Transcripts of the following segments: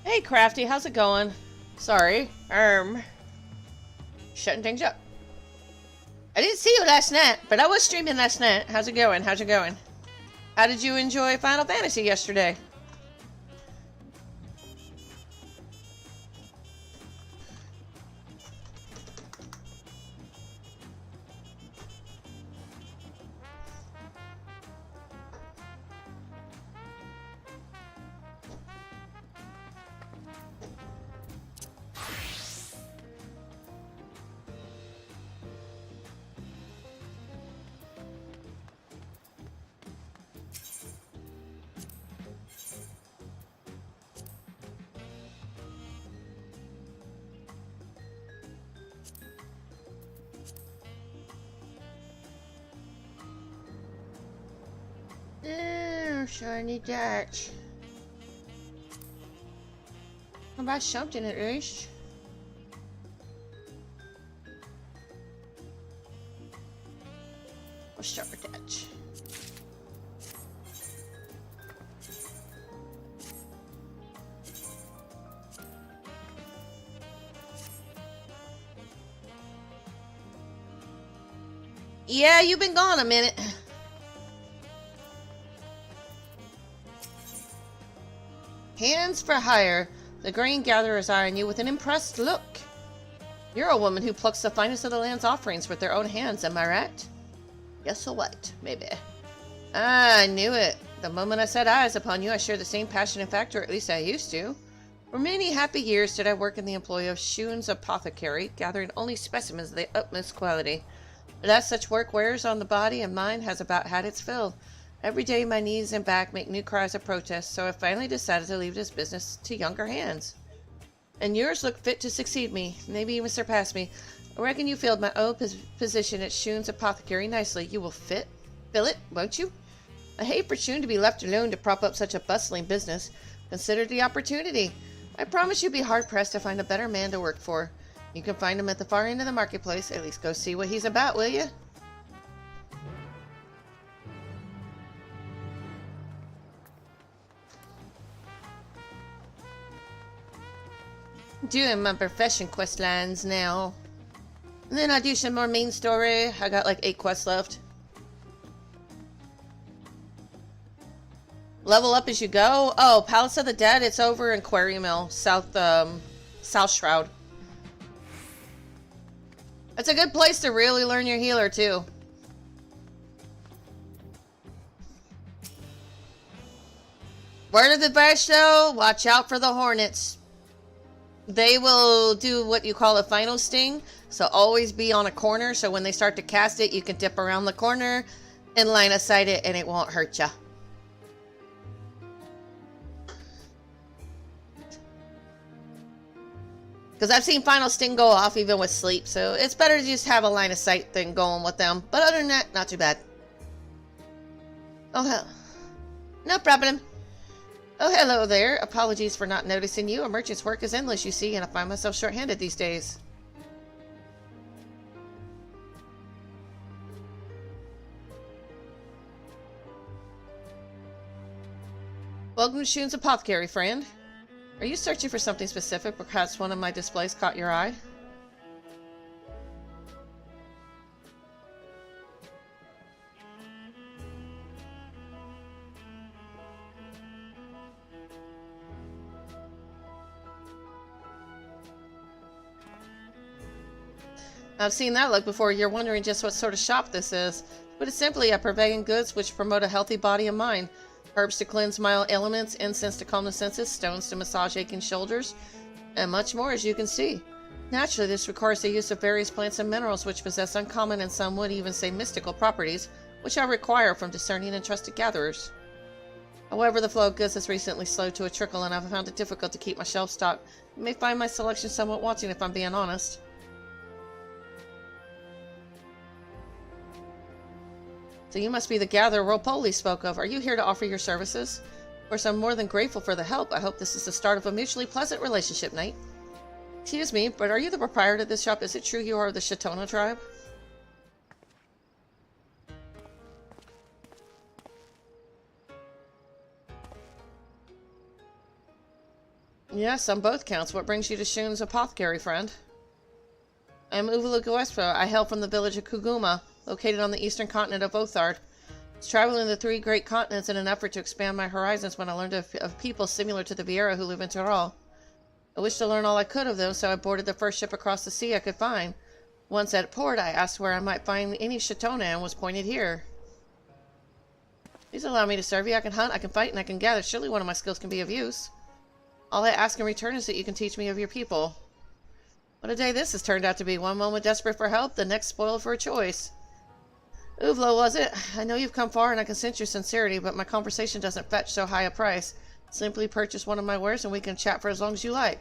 Hey Crafty, how's it going? Sorry, shutting things up. I didn't see you last night, but I was streaming last night. How's it going? How's it going? How did you enjoy Final Fantasy yesterday? Shiny Dutch. How about something at least? We'll start with Dutch. Yeah, you've been gone a minute. Hands for hire. The grain gatherers eyeing you with an impressed look. You're a woman who plucks the finest of the land's offerings with their own hands, am I right? Yes or what? Maybe. Ah, I knew it. The moment I set eyes upon you, I shared the same passion and fact, or at least I used to. For many happy years did I work in the employ of Shun's apothecary, gathering only specimens of the utmost quality. But as such work wears on the body, and mine has about had its fill. Every day my knees and back make new cries of protest, so I finally decided to leave this business to younger hands. And yours look fit to succeed me, maybe even surpass me. I reckon you filled my own position at Shun's apothecary nicely. You will fill it, won't you? I hate for Shun to be left alone to prop up such a bustling business. Consider the opportunity. I promise you'll be hard-pressed to find a better man to work for. You can find him at the far end of the marketplace. At least go see what he's about, will you? Doing my profession quest lines now. And then I'll do some more main story. I got like 8 quests left. Level up as you go. Oh, Palace of the Dead. It's over in Quarry Mill, South Shroud. It's a good place to really learn your healer too. Word of advice though, watch out for the hornets. They will do what you call a final sting, so always be on a corner, so when they start to cast it, you can dip around the corner and line of sight it and it won't hurt ya. Because I've seen final sting go off even with sleep, so it's better to just have a line of sight thing going with them. But other than that, not too bad. Oh, hell. No problem. Oh, hello there. Apologies for not noticing you. A merchant's work is endless, you see, and I find myself short-handed these days. Welcome to Shun's apothecary, friend. Are you searching for something specific? Perhaps one of my displays caught your eye? I've seen that look before. You're wondering just what sort of shop this is. But it's simply a purveying goods which promote a healthy body and mind. Herbs to cleanse mild ailments, incense to calm the senses, stones to massage aching shoulders, and much more, as you can see. Naturally, this requires the use of various plants and minerals which possess uncommon and some would even say mystical properties, which I require from discerning and trusted gatherers. However, the flow of goods has recently slowed to a trickle, and I've found it difficult to keep my shelf stocked. You may find my selection somewhat wanting if I'm being honest. So you must be the gatherer Ropoli spoke of. Are you here to offer your services? Of course, I'm more than grateful for the help. I hope this is the start of a mutually pleasant relationship, Knight. Excuse me, but are you the proprietor of this shop? Is it true you are of the Shatona tribe? Yes, on both counts. What brings you to Shun's apothecary, friend? I am Uvula Guespa. I hail from the village of Kuguma, located on the eastern continent of Othard. I was traveling the 3 great continents in an effort to expand my horizons when I learned of people similar to the Viera who live in Tyrol. I wished to learn all I could of them, so I boarded the first ship across the sea I could find. Once at port, I asked where I might find any Chateauna and was pointed here. Please allow me to serve you. I can hunt, I can fight, and I can gather. Surely one of my skills can be of use. All I ask in return is that you can teach me of your people. What a day this has turned out to be. One moment desperate for help, the next spoiled for a choice. Uvla, was it? I know you've come far and I can sense your sincerity, but my conversation doesn't fetch so high a price. Simply purchase one of my wares and we can chat for as long as you like.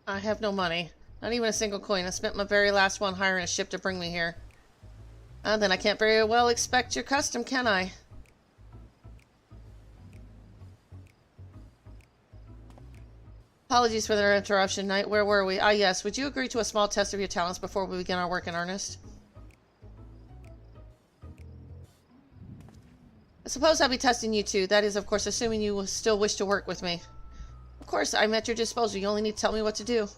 I have no money. Not even a single coin. I spent my very last one hiring a ship to bring me here. Then I can't very well expect your custom, can I? Apologies for the interruption, Knight. Where were we? Ah, yes. Would you agree to a small test of your talents before we begin our work in earnest? I suppose I'll be testing you too. That is, of course, assuming you will still wish to work with me. Of course, I'm at your disposal. You only need to tell me what to do.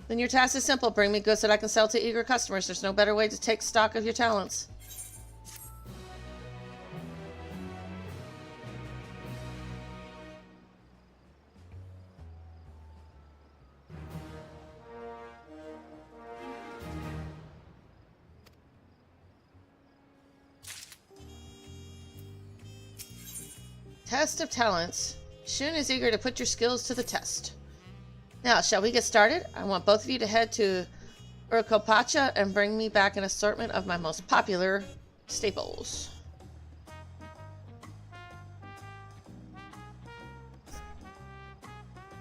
Then your task is simple. Bring me goods that I can sell to eager customers. There's no better way to take stock of your talents. Test of talents. Shun is eager to put your skills to the test. Now, shall we get started? I want both of you to head to Urkopacha and bring me back an assortment of my most popular staples.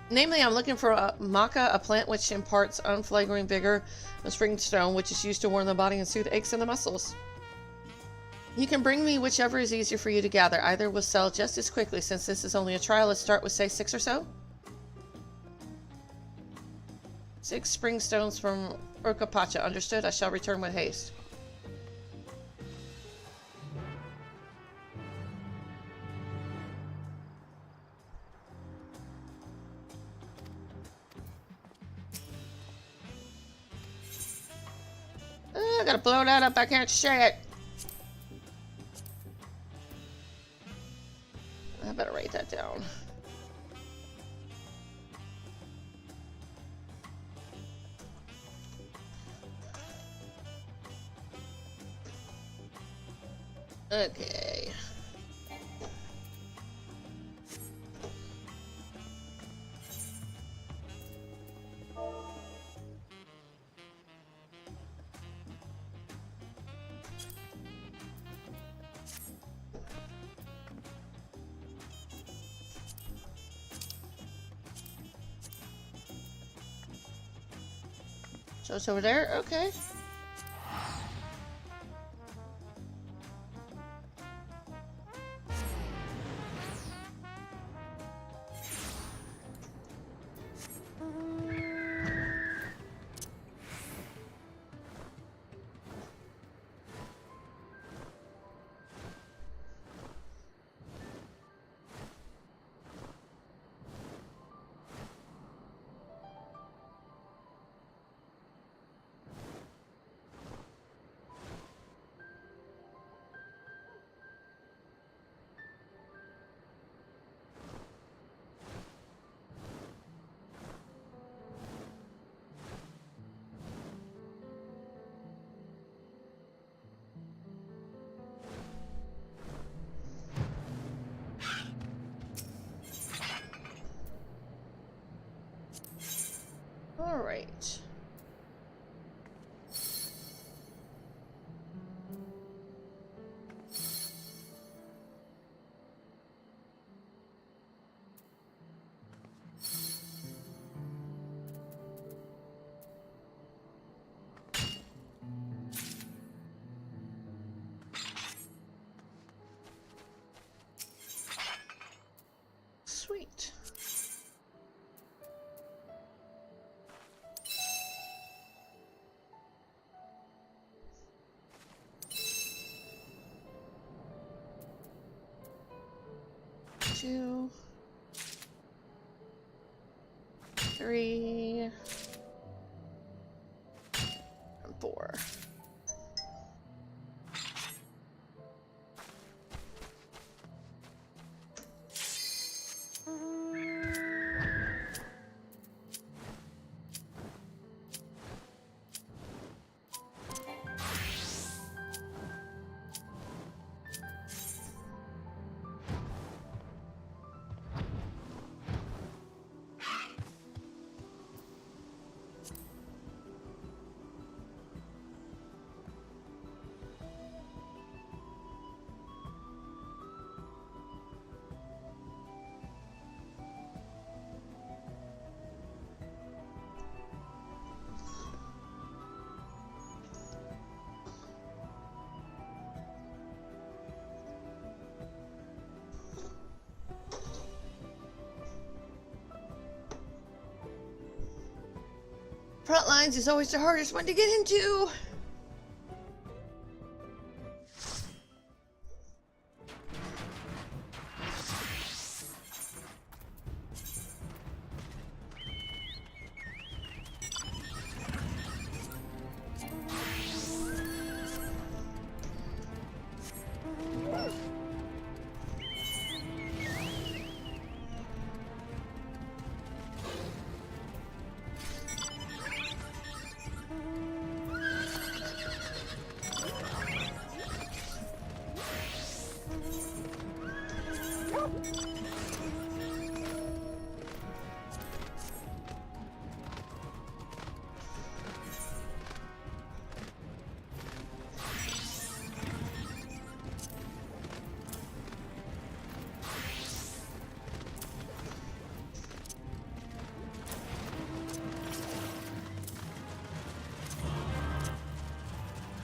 Namely, I'm looking for a maca, a plant which imparts unflagging vigor, a spring stone, which is used to warm the body and soothe aches in the muscles. You can bring me whichever is easier for you to gather. Either will sell just as quickly. Since this is only a trial, let's start with, say, 6 or so. 6 spring stones from Urkopacha. Understood? I shall return with haste. I gotta blow that up. I can't say it. I better write that down. Okay. So it's over there? Okay. All right. 2, 3, and 4. Front lines is always the hardest one to get into.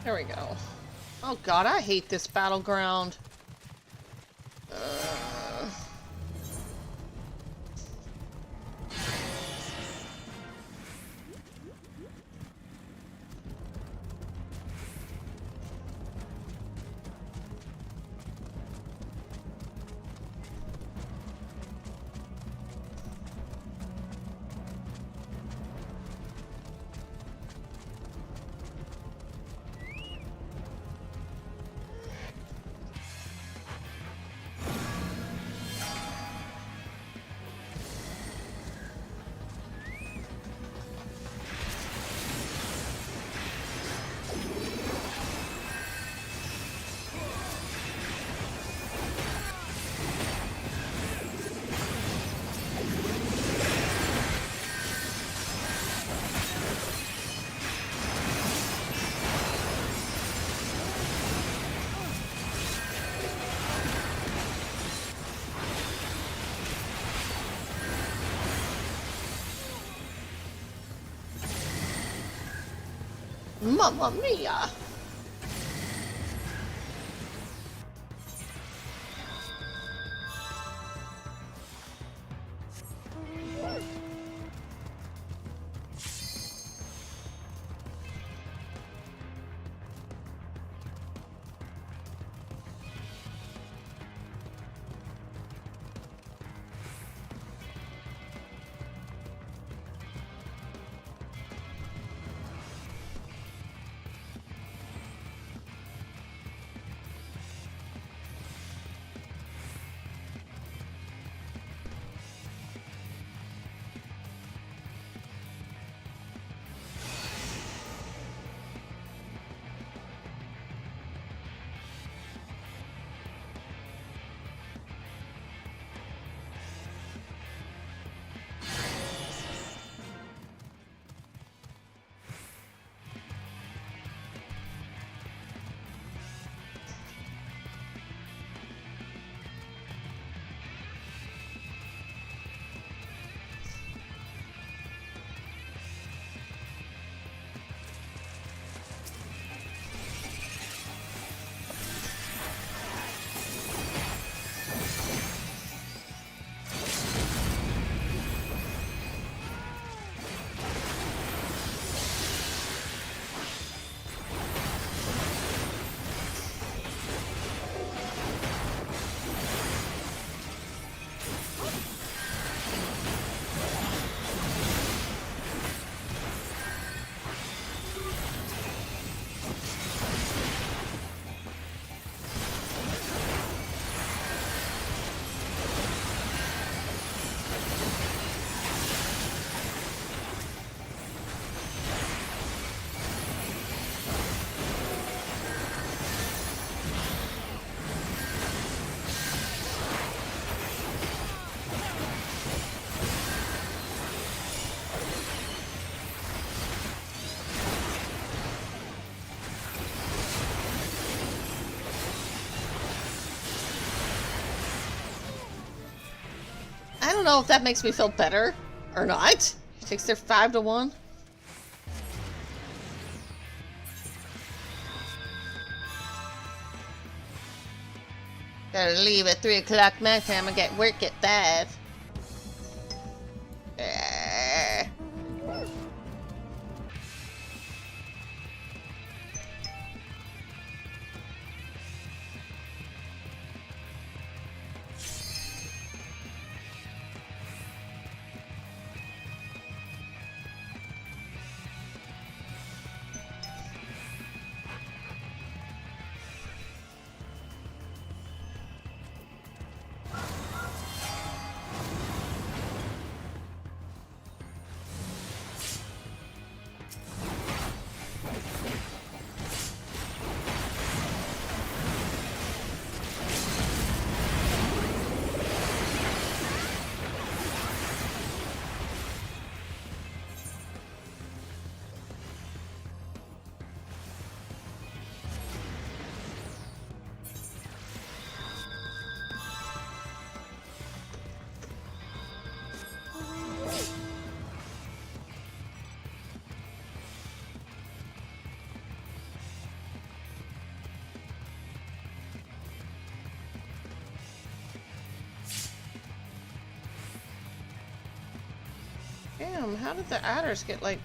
There we go. Oh god, I hate this battleground. Mamma mia! don't know if that makes me feel better or not. He takes their 5 to 1. Gotta leave at 3 o'clock my time and get work at 5. Damn, how did the adders get, like...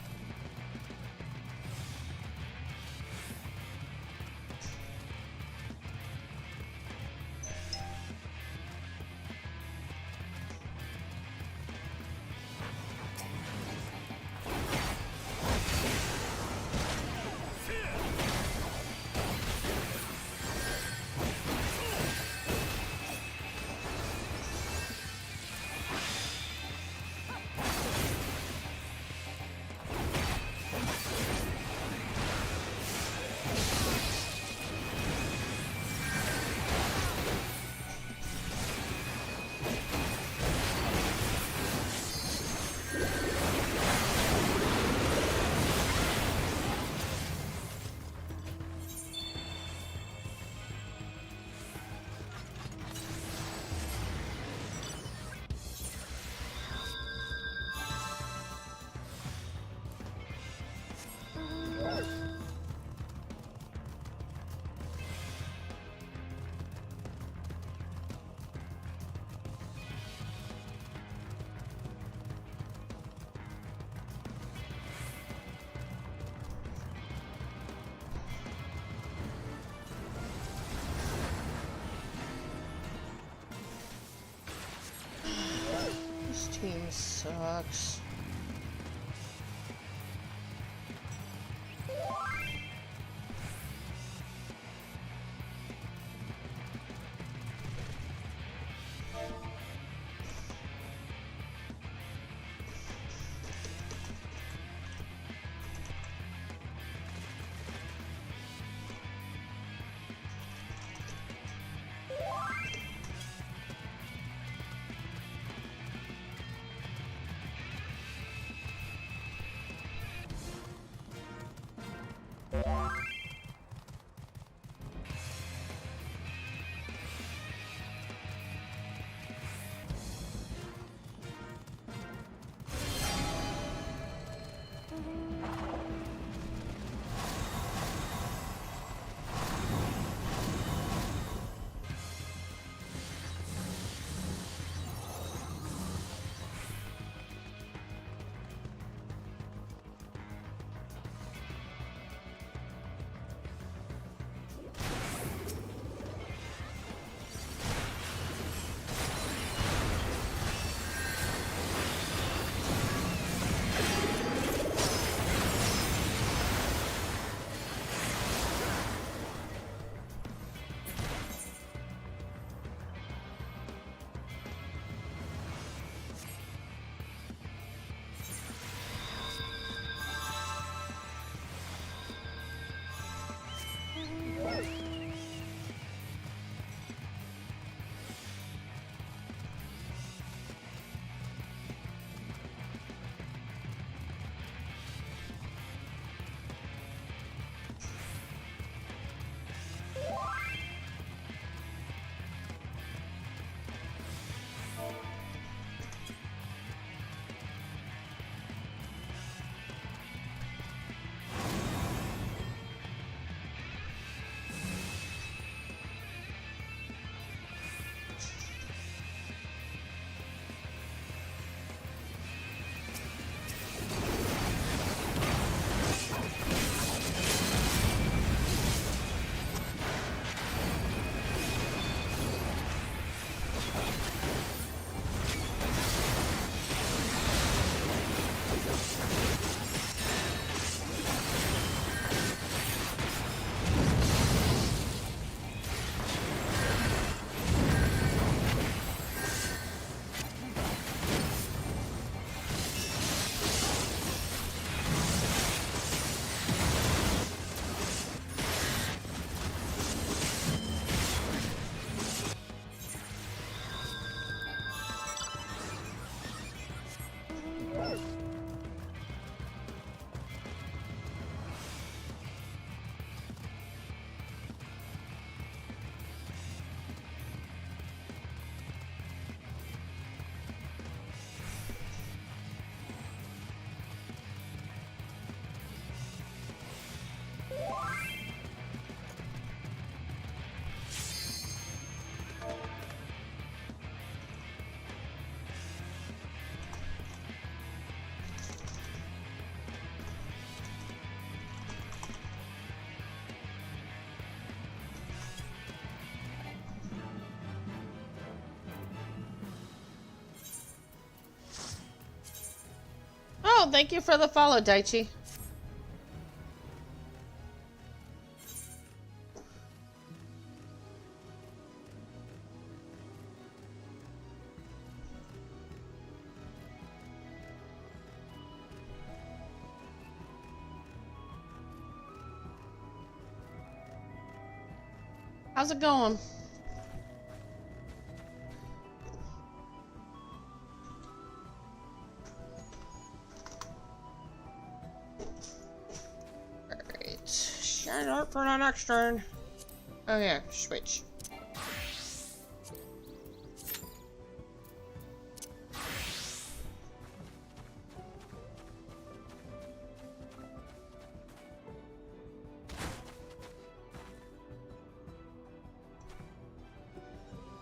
This team sucks. Oh, thank you for the follow, Daichi. How's it going? Alright. Shut up for the next turn. Oh yeah, switch.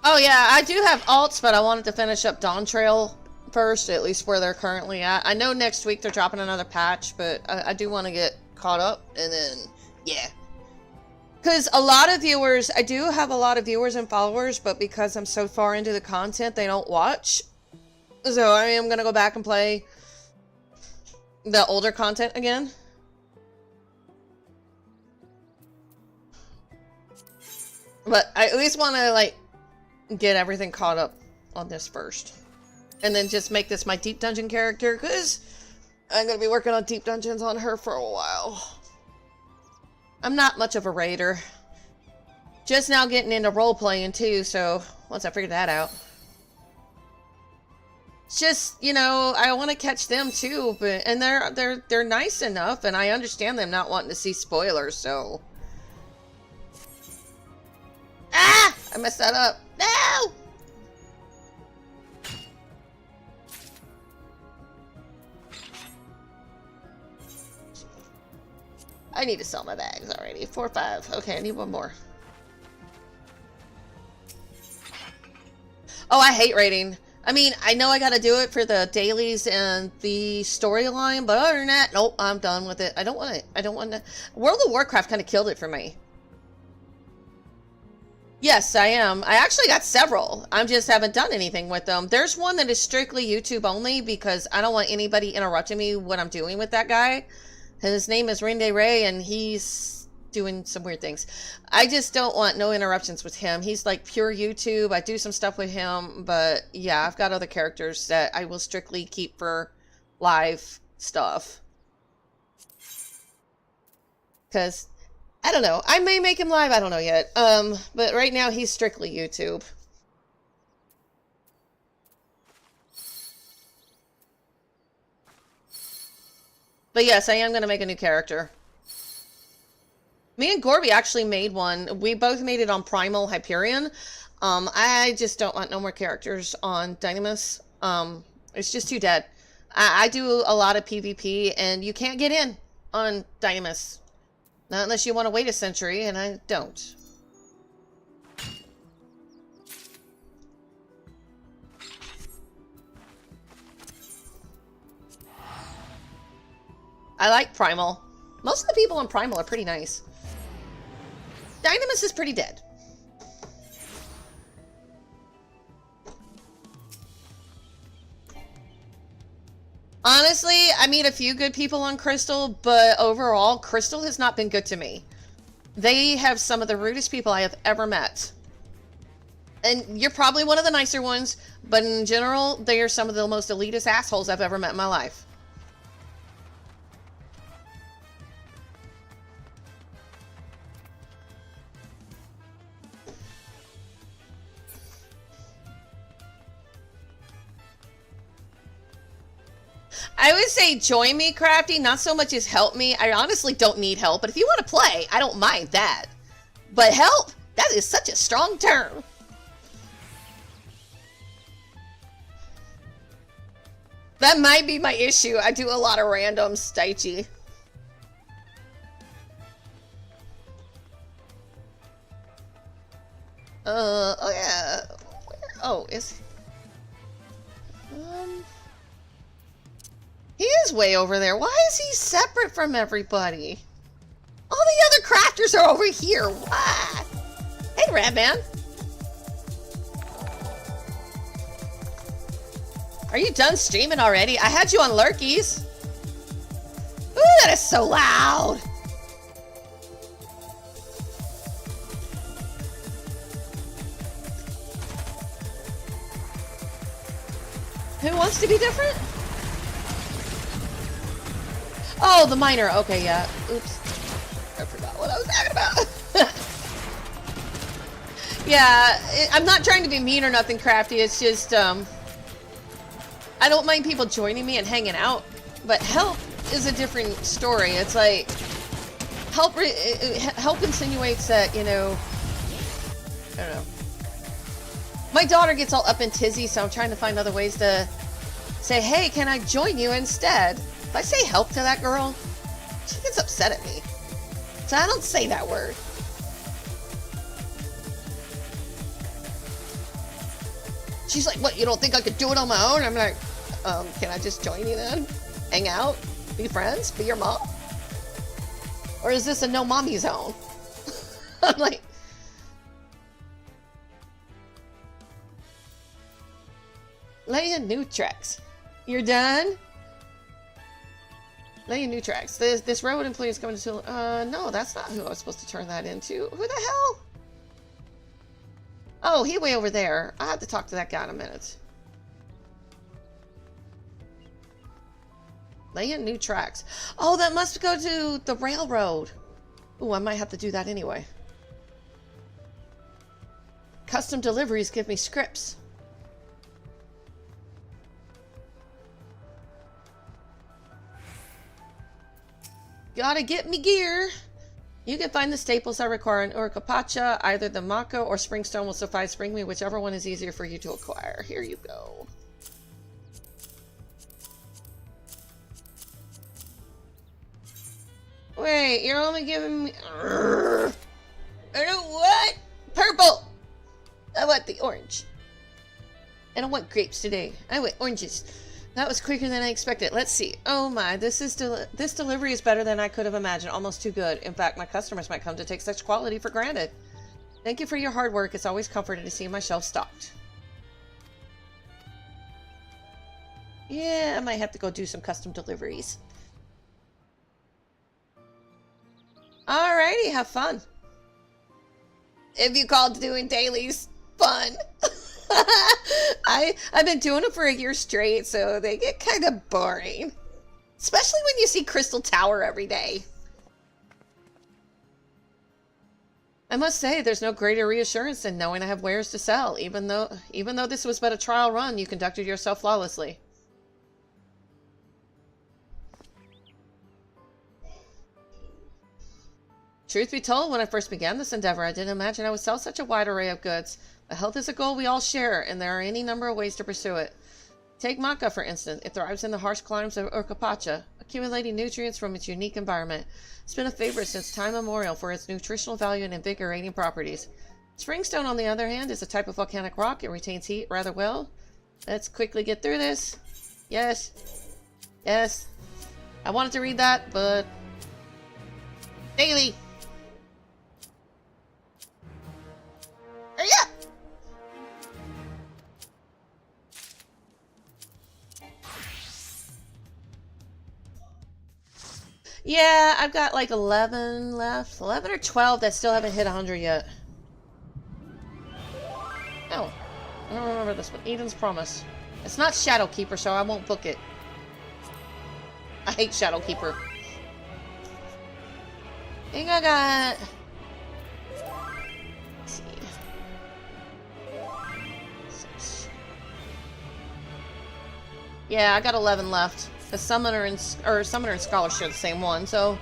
Oh yeah, I do have alts, but I wanted to finish up Dawntrail first, at least where they're currently at. I know next week they're dropping another patch, but I do want to get caught up, and then, yeah. Because a lot of viewers, I do have a lot of viewers and followers, but because I'm so far into the content, they don't watch. So I am going to go back and play the older content again. But I at least want to, like, get everything caught up on this first. And then just make this my deep dungeon character, because I'm going to be working on deep dungeons on her for a while. I'm not much of a raider. Just now getting into role-playing too, so once I figure that out. It's just, you know, I want to catch them too, but and they're nice enough, and I understand them not wanting to see spoilers, so... Ah! I messed that up. No! I need to sell my bags already. 4 or 5. Okay, I need one more. Oh, I hate raiding. I mean, I know I gotta do it for the dailies and the storyline, but other than that, nope, I'm done with it. I don't want it. I don't want to... World of Warcraft kind of killed it for me. Yes, I am. I actually got several. I just haven't done anything with them. There's one that is strictly YouTube only because I don't want anybody interrupting me what I'm doing with that guy. His name is Rinde Ray, and he's doing some weird things. I just don't want no interruptions with him. He's like pure YouTube. I do some stuff with him, but yeah, I've got other characters that I will strictly keep for live stuff. Because... I don't know. I may make him live. I don't know yet. But right now he's strictly YouTube. But yes, I am going to make a new character. Me and Gorby actually made one. We both made it on Primal Hyperion. I just don't want no more characters on Dynamis. It's just too dead. I do a lot of PvP, and you can't get in on Dynamis. Not unless you want to wait a century, and I don't. I like Primal. Most of the people on Primal are pretty nice. Dynamis is pretty dead. Honestly, I meet a few good people on Crystal, but overall, Crystal has not been good to me. They have some of the rudest people I have ever met. And you're probably one of the nicer ones, but in general, they are some of the most elitist assholes I've ever met in my life. I would say join me, Crafty, not so much as help me. I honestly don't need help, but if you want to play, I don't mind that. But help, that is such a strong term. That might be my issue. I do a lot of random Daichi. Oh yeah. Oh, is... He is way over there. Why is he separate from everybody? All the other crafters are over here. What? Hey, Radman. Are you done streaming already? I had you on Lurkies. Ooh, that is so loud! Who wants to be different? Oh, the miner. Okay, yeah. Oops. I forgot what I was talking about. Yeah, I'm not trying to be mean or nothing, Crafty. It's just, I don't mind people joining me and hanging out, but help is a different story. It's like, help insinuates that, you know, I don't know. My daughter gets all up in tizzy, so I'm trying to find other ways to say, hey, can I join you instead? If I say help to that girl, she gets upset at me. So I don't say that word. She's like, what, you don't think I could do it on my own? I'm like, can I just join you then? Hang out? Be friends? Be your mom? Or is this a no mommy zone? I'm like... Leia new tracks. You're done? Leia new tracks. This railroad employee is coming to... no, that's not who I was supposed to turn that into. Who the hell? Oh, he way over there. I have to talk to that guy in a minute. Leia new tracks. Oh, that must go to the railroad. Ooh, I might have to do that anyway. Custom deliveries give me scripts. Gotta get me gear. You can find the staples I require in Urkapacha. Either the Mako or Springstone will suffice. Bring me whichever one is easier for you to acquire. Here you go. Wait, you're only giving me... I don't want purple. I want the orange. I don't want grapes today. I want oranges. That was quicker than I expected. Let's see. Oh my, this delivery is better than I could have imagined. Almost too good. In fact, my customers might come to take such quality for granted. Thank you for your hard work. It's always comforting to see my shelf stocked. Yeah, I might have to go do some custom deliveries. Alrighty, have fun. If you called doing dailies fun. I've been doing it for a year straight, so they get kind of boring. Especially when you see Crystal Tower every day. I must say, there's no greater reassurance than knowing I have wares to sell. Even though this was but a trial run, you conducted yourself flawlessly. Truth be told, when I first began this endeavor, I didn't imagine I would sell such a wide array of goods. But health is a goal we all share, and there are any number of ways to pursue it. Take maca, for instance. It thrives in the harsh climes of Urkapacha, accumulating nutrients from its unique environment. It's been a favorite since time immemorial for its nutritional value and invigorating properties. Springstone, on the other hand, is a type of volcanic rock. It retains heat rather well. Let's quickly get through this. Yes. Yes. I wanted to read that, but... Daily! Hurry up! Yeah, I've got like 11 left. 11 or 12 that still haven't hit 100 yet. Oh, I don't remember this one. Eden's Promise. It's not Shadowkeeper, so I won't book it. I hate Shadowkeeper. I think I got... Let's see. 6. Yeah, I got 11 left. The Summoner and Scholar share the same one, so...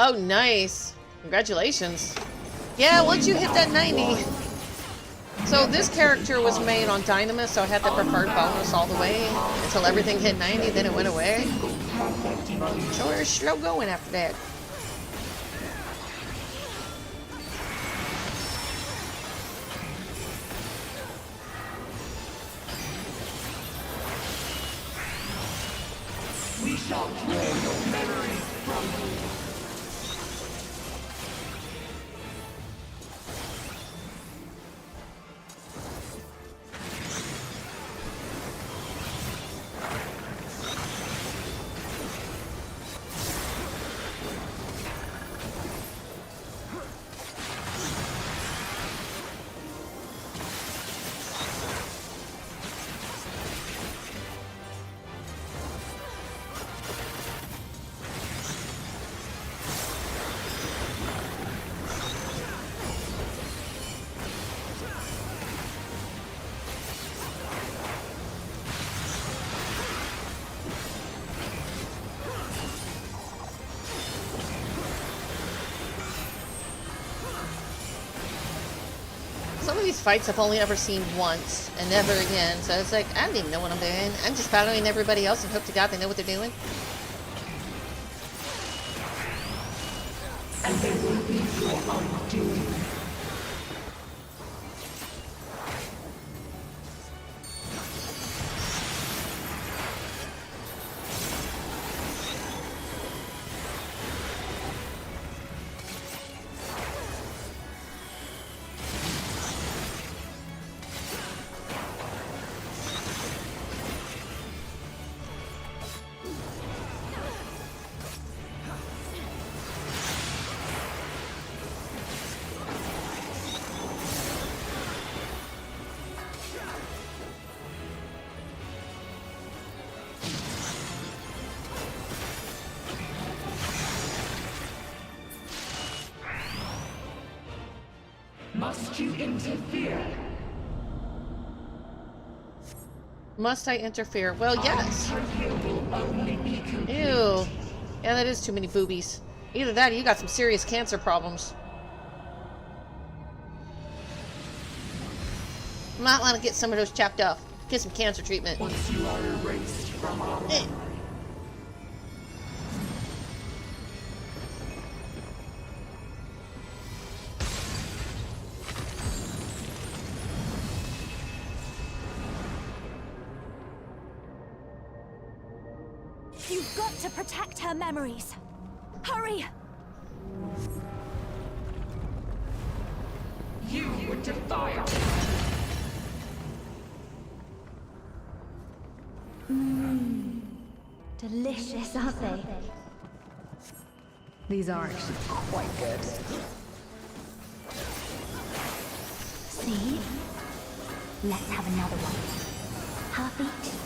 Oh, nice. Congratulations. Yeah, once you hit that 90, So this character was made on Dynamis, so I had the preferred bonus all the way until everything hit 90, then it went away. Sure, slow going after that. We shall clear your memories from you. Some of these fights I've only ever seen once and never again, so it's like, I don't even know what I'm doing. I'm just following everybody else and hope to God they know what they're doing. And they will be your undoing. Must you interfere? Must I interfere? Well, yes. Will only be complete. Ew. Yeah, that is too many boobies. Either that or you got some serious cancer problems. Might want to get some of those chopped off. Get some cancer treatment. Once you are erased from our memory. You've got to protect her memories. Hurry! You would defy us. Delicious, aren't they? These are actually quite good. See? Let's have another one. Half each.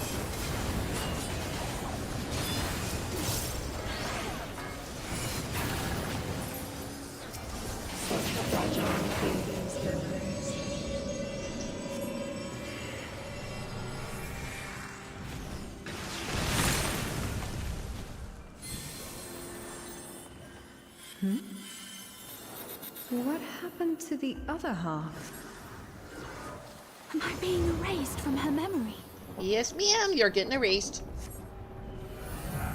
What happened to the other half? Am I being erased from her memory? Yes, ma'am, you're getting erased. I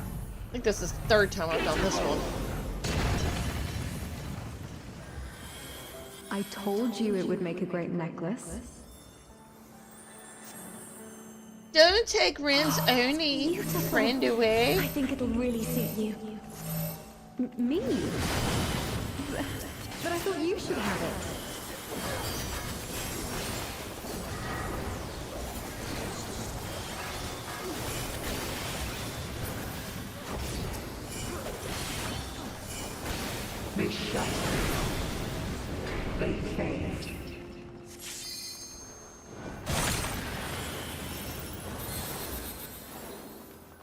think this is the third time I've done this one. I told you it would make a great necklace. Don't take Rin's only Beautiful. friend away. I think it'll really suit you. Me? But I thought you should have it. They shatter. They fade.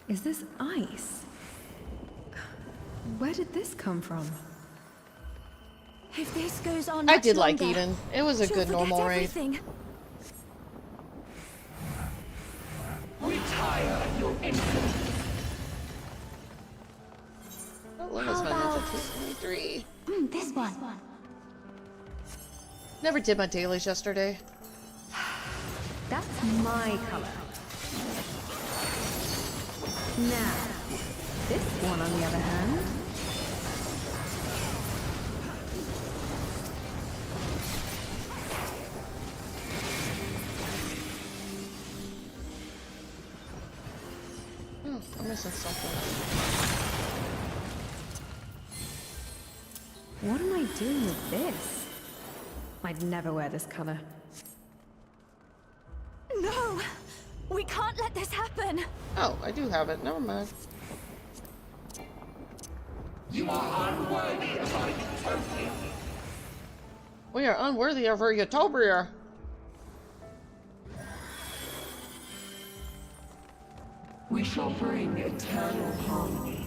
Is this ice? Where did this come from? If this goes on I much did like longer, Eden. It was a she'll good forget normal raid. everything. Retire your infamy. What level is my How ninja? 223. This one. Never did my dailies yesterday. That's my color. Now, this one on the other hand. I'm missing something. What am I doing with this? I'd never wear this color. No! We can't let this happen! Oh, I do have it. Never mind. You are unworthy of my utopia. We are unworthy of her utopia. We shall bring eternal harmony.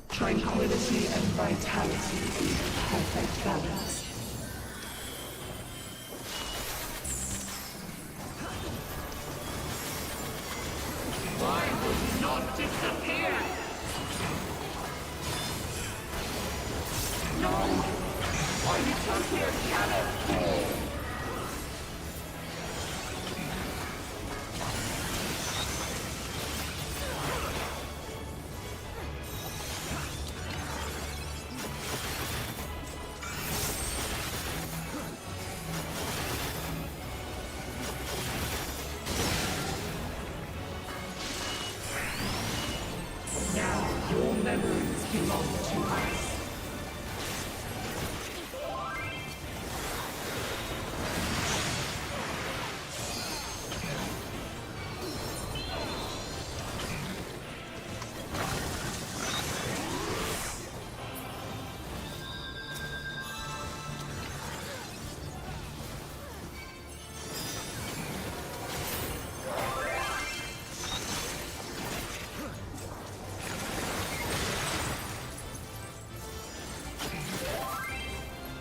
Tranquility and vitality in perfect balance. I will not disappear! No! My utopia cannot fall! Your memories belong to us.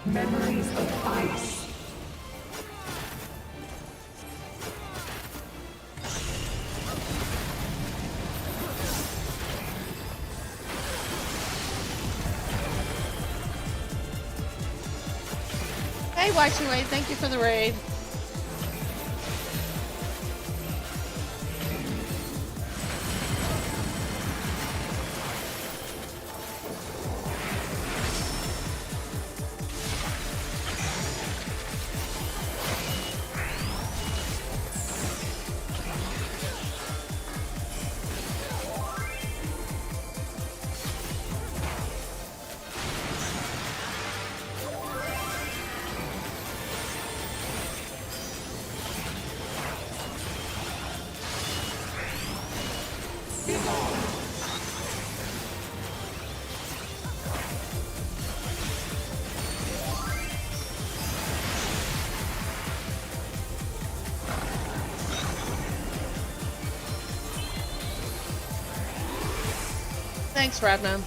Memories of ice. Hey, Y2A, thank you for the raid. Thanks, Radnam.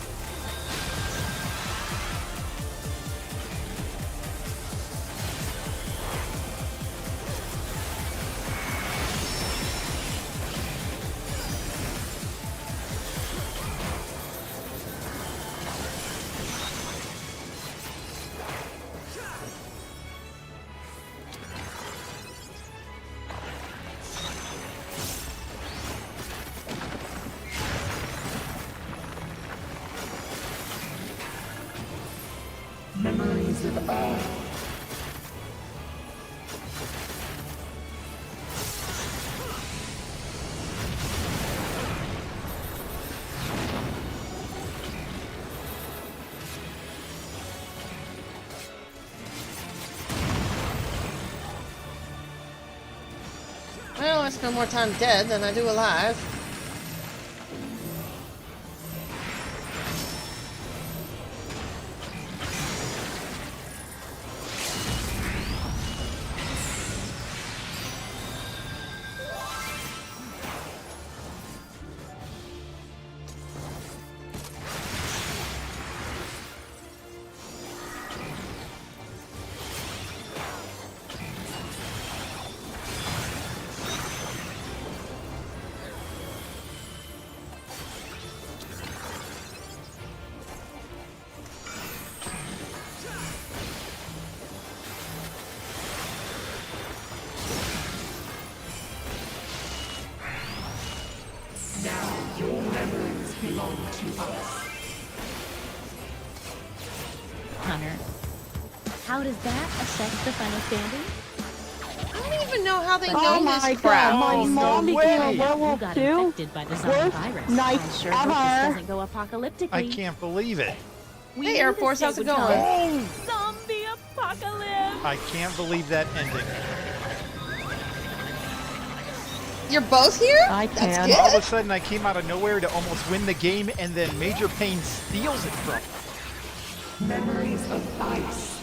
Memories of awe. Well, I spend more time dead than I do alive. Now your memories belong to us. Hunter, how does that affect the final standing? I don't even know how they Oh know my this crap. God, my Oh, no mom became a way. You werewolf got too? infected by the zombie Worst virus. night I sure hope this ever. doesn't go apocalyptically. I can't believe it. We Hey, knew Air this Force, day how's it would going? come. Oh! Zombie apocalypse! I can't believe that ending. You're both here? I That's can. good. All of a sudden, I came out of nowhere to almost win the game, and then Major Payne steals it from me. Memories of ice.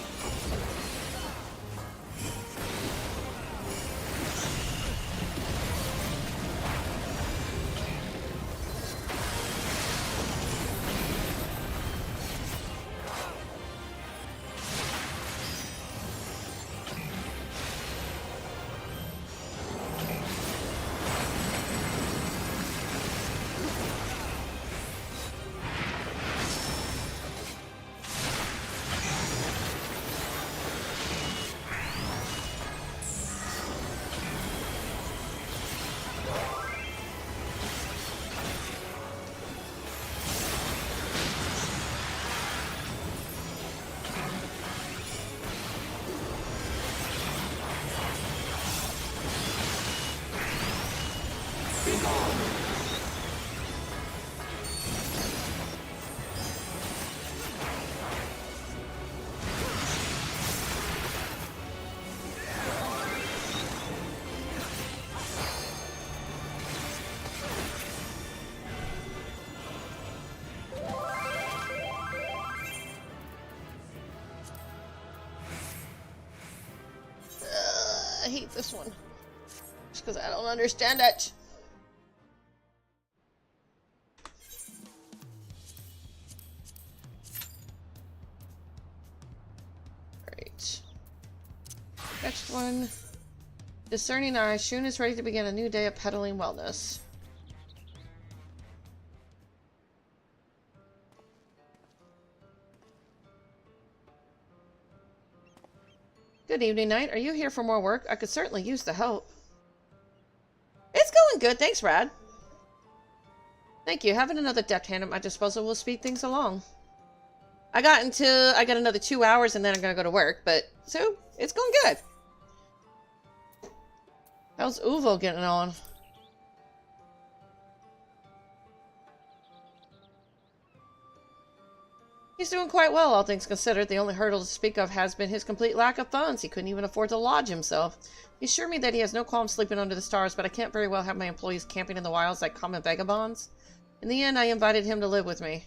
I hate this one. Just because I don't understand it. Right. Next one. Discerning Eye. Shun is ready to begin a new day of peddling wellness. Good evening, Knight. Are you here for more work? I could certainly use the help. It's going good, thanks, Rad. Thank you. Having another deft hand at my disposal will speed things along. I got another 2 hours and then I'm gonna go to work, but so it's going good. How's Uvo getting on? He's doing quite well, all things considered. The only hurdle to speak of has been his complete lack of funds. He couldn't even afford to lodge himself. He assured me that he has no qualm sleeping under the stars, but I can't very well have my employees camping in the wilds like common vagabonds. In the end, I invited him to live with me.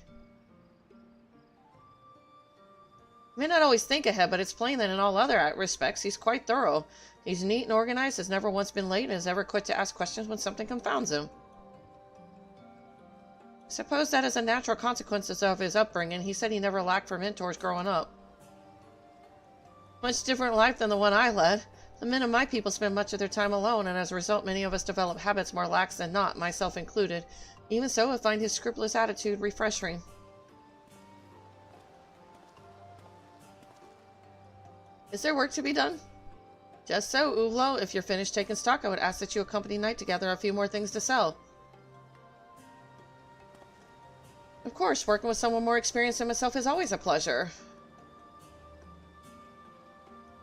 I may not always think ahead, but it's plain that in all other respects, he's quite thorough. He's neat and organized, has never once been late, and is ever quick to ask questions when something confounds him. I suppose that is a natural consequence of his upbringing. He said he never lacked for mentors growing up. Much different life than the one I led. The men of my people spend much of their time alone, and as a result, many of us develop habits more lax than not, myself included. Even so, I find his scrupulous attitude refreshing. Is there work to be done? Just so, Uvlo. If you're finished taking stock, I would ask that you accompany Knight to gather a few more things to sell. Of course, working with someone more experienced than myself is always a pleasure.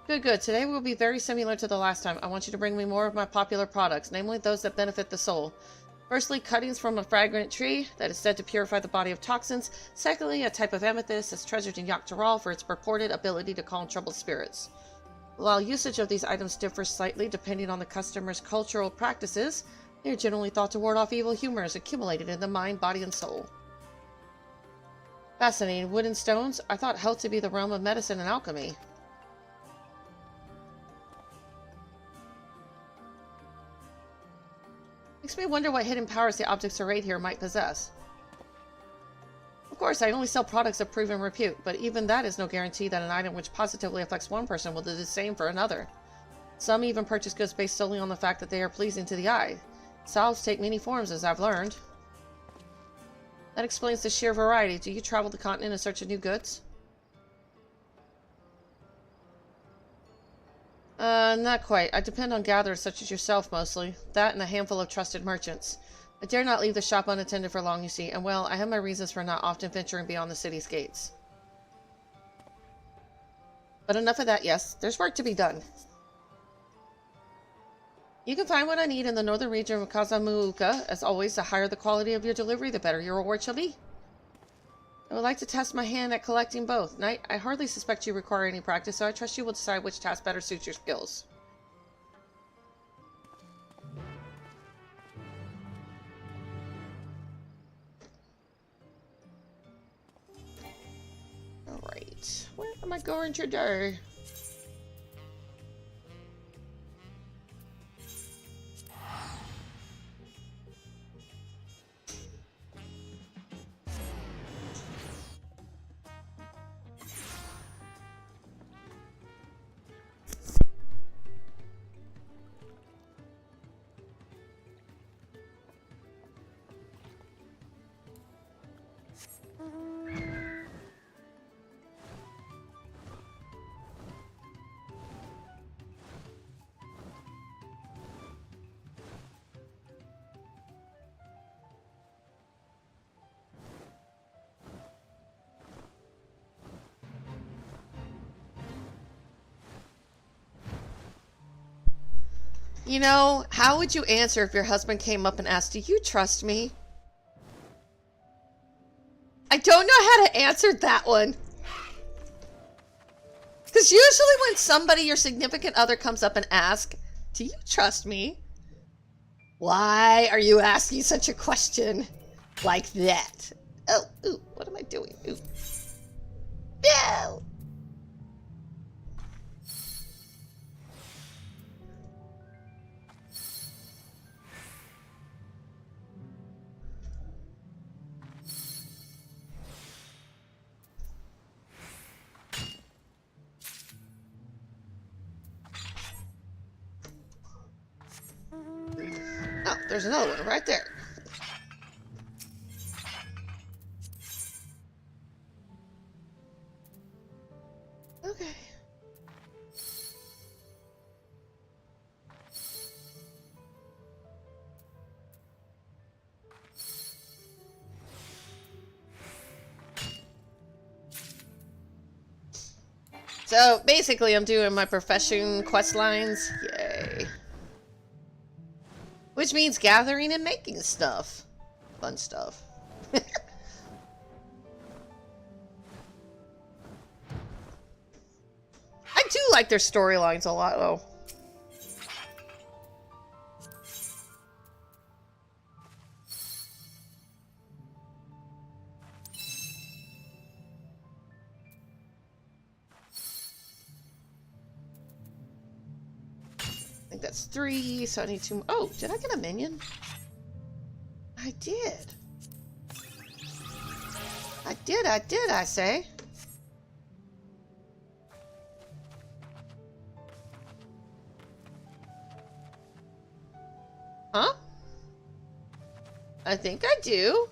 Good, good. Today will be very similar to the last time. I want you to bring me more of my popular products, namely those that benefit the soul. Firstly, cuttings from a fragrant tree that is said to purify the body of toxins. Secondly, a type of amethyst that's treasured in Yaktaral for its purported ability to calm troubled spirits. While usage of these items differs slightly depending on the customer's cultural practices, they are generally thought to ward off evil humors accumulated in the mind, body, and soul. Fascinating. Wood and stones? I thought health to be the realm of medicine and alchemy. Makes me wonder what hidden powers the objects arrayed here might possess. Of course, I only sell products of proven repute, but even that is no guarantee that an item which positively affects one person will do the same for another. Some even purchase goods based solely on the fact that they are pleasing to the eye. Salves take many forms, as I've learned. That explains the sheer variety. Do you travel the continent in search of new goods? Not quite. I depend on gatherers such as yourself mostly. That and a handful of trusted merchants. I dare not leave the shop unattended for long, you see, and well, I have my reasons for not often venturing beyond the city's gates. But enough of that, yes. There's work to be done. You can find what I need in the northern region of Kazamuuka. As always, the higher the quality of your delivery, the better your reward shall be. I would like to test my hand at collecting both. Knight, I hardly suspect you require any practice, so I trust you will decide which task better suits your skills. Alright, where am I going today? You know, how would you answer if your husband came up and asked, do you trust me? I don't know how to answer that one. Because usually when somebody, your significant other, comes up and asks, do you trust me? Why are you asking such a question like that? Oh, ooh, what am I doing? Ooh. No! Oh, there's another one right there. Okay. So basically I'm doing my profession quest lines. Yay. Which means gathering and making stuff. Fun stuff. I do like their storylines a lot, though. I think that's 3, so I need 2 more. Oh, did I get a minion? I did. I say. Huh? I think I do.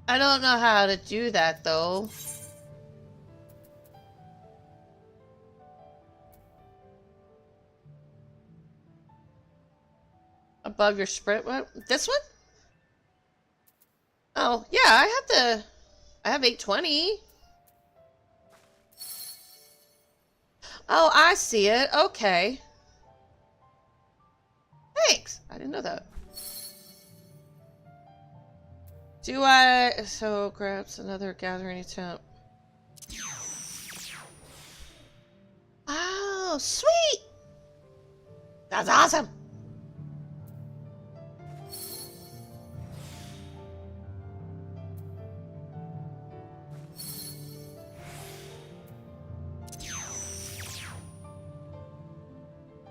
I don't know how to do that, though. Above your sprint, what? This one? Oh, yeah, I have 820. Oh, I see it. Okay. Thanks. I didn't know that. So grabs another gathering attempt. Oh, sweet. That's awesome.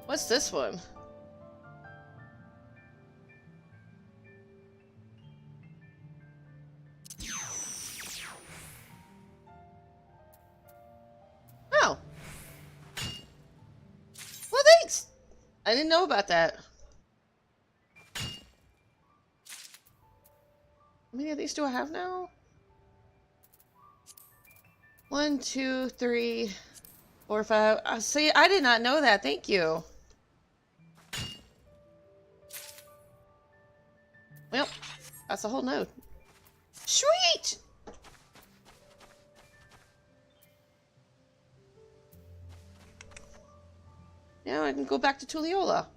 What's this one? Oh. Well, thanks. I didn't know about that. How many of these do I have now? 1, 2, 3, 4, 5. See, I did not know that. Thank you. Well, that's a whole node. Sweet! Now I can go back to Tulliola.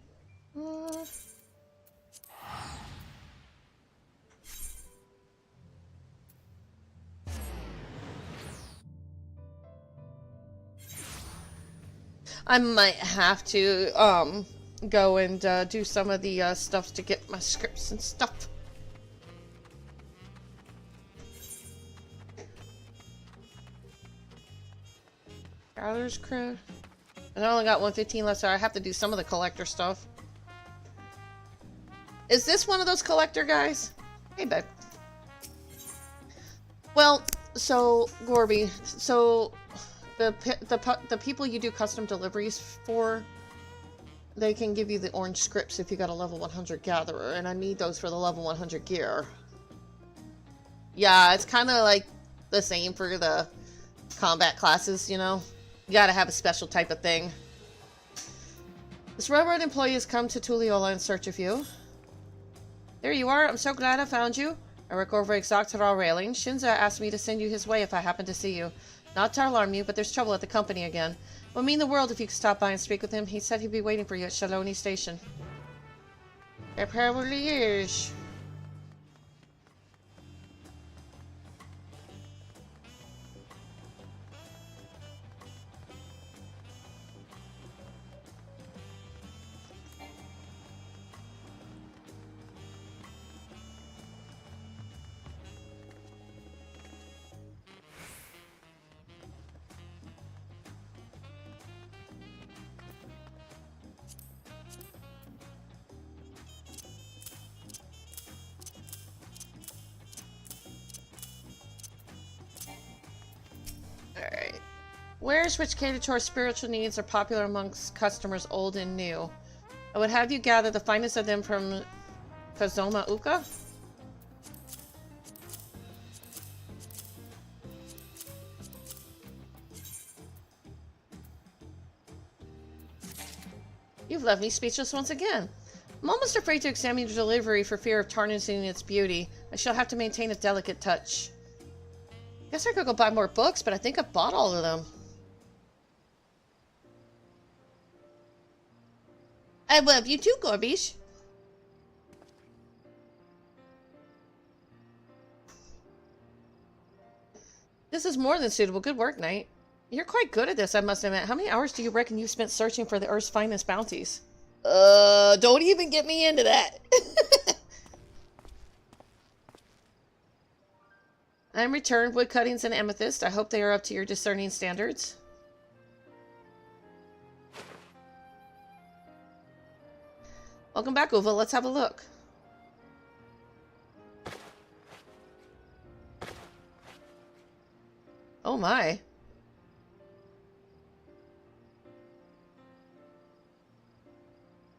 I might have to go and do some of the stuff to get my scripts and stuff. Gatherer's Crew. And I only got 115 left, so I have to do some of the collector stuff. Is this one of those collector guys? Hey, babe. Well, so Gorby, so the people you do custom deliveries for, they can give you the orange scripts if you got a level 100 gatherer, and I need those for the level 100 gear. Yeah, it's kind of like the same for the combat classes, you know? You gotta have a special type of thing. This railroad employee has come to Tulliola in search of you. There you are. I'm so glad I found you. I work over Dawntrail railing. Shinza asked me to send you his way if I happen to see you. Not to alarm you, but there's trouble at the company again. It would mean the world if you could stop by and speak with him. He said he'd be waiting for you at Shaloni Station. It probably is. Alright. Wares which cater to our spiritual needs are popular amongst customers old and new. I would have you gather the finest of them from Kazoma Uka. You've left me speechless once again. I'm almost afraid to examine your delivery for fear of tarnishing its beauty. I shall have to maintain a delicate touch. Guess I could go buy more books, but I think I've bought all of them. I love you too, Gorbish. This is more than suitable. Good work, Knight. You're quite good at this, I must admit. How many hours do you reckon you've spent searching for the Earth's finest bounties? Don't even get me into that. I'm returned wood cuttings and amethyst. I hope they are up to your discerning standards. Welcome back, Uva. Let's have a look. Oh my.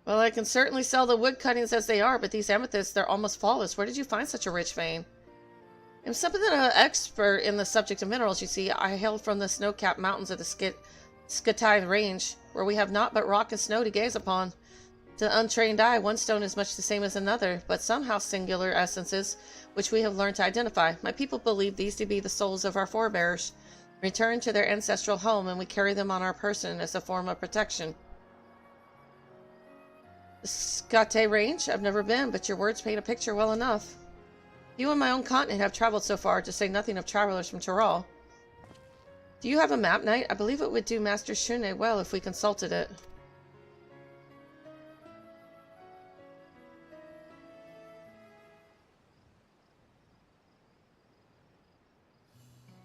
Well, I can certainly sell the wood cuttings as they are, but these amethysts, they're almost flawless. Where did you find such a rich vein? I'm something of an expert in the subject of minerals, you see. I hail from the snow-capped mountains of the Skatai Range, where we have naught but rock and snow to gaze upon. To the untrained eye, one stone is much the same as another, but somehow singular essences, which we have learned to identify. My people believe these to be the souls of our forebears, returned to their ancestral home, and we carry them on our person as a form of protection. The Skatai Range? I've never been, but your words paint a picture well enough. You and my own continent have traveled so far, to say nothing of travelers from Tyrol. Do you have a map, Knight? I believe it would do Master Shune well if we consulted it.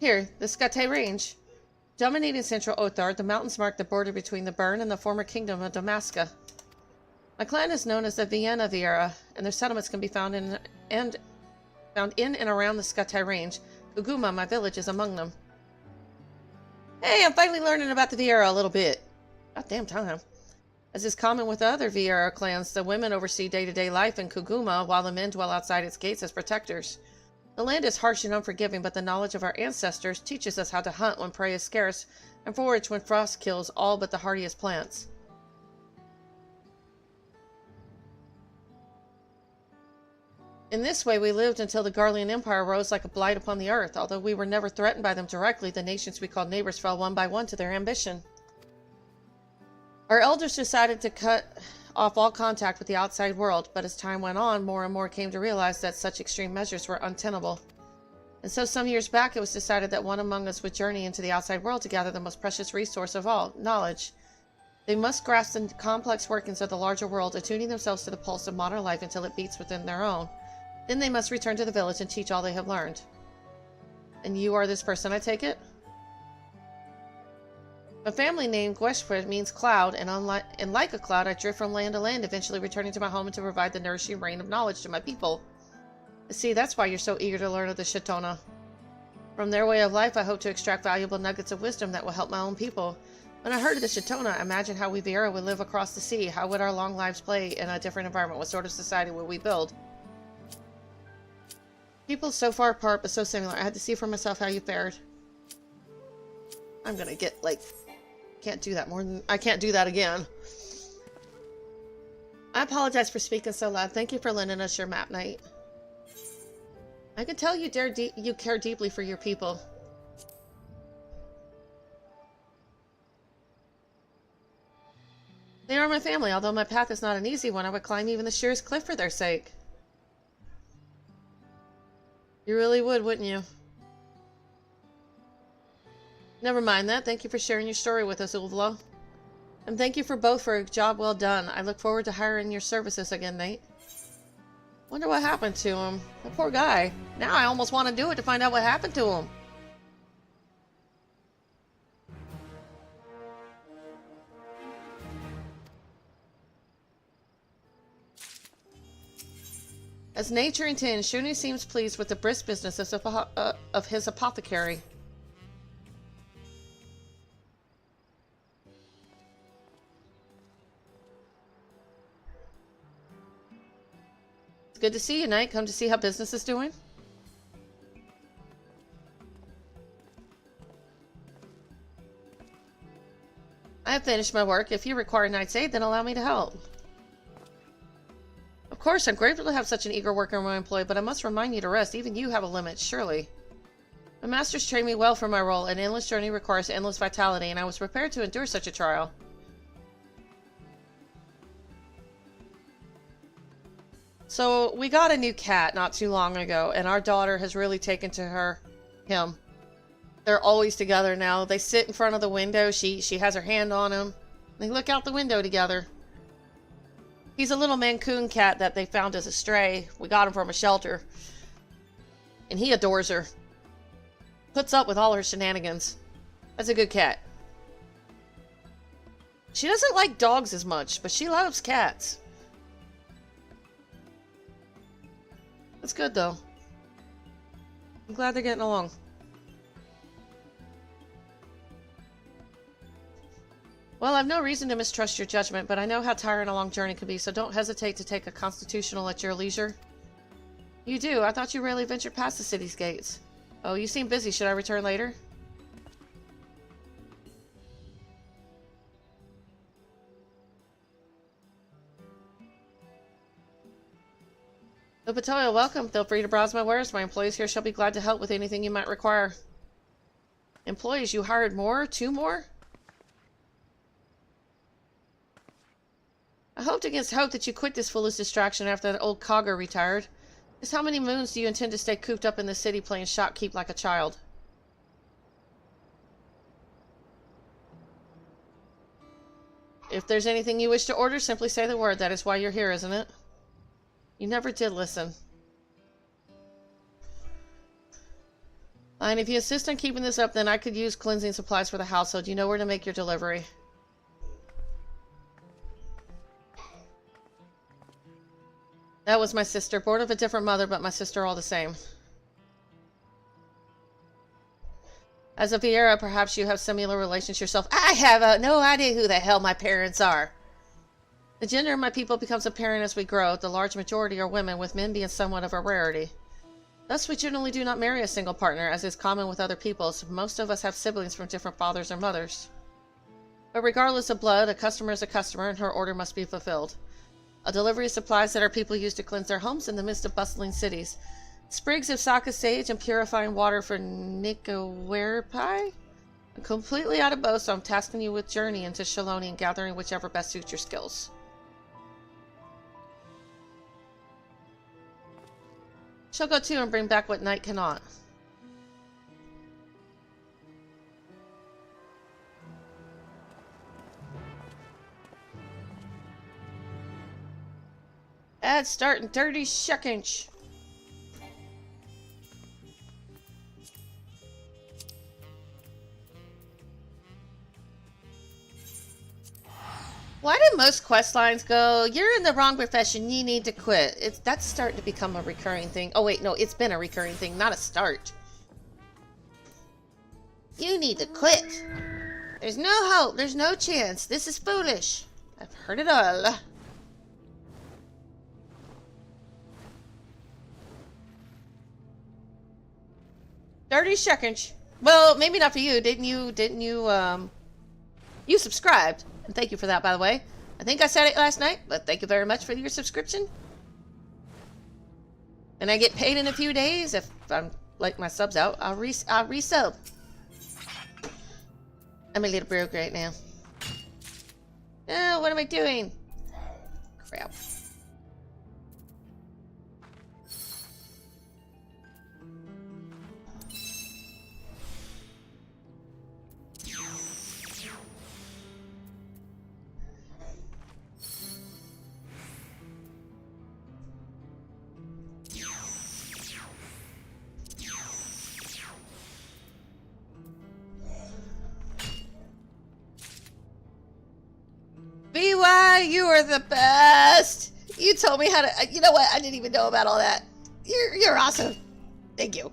Here, the Skatai Range. Dominating central Othar, the mountains mark the border between the Burn and the former kingdom of Damaska. My clan is known as the Vienna Viera, and their settlements can be found in and around the Skatai Range. Guguma, my village, is among them. Hey, I'm finally learning about the Viera a little bit. About damn time. As is common with other Viera clans, the women oversee day-to-day life in Kuguma, while the men dwell outside its gates as protectors. The land is harsh and unforgiving, but the knowledge of our ancestors teaches us how to hunt when prey is scarce and forage when frost kills all but the hardiest plants. In this way, we lived until the Garlean Empire rose like a blight upon the earth. Although we were never threatened by them directly, the nations we called neighbors fell one by one to their ambition. Our elders decided to cut off all contact with the outside world, but as time went on, more and more came to realize that such extreme measures were untenable. And so some years back, it was decided that one among us would journey into the outside world to gather the most precious resource of all, knowledge. They must grasp the complex workings of the larger world, attuning themselves to the pulse of modern life until it beats within their own. Then they must return to the village and teach all they have learned. And you are this person, I take it? My family name, Gweshford, means cloud, and like a cloud, I drift from land to land, eventually returning to my home and to provide the nourishing rain of knowledge to my people. See, that's why you're so eager to learn of the Shatona. From their way of life, I hope to extract valuable nuggets of wisdom that will help my own people. When I heard of the Shatona, I imagined how we Viera would live across the sea. How would our long lives play in a different environment? What sort of society would we build? People so far apart, but so similar. I had to see for myself how you fared. I'm gonna get, like... Can't do that more than... I can't do that again. I apologize for speaking so loud. Thank you for lending us your map, Knight. I can tell you care deeply for your people. They are my family. Although my path is not an easy one, I would climb even the sheerest cliff for their sake. You really would, wouldn't you? Never mind that. Thank you for sharing your story with us, Ulvlo. And thank you for both for a job well done. I look forward to hiring your services again, Nate. Wonder what happened to him. The poor guy. Now I almost want to do it to find out what happened to him. As nature intends, Shuni seems pleased with the brisk business of his apothecary. Good to see you, Knight. Come to see how business is doing? I have finished my work. If you require Knight's aid, then allow me to help. Of course, I'm grateful to have such an eager worker in my employ, but I must remind you to rest. Even you have a limit, surely. My masters trained me well for my role. An endless journey requires endless vitality, and I was prepared to endure such a trial. So, we got a new cat not too long ago, and our daughter has really taken to him. They're always together now. They sit in front of the window. She has her hand on him. They look out the window together. He's a little Mancoon cat that they found as a stray. We got him from a shelter. And he adores her. Puts up with all her shenanigans. That's a good cat. She doesn't like dogs as much, but she loves cats. That's good, though. I'm glad they're getting along. Well, I've no reason to mistrust your judgment, but I know how tiring a long journey can be, so don't hesitate to take a constitutional at your leisure. You do? I thought you rarely ventured past the city's gates. Oh, you seem busy. Should I return later? Lupatoya, welcome. Feel free to browse my wares. My employees here shall be glad to help with anything you might require. Employees, you hired more? 2 more? I hoped against hope that you quit this foolish distraction after that old cogger retired. Just how many moons do you intend to stay cooped up in the city playing shopkeep like a child? If there's anything you wish to order, simply say the word. That is why you're here, isn't it? You never did listen. And if you insist on keeping this up, then I could use cleansing supplies for the household. You know where to make your delivery. That was my sister. Born of a different mother, but my sister all the same. As a Viera, perhaps you have similar relations yourself. I have no idea who the hell my parents are. The gender of my people becomes apparent as we grow. The large majority are women, with men being somewhat of a rarity. Thus, we generally do not marry a single partner, as is common with other peoples. Most of us have siblings from different fathers or mothers. But regardless of blood, a customer is a customer, and her order must be fulfilled. A delivery of supplies that our people use to cleanse their homes in the midst of bustling cities. Sprigs of Saka sage and purifying water for Nikawerpai? I'm completely out of bow, so I'm tasking you with journey into Shaloni and gathering whichever best suits your skills. She'll go too and bring back what night cannot. Ad start in 30 seconds. Why do most quest lines go, you're in the wrong profession, you need to quit? That's starting to become a recurring thing. Oh wait, no, it's been a recurring thing, not a start. You need to quit. There's no hope, there's no chance, this is foolish. I've heard it all. "30 seconds. Well, maybe not for you. Didn't you, you subscribed. And thank you for that, by the way. I think I said it last night, but thank you very much for your subscription. And I get paid in a few days. If I'm like my subs out, I'll resub. I'm a little broke right now. Oh, what am I doing? Crap. BY, you are the best. You told me how to. You know what? I didn't even know about all that. You're awesome. Thank you.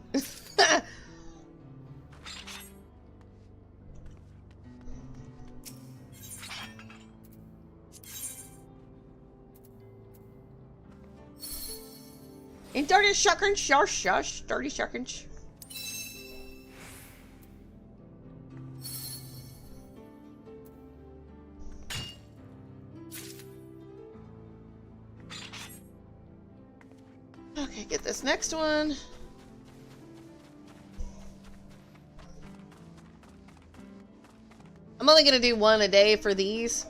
In 30 seconds, shush, 30 seconds. Okay, get this next one. I'm only gonna do one a day for these,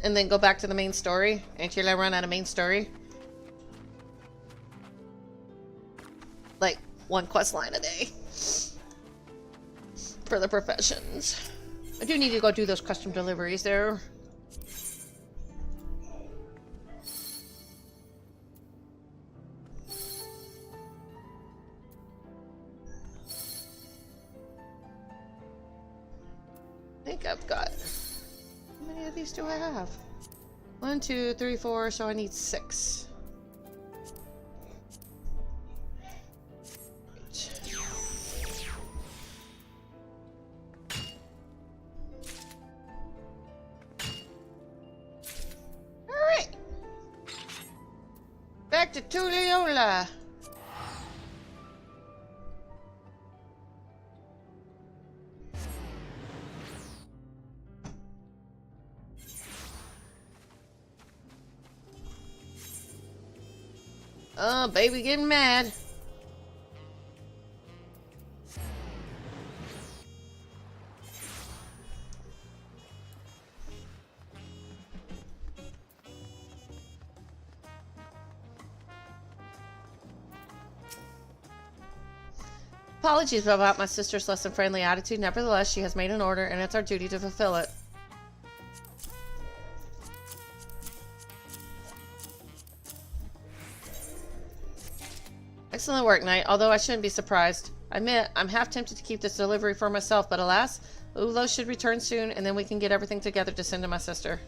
and then go back to the main story until I run out of main story. Like, one quest line a day for the professions. I do need to go do those custom deliveries there. I think I've got... How many of these do I have? 1, 2, 3, 4, so I need 6. Alright! Back to Tuliola! Oh, baby getting mad. Apologies about my sister's less than friendly attitude. Nevertheless, she has made an order, and it's our duty to fulfill it. Excellent work, Knight, although I shouldn't be surprised. I admit, I'm half tempted to keep this delivery for myself, but alas, Ulo should return soon, and then we can get everything together to send to my sister.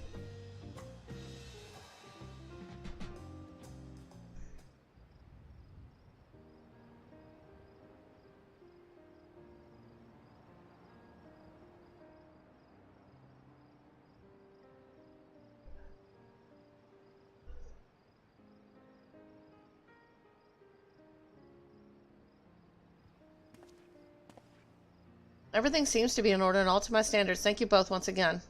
Everything seems to be in order and all to my standards. Thank you both once again.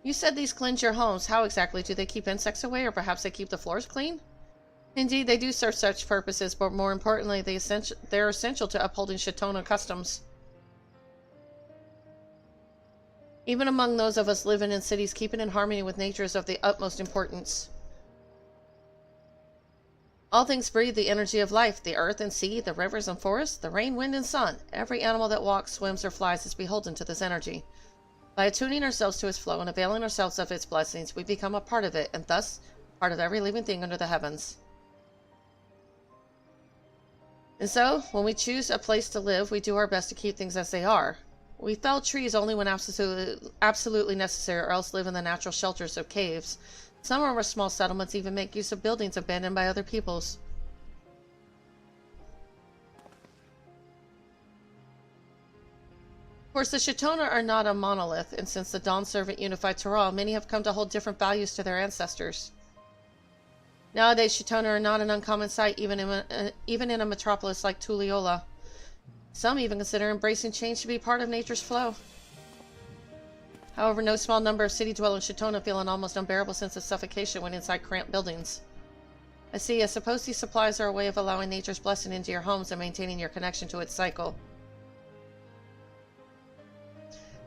You said these cleanse your homes. How exactly? Do they keep insects away, or perhaps they keep the floors clean? Indeed, they do serve such purposes, but more importantly, they're essential to upholding Shitona customs. Even among those of us living in cities, keeping in harmony with nature is of the utmost importance. All things breathe the energy of life. The earth and sea, the rivers and forests, the rain, wind, and sun. Every animal that walks, swims, or flies is beholden to this energy. By attuning ourselves to its flow and availing ourselves of its blessings, we become a part of it, and thus, part of every living thing under the heavens. And so, when we choose a place to live, we do our best to keep things as they are. We fell trees only when absolutely necessary, or else live in the natural shelters of caves. Some of our small settlements even make use of buildings abandoned by other peoples. Of course, the Shitona are not a monolith, and since the Dawn Servant unified Terral, many have come to hold different values to their ancestors. Nowadays, Shitona are not an uncommon sight, even in a metropolis like Tuliyola. Some even consider embracing change to be part of nature's flow. However, no small number of city-dwelling Shitona feel an almost unbearable sense of suffocation when inside cramped buildings. I suppose these supplies are a way of allowing nature's blessing into your homes and maintaining your connection to its cycle.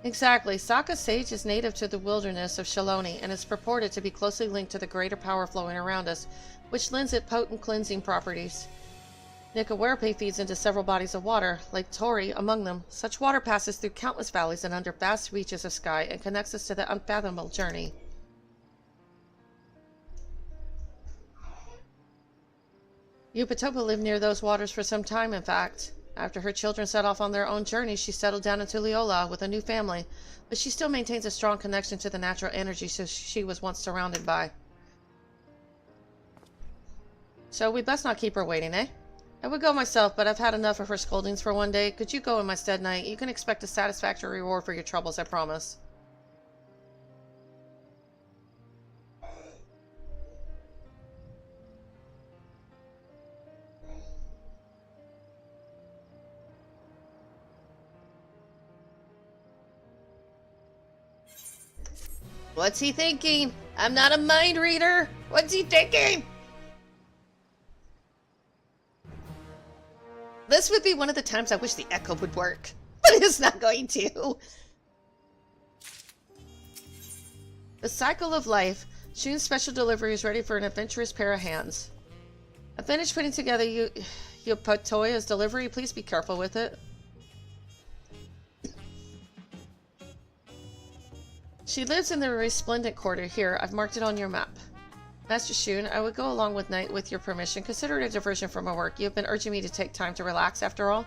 Exactly. Saka Sage is native to the wilderness of Shaloni and is purported to be closely linked to the greater power flowing around us, which lends it potent cleansing properties. Nikawerpe feeds into several bodies of water, Lake Tori among them. Such water passes through countless valleys and under vast reaches of sky and connects us to the unfathomable journey. Upatopa lived near those waters for some time, in fact. After her children set off on their own journey, she settled down in Tuliyola with a new family, but she still maintains a strong connection to the natural energy she was once surrounded by. So we best not keep her waiting, eh? I would go myself, but I've had enough of her scoldings for one day. Could you go in my stead, knight? You can expect a satisfactory reward for your troubles, I promise. What's he thinking? I'm not a mind reader. What's he thinking? This would be one of the times I wish the echo would work, but it's not going to. The cycle of life. Shun's special delivery is ready for an adventurous pair of hands. I finished putting together Upatoya's delivery. Please be careful with it. She lives in the resplendent quarter here. I've marked it on your map. Master Shun, I would go along with night with your permission. Consider it a diversion from my work. You have been urging me to take time to relax after all.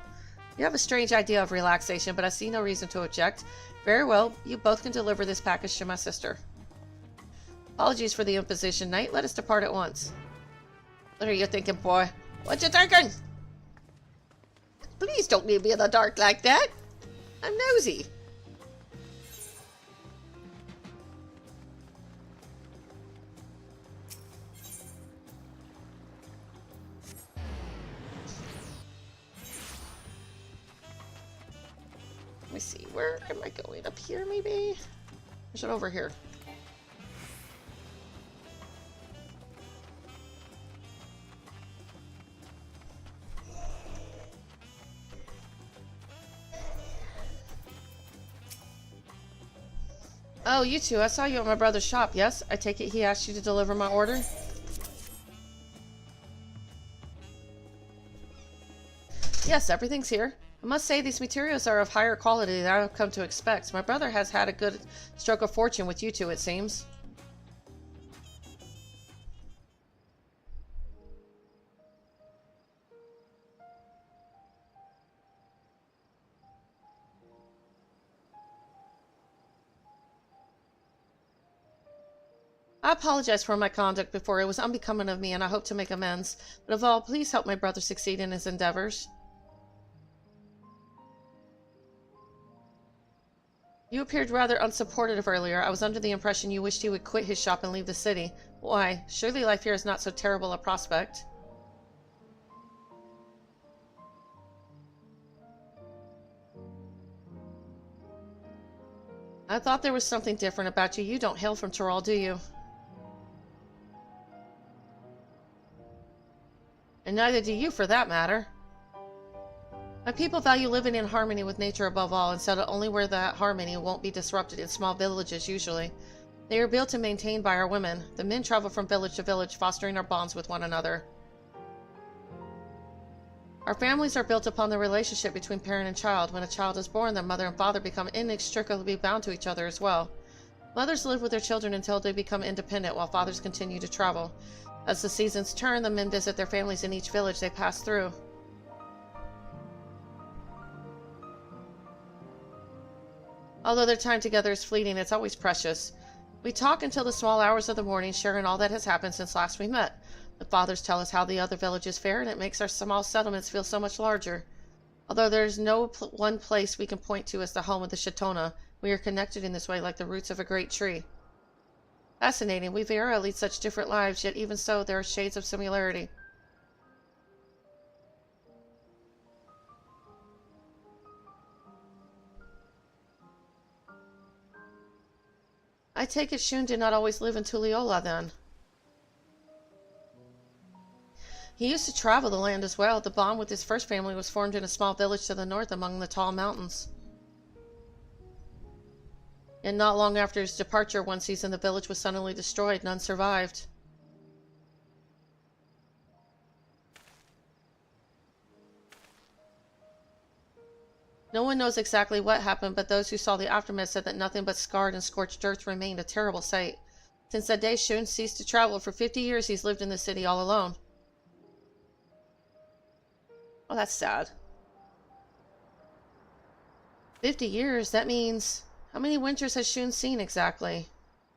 You have a strange idea of relaxation, but I see no reason to object. Very well, you both can deliver this package to my sister. Apologies for the imposition, knight. Let us depart at once. What are you thinking, boy? What you thinking? Please don't leave me in the dark like that. I'm nosy. Let me see, where am I going? Up here, maybe? Or is it over here? Oh, you two, I saw you at my brother's shop, yes? I take it he asked you to deliver my order? Yes, everything's here. I must say these materials are of higher quality than I've come to expect. My brother has had a good stroke of fortune with you two, it seems. I apologize for my conduct before. It was unbecoming of me, and I hope to make amends. But of all, please help my brother succeed in his endeavors. You appeared rather unsupportive earlier. I was under the impression you wished he would quit his shop and leave the city. Why, surely life here is not so terrible a prospect. I thought there was something different about you. You don't hail from Tyrol, do you? And neither do you, for that matter. My people value living in harmony with nature above all, and settle only where that harmony won't be disrupted in small villages, usually. They are built and maintained by our women. The men travel from village to village, fostering our bonds with one another. Our families are built upon the relationship between parent and child. When a child is born, their mother and father become inextricably bound to each other as well. Mothers live with their children until they become independent, while fathers continue to travel. As the seasons turn, the men visit their families in each village they pass through. Although their time together is fleeting, it's always precious. We talk until the small hours of the morning, sharing all that has happened since last we met. The fathers tell us how the other villages fare, and it makes our small settlements feel so much larger. Although there is no one place we can point to as the home of the Shatona, we are connected in this way like the roots of a great tree. Fascinating. We Viera lead such different lives, yet even so, there are shades of similarity. I take it Shun did not always live in Tuliyola, then. He used to travel the land as well. The bond with his first family was formed in a small village to the north among the tall mountains. And not long after his departure, one season the village was suddenly destroyed. None survived. No one knows exactly what happened, but those who saw the aftermath said that nothing but scarred and scorched earth remained, a terrible sight. Since that day, Shun ceased to travel. For 50 years, he's lived in the city all alone. Oh, that's sad. 50 years? That means... How many winters has Shun seen exactly?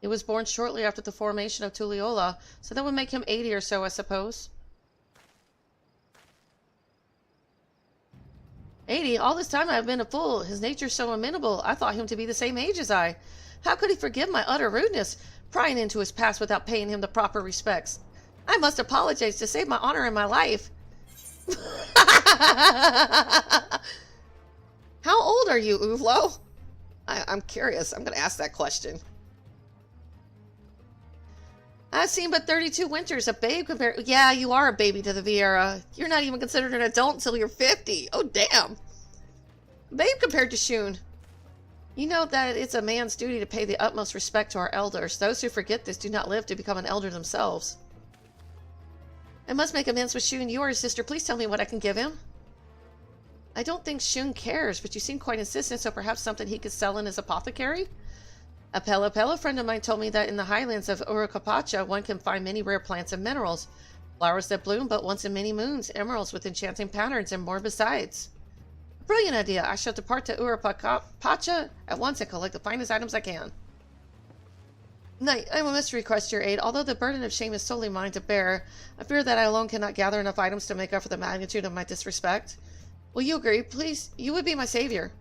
He was born shortly after the formation of Tuliyola, so that would make him 80 or so, I suppose. 80? All this time I have been a fool. His nature's so amenable. I thought him to be the same age as I. How could he forgive my utter rudeness, prying into his past without paying him the proper respects? I must apologize to save my honor and my life. How old are you, Uvlo? I'm curious. I'm going to ask that question. I've seen but 32 winters. A babe compared... Yeah, you are a baby to the Viera. You're not even considered an adult until you're 50. Oh, damn. A babe compared to Shun. You know that it's a man's duty to pay the utmost respect to our elders. Those who forget this do not live to become an elder themselves. I must make amends with Shun. You are his sister. Please tell me what I can give him. I don't think Shun cares, but you seem quite insistent, so perhaps something he could sell in his apothecary? A Pella friend of mine told me that in the highlands of Urukapacha, one can find many rare plants and minerals. Flowers that bloom but once in many moons, emeralds with enchanting patterns, and more besides. A brilliant idea. I shall depart to Urukapacha at once and collect the finest items I can. Knight, I must request your aid. Although the burden of shame is solely mine to bear, I fear that I alone cannot gather enough items to make up for the magnitude of my disrespect. Will you agree? Please, you would be my savior.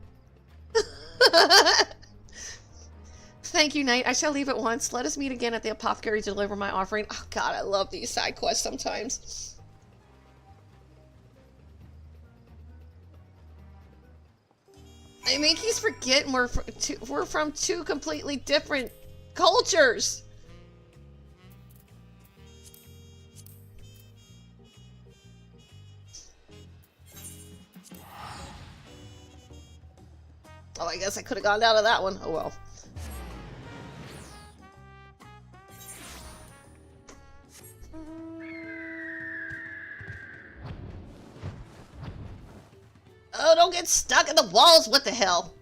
Thank you, Knight. I shall leave at once. Let us meet again at the apothecary to deliver my offering. Oh, God, I love these side quests sometimes. I mean, he's forgetting we're from two completely different cultures. Oh, I guess I could have gone out of that one. Oh, well. Oh, don't get stuck in the walls. What the hell?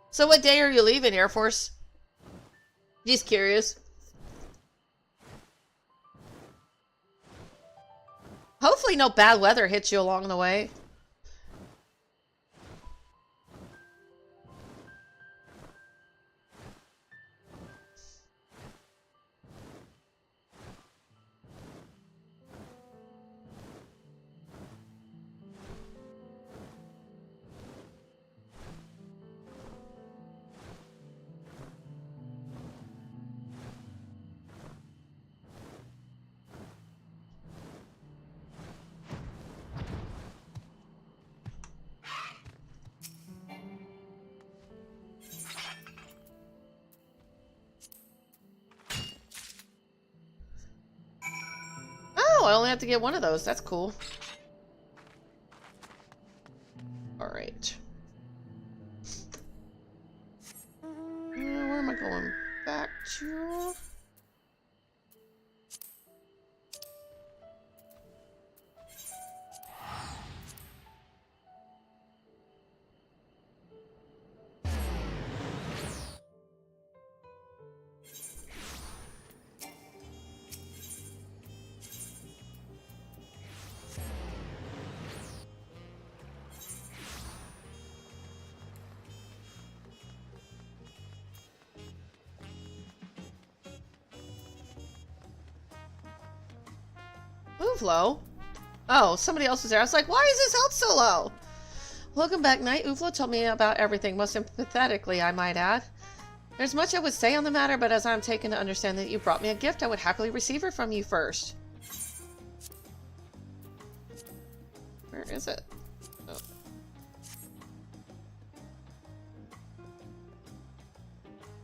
So what day are you leaving, Air Force? Just curious. Hopefully no bad weather hits you along the way. I only have to get one of those. That's cool. Alright. Where am I going? Back to... Move low. Oh, somebody else was there. I was like, why is his health so low? Welcome back, Knight. Uflo told me about everything, most sympathetically, I might add. There's much I would say on the matter, but as I'm taken to understand that you brought me a gift, I would happily receive it from you first. Where is it? Oh.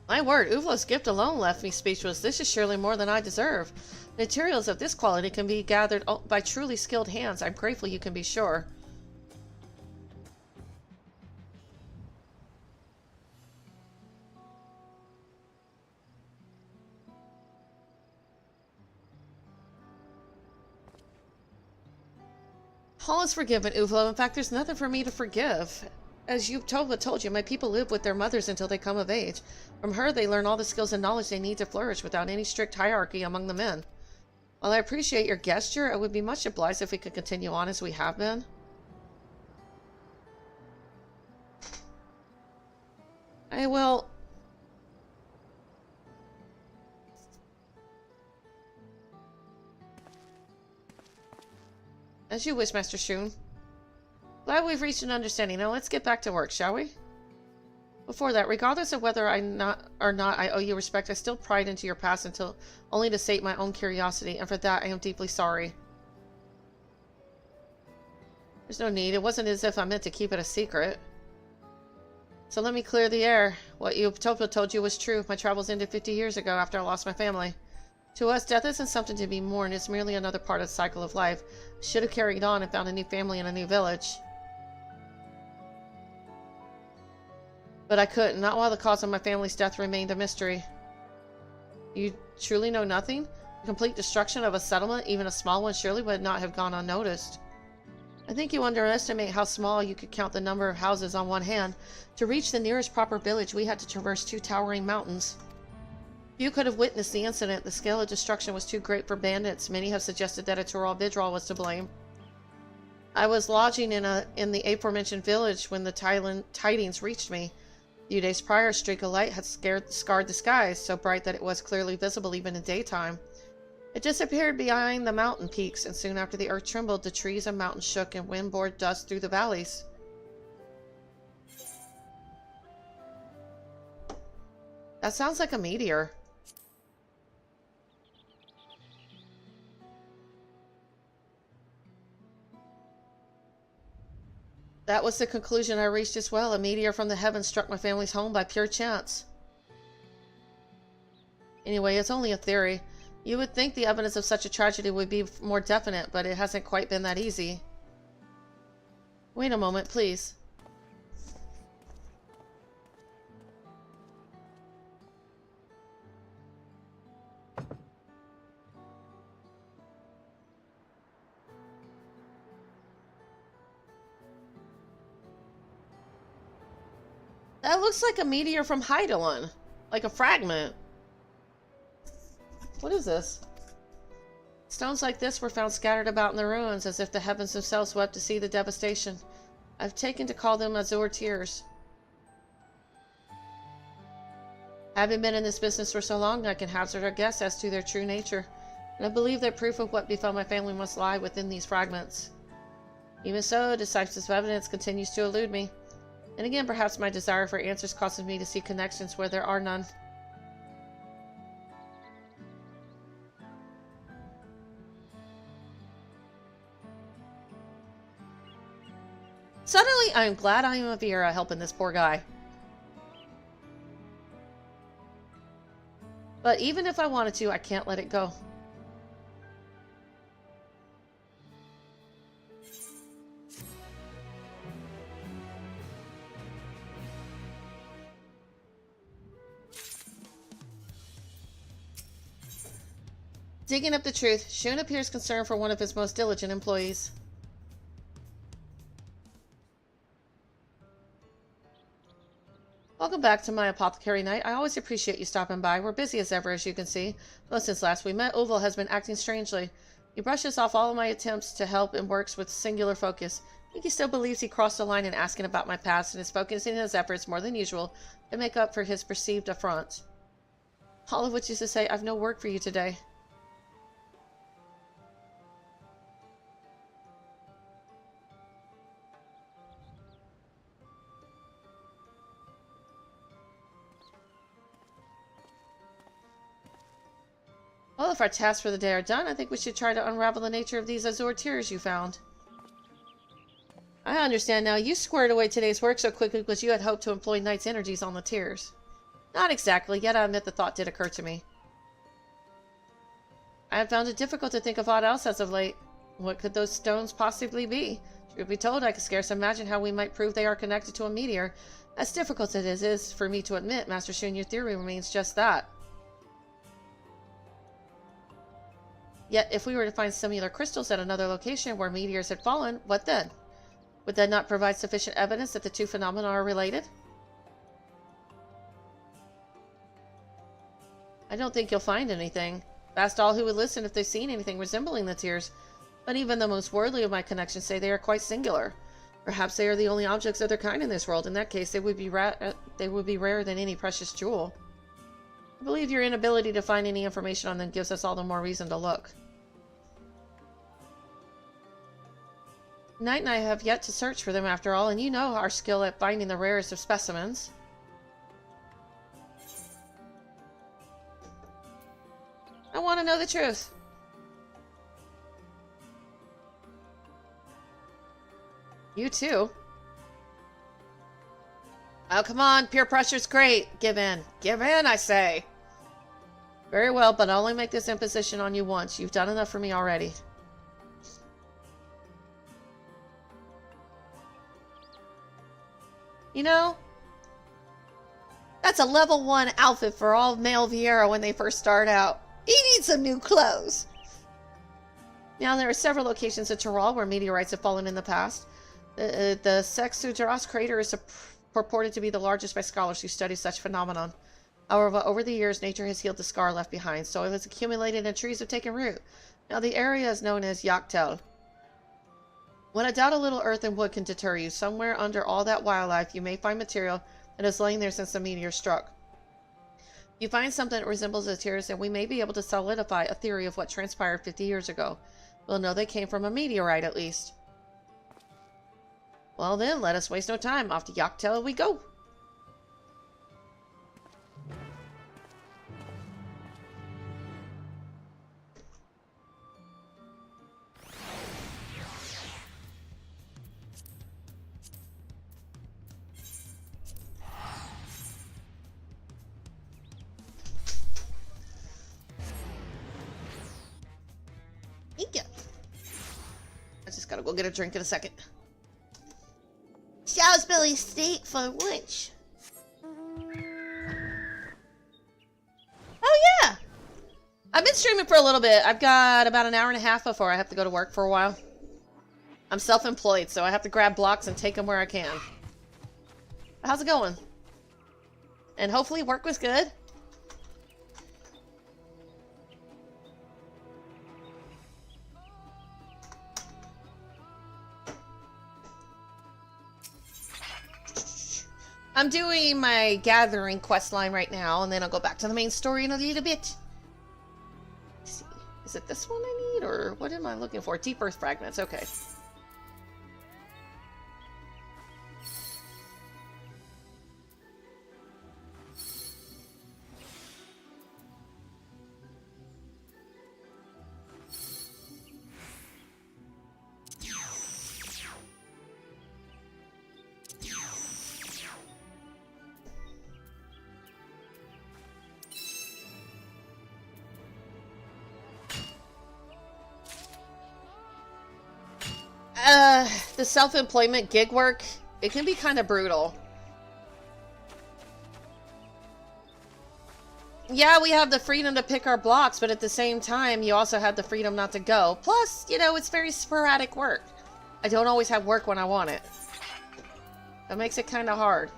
My word, Uflo's gift alone left me speechless. This is surely more than I deserve. Materials of this quality can be gathered by truly skilled hands. I'm grateful, you can be sure. All is forgiven, Uflo. In fact, there's nothing for me to forgive. As told you, my people live with their mothers until they come of age. From her, they learn all the skills and knowledge they need to flourish without any strict hierarchy among the men. While I appreciate your gesture, I would be much obliged if we could continue on as we have been. I will... As you wish, Master Shun. Glad we've reached an understanding. Now let's get back to work, shall we? Before that, regardless of whether I owe you respect, I still pried into your past until only to sate my own curiosity, and for that I am deeply sorry. There's no need. It wasn't as if I meant to keep it a secret. So let me clear the air. What Utopia told you was true. My travels ended 50 years ago after I lost my family. To us, death isn't something to be mourned. It's merely another part of the cycle of life. I should have carried on and found a new family in a new village. But I couldn't, not while the cause of my family's death remained a mystery. You truly know nothing? The complete destruction of a settlement, even a small one, surely would not have gone unnoticed. I think you underestimate how small you could count the number of houses on one hand. To reach the nearest proper village, we had to traverse 2 towering mountains. Few could have witnessed the incident. The scale of destruction was too great for bandits. Many have suggested that a Tural Vidral was to blame. I was lodging in the aforementioned village when the tidings reached me. A few days prior, a streak of light had scarred the skies, so bright that it was clearly visible even in daytime. It disappeared behind the mountain peaks, and soon after the earth trembled, the trees and mountains shook, and wind bore dust through the valleys. That sounds like a meteor. That was the conclusion I reached as well. A meteor from the heavens struck my family's home by pure chance. Anyway, it's only a theory. You would think the evidence of such a tragedy would be more definite, but it hasn't quite been that easy. Wait a moment, please. That looks like a meteor from Hydaelyn. Like a fragment. What is this? Stones like this were found scattered about in the ruins, as if the heavens themselves wept to see the devastation. I've taken to call them azure tears. Having been in this business for so long, I can hazard a guess as to their true nature, and I believe that proof of what befell my family must lie within these fragments. Even so, decisive evidence continues to elude me. And again, perhaps my desire for answers causes me to see connections where there are none. Suddenly, I am glad I am a Viera helping this poor guy. But even if I wanted to, I can't let it go. Digging up the truth, Shun appears concerned for one of his most diligent employees. Welcome back to my apothecary night. I always appreciate you stopping by. We're busy as ever, as you can see. But since last we met, Oval has been acting strangely. He brushes off all of my attempts to help and works with singular focus. I think he still believes he crossed the line in asking about my past and is focusing his efforts more than usual to make up for his perceived affront. All of which is to say, I've no work for you today. Well, if our tasks for the day are done, I think we should try to unravel the nature of these azure tears you found. I understand now. You squared away today's work so quickly because you had hoped to employ Knight's energies on the tears. Not exactly, yet I admit the thought did occur to me. I have found it difficult to think of aught else as of late. What could those stones possibly be? Truth be told, I can scarce imagine how we might prove they are connected to a meteor. As difficult as it is for me to admit, Master Shun, your theory remains just that. Yet, if we were to find similar crystals at another location where meteors had fallen, what then? Would that not provide sufficient evidence that the two phenomena are related? I don't think you'll find anything. Ask all who would listen if they've seen anything resembling the tears. But even the most worldly of my connections say they are quite singular. Perhaps they are the only objects of their kind in this world. In that case, they would be rarer than any precious jewel. I believe your inability to find any information on them gives us all the more reason to look. Knight and I have yet to search for them after all, and you know our skill at finding the rarest of specimens. I want to know the truth. You too. Oh, come on. Peer pressure's great. Give in. Give in, I say. Very well, but I'll only make this imposition on you once. You've done enough for me already. You know, that's a level 1 outfit for all male Viera when they first start out. He needs some new clothes. Now, there are several locations in Tyrol where meteorites have fallen in the past. The Sexugeras crater is purported to be the largest by scholars who study such phenomenon. However, over the years, nature has healed the scar left behind. Soil has accumulated and trees have taken root. Now, the area is known as Dawntrail. When I doubt a little earth and wood can deter you, somewhere under all that wildlife you may find material that has lain there since the meteor struck. You find something that resembles the tears, and we may be able to solidify a theory of what transpired 50 years ago. We'll know they came from a meteorite, at least. Well then, let us waste no time. Off to Dawntrail we go. I just gotta go get a drink in a second. Salisbury steak for lunch. Oh yeah! I've been streaming for a little bit. I've got about an hour and a half before I have to go to work for a while. I'm self-employed, so I have to grab blocks and take them where I can. How's it going? And hopefully work was good. I'm doing my gathering quest line right now, and then I'll go back to the main story in a little bit. Let's see. Is it this one I need, or what am I looking for? Deep Earth Fragments, okay. The self-employment gig work, it can be kind of brutal. Yeah, we have the freedom to pick our blocks, but at the same time, you also have the freedom not to go. Plus, you know, it's very sporadic work. I don't always have work when I want it. That makes it kind of hard.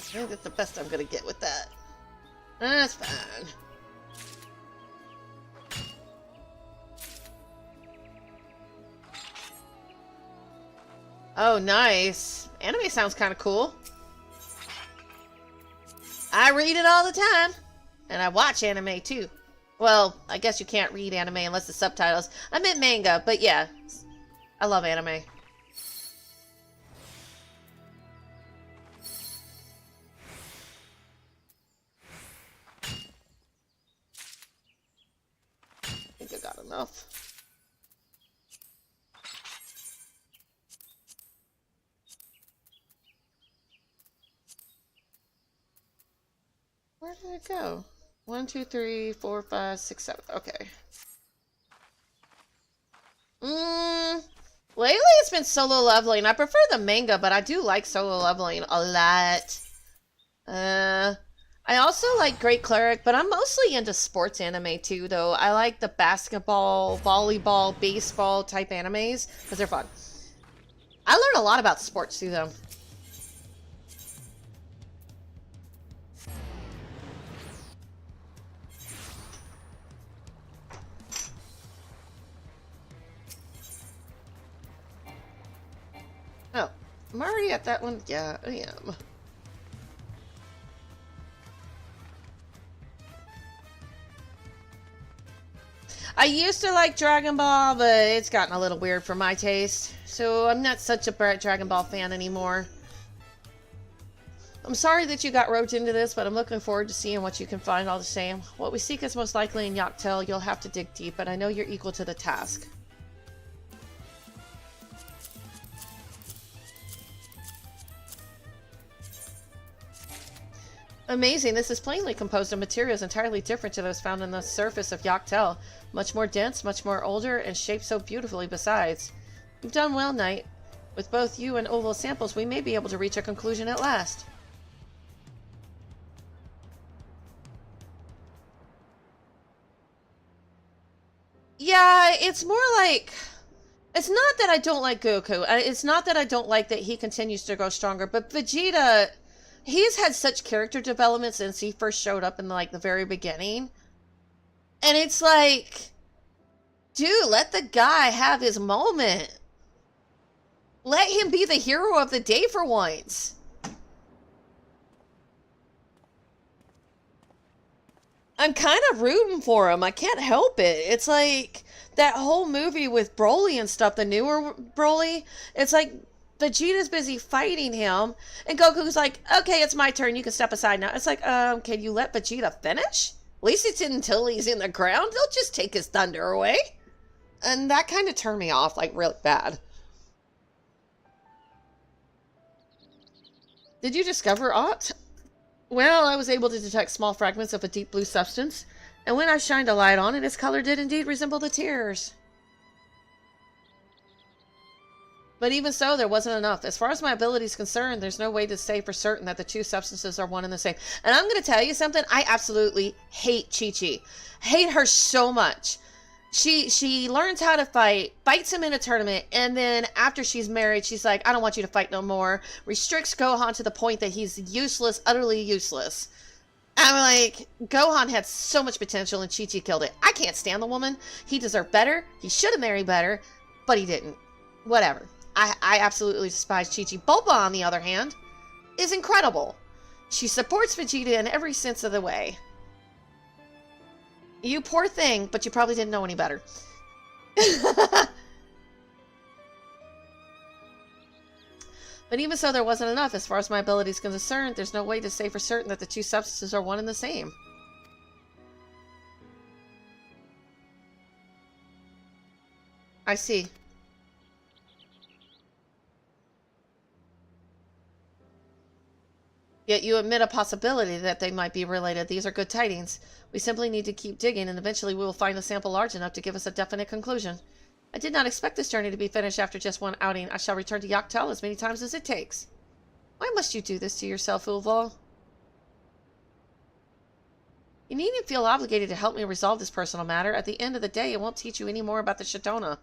I think that's the best I'm gonna get with that. That's fine. Oh, nice. Anime sounds kind of cool. I read it all the time. And I watch anime too. Well, I guess you can't read anime unless the subtitles. I meant manga, but yeah. I love anime. I think I got enough. Where did it go? 1, 2, 3, 4, 5, 6, 7. Okay. Lately it's been solo leveling. I prefer the manga, but I do like solo leveling a lot. I also like Great Cleric, but I'm mostly into sports anime too, though. I like the basketball, volleyball, baseball type animes, because they're fun. I learn a lot about sports too, though. Oh, I'm already at that one. Yeah, I am. I used to like Dragon Ball, but it's gotten a little weird for my taste. So I'm not such a Dragon Ball fan anymore. I'm sorry that you got roped into this, but I'm looking forward to seeing what you can find all the same. What we seek is most likely in Dawntrail. You'll have to dig deep, but I know you're equal to the task. Amazing. This is plainly composed of materials entirely different to those found on the surface of Dawntrail. Much more dense, much more older, and shaped so beautifully besides. You've done well, Knight. With both you and Oval samples, we may be able to reach a conclusion at last. Yeah, it's more like... It's not that I don't like Goku. It's not that I don't like that he continues to grow stronger, but Vegeta... He's had such character development since he first showed up in, like, the very beginning. And it's like... Dude, let the guy have his moment. Let him be the hero of the day for once. I'm kind of rooting for him. I can't help it. It's like that whole movie with Broly and stuff, the newer Broly. It's like Vegeta's busy fighting him, and Goku's like, okay, it's my turn. You can step aside now. It's like, can you let Vegeta finish? At least it's until he's in the ground. They'll just take his thunder away. And that kind of turned me off, like, really bad. Did you discover aught? Well, I was able to detect small fragments of a deep blue substance, and when I shined a light on it, its color did indeed resemble the tears. But even so, there wasn't enough. As far as my ability is concerned, there's no way to say for certain that the two substances are one and the same. And I'm going to tell you something. I absolutely hate Chi-Chi. Hate her so much. She learns how to fight, fights him in a tournament, and then after she's married, she's like, I don't want you to fight no more. Restricts Gohan to the point that he's useless, utterly useless. I'm like, Gohan had so much potential and Chi-Chi killed it. I can't stand the woman. He deserved better. He should have married better, but he didn't. Whatever. I absolutely despise Chi-Chi. Bulma, on the other hand, is incredible. She supports Vegeta in every sense of the way. You poor thing, but you probably didn't know any better. But even so, there wasn't enough. As far as my ability is concerned, there's no way to say for certain that the two substances are one and the same. I see. Yet you admit a possibility that they might be related. These are good tidings. We simply need to keep digging, and eventually we will find a sample large enough to give us a definite conclusion. I did not expect this journey to be finished after just one outing. I shall return to Dawntrail as many times as it takes. Why must you do this to yourself, Ulval? You needn't feel obligated to help me resolve this personal matter. At the end of the day, it won't teach you any more about the Shadona.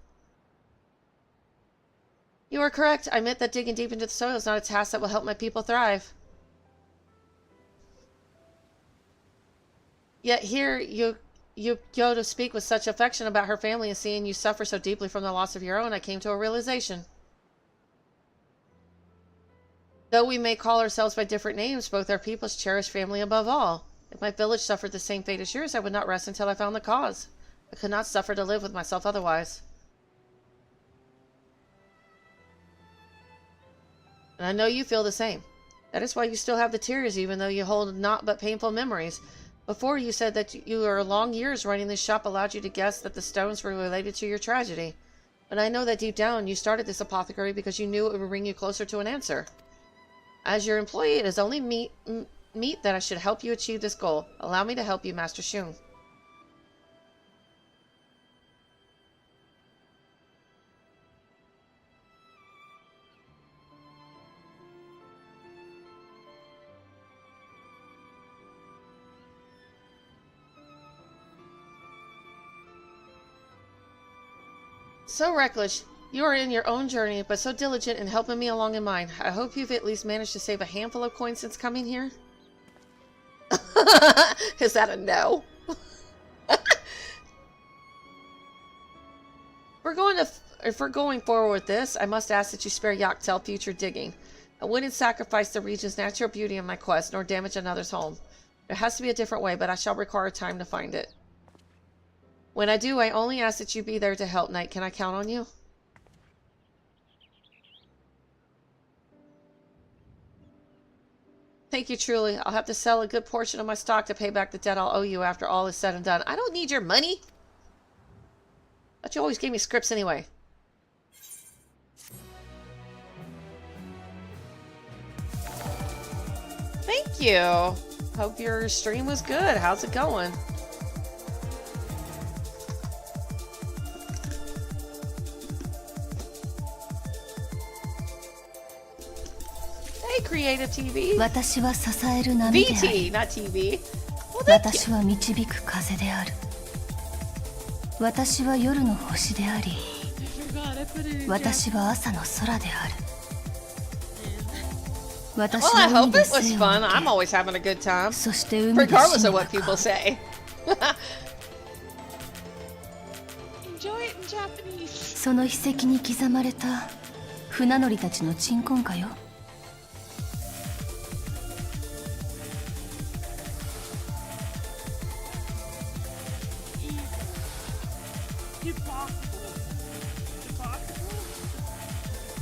You are correct. I admit that digging deep into the soil is not a task that will help my people thrive. Yet here you go to speak with such affection about her family, and seeing you suffer so deeply from the loss of your own, I came to a realization. Though we may call ourselves by different names, both our peoples cherish family above all. If my village suffered the same fate as yours, I would not rest until I found the cause. I could not suffer to live with myself otherwise. And I know you feel the same. That is why you still have the tears, even though you hold naught but painful memories. Before, you said that your long years running this shop allowed you to guess that the stones were related to your tragedy. But I know that deep down, you started this apothecary because you knew it would bring you closer to an answer. As your employee, it is only meet that I should help you achieve this goal. Allow me to help you, Master Shun. So reckless. You are in your own journey, but so diligent in helping me along in mine. I hope you've at least managed to save a handful of coins since coming here. Is that a no? If we're going forward with this, I must ask that you spare Dawntrail future digging. I wouldn't sacrifice the region's natural beauty in my quest, nor damage another's home. There has to be a different way, but I shall require time to find it. When I do, I only ask that you be there to help, Knight. Can I count on you? Thank you, truly. I'll have to sell a good portion of my stock to pay back the debt I'll owe you after all is said and done. I don't need your money. But you always gave me scripts anyway. Thank you. Hope your stream was good. How's it going? Hey, Creative TV. 私は支える波であ VT, り not TV. Well, thank you. 私は導く風である私は夜の星であり私は朝の空である 私 Well, I は hope 海で it was 生を fun. 受 I'm け always having a good time, そして海で regardless 死 of の what people 中 say. Enjoy it in Japanese. その筆跡に刻まれた船乗りたちの鎮魂歌よ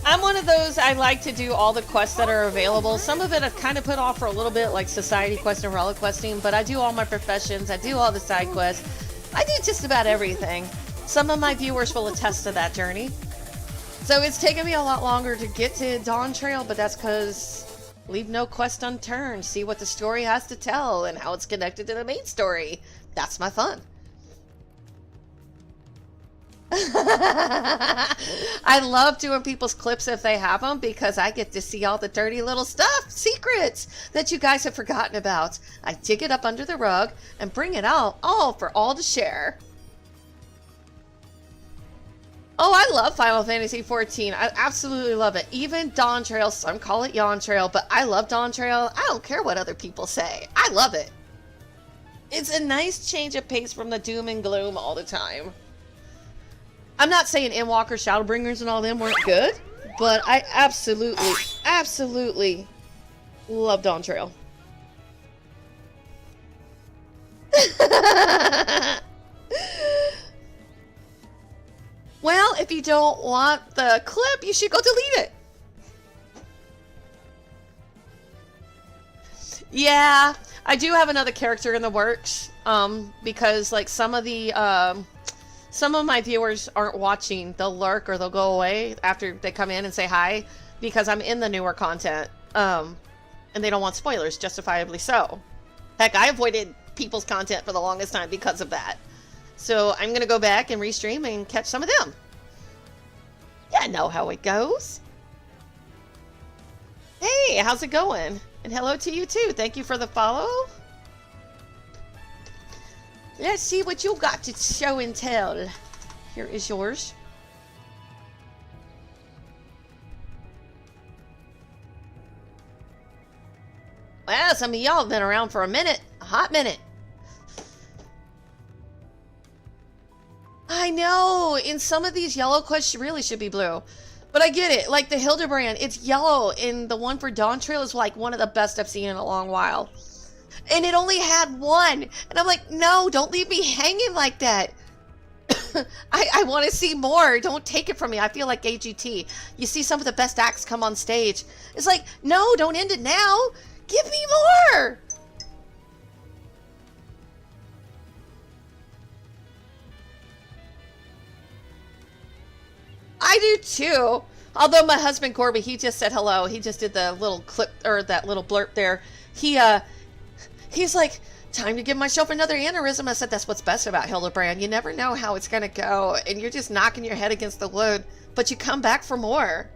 I'm one of those, I like to do all the quests that are available. Some of it I've kind of put off for a little bit, like Society Quest and Relic Questing, but I do all my professions, I do all the side quests. I do just about everything. Some of my viewers will attest to that journey. So it's taken me a lot longer to get to Dawntrail, but that's because leave no quest unturned. See what the story has to tell and how it's connected to the main story. That's my fun. I love doing people's clips if they have them because I get to see all the dirty little stuff, secrets that you guys have forgotten about. I dig it up under the rug and bring it out all for all to share. Oh, I love Final Fantasy XIV. I absolutely love it. Even Dawntrail, some call it Dawntrail, but I love Dawntrail. I don't care what other people say. I love it. It's a nice change of pace from the doom and gloom all the time. I'm not saying Endwalker, Shadowbringers, and all them weren't good, but I absolutely love Dawntrail. you don't want the clip, you should go delete it. Yeah, I do have another character in the works, because like some of my viewers aren't watching. They'll lurk or they'll go away after they come in and say hi because I'm in the newer content, and they don't want spoilers, justifiably so. Heck, I avoided people's content for the longest time because of that. So I'm gonna go back and restream and catch some of them. Yeah, I know how it goes. Hey, how's it going? And hello to you too. Thank you for the follow. Let's see what you got to show and tell. Here is yours. Well, some of y'all have been around for a minute. A hot minute. I know. In some of these yellow quests really should be blue. But I get it. Like the Hildebrand, it's yellow. And the one for Dawntrail is like one of the best I've seen in a long while. And it only had one. And I'm like, no, don't leave me hanging like that. I want to see more. Don't take it from me. I feel like AGT. You see some of the best acts come on stage. It's like, no, don't end it now. Give me more. I do too. Although my husband Corby, he just said hello. He just did the little clip or that little blurb there. He's like, time to give myself another aneurysm. I said, that's what's best about Hildebrand. You never know how it's gonna go, and you're just knocking your head against the wood, but you come back for more.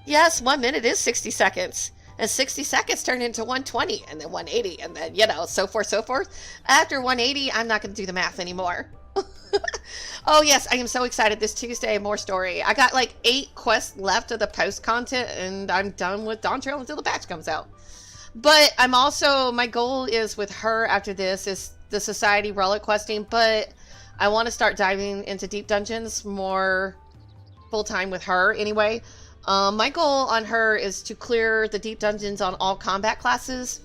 Yes, 1 minute is 60 seconds. And 60 seconds turn into 120, and then 180, and then, you know, so forth, so forth. After 180, I'm not going to do the math anymore. Oh, yes, I am so excited. This Tuesday, more story. I got like 8 quests left of the post content, and I'm done with Dawntrail until the patch comes out. But I'm also, my goal is with her after this is the Society Relic questing, but I want to start diving into deep dungeons more full-time with her anyway. My goal on her is to clear the deep dungeons on all combat classes,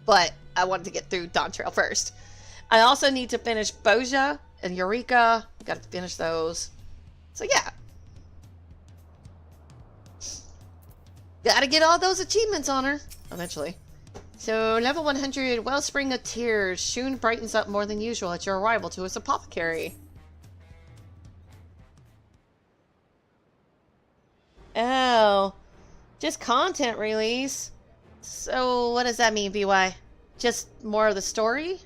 but I wanted to get through Dawntrail first. I also need to finish Boja and Eureka. Got to finish those. So yeah. Gotta get all those achievements on her eventually. So level 100, Wellspring of Tears. Shun brightens up more than usual at your arrival to his apothecary. Oh, just content release. So what does that mean, BY? Just more of the story?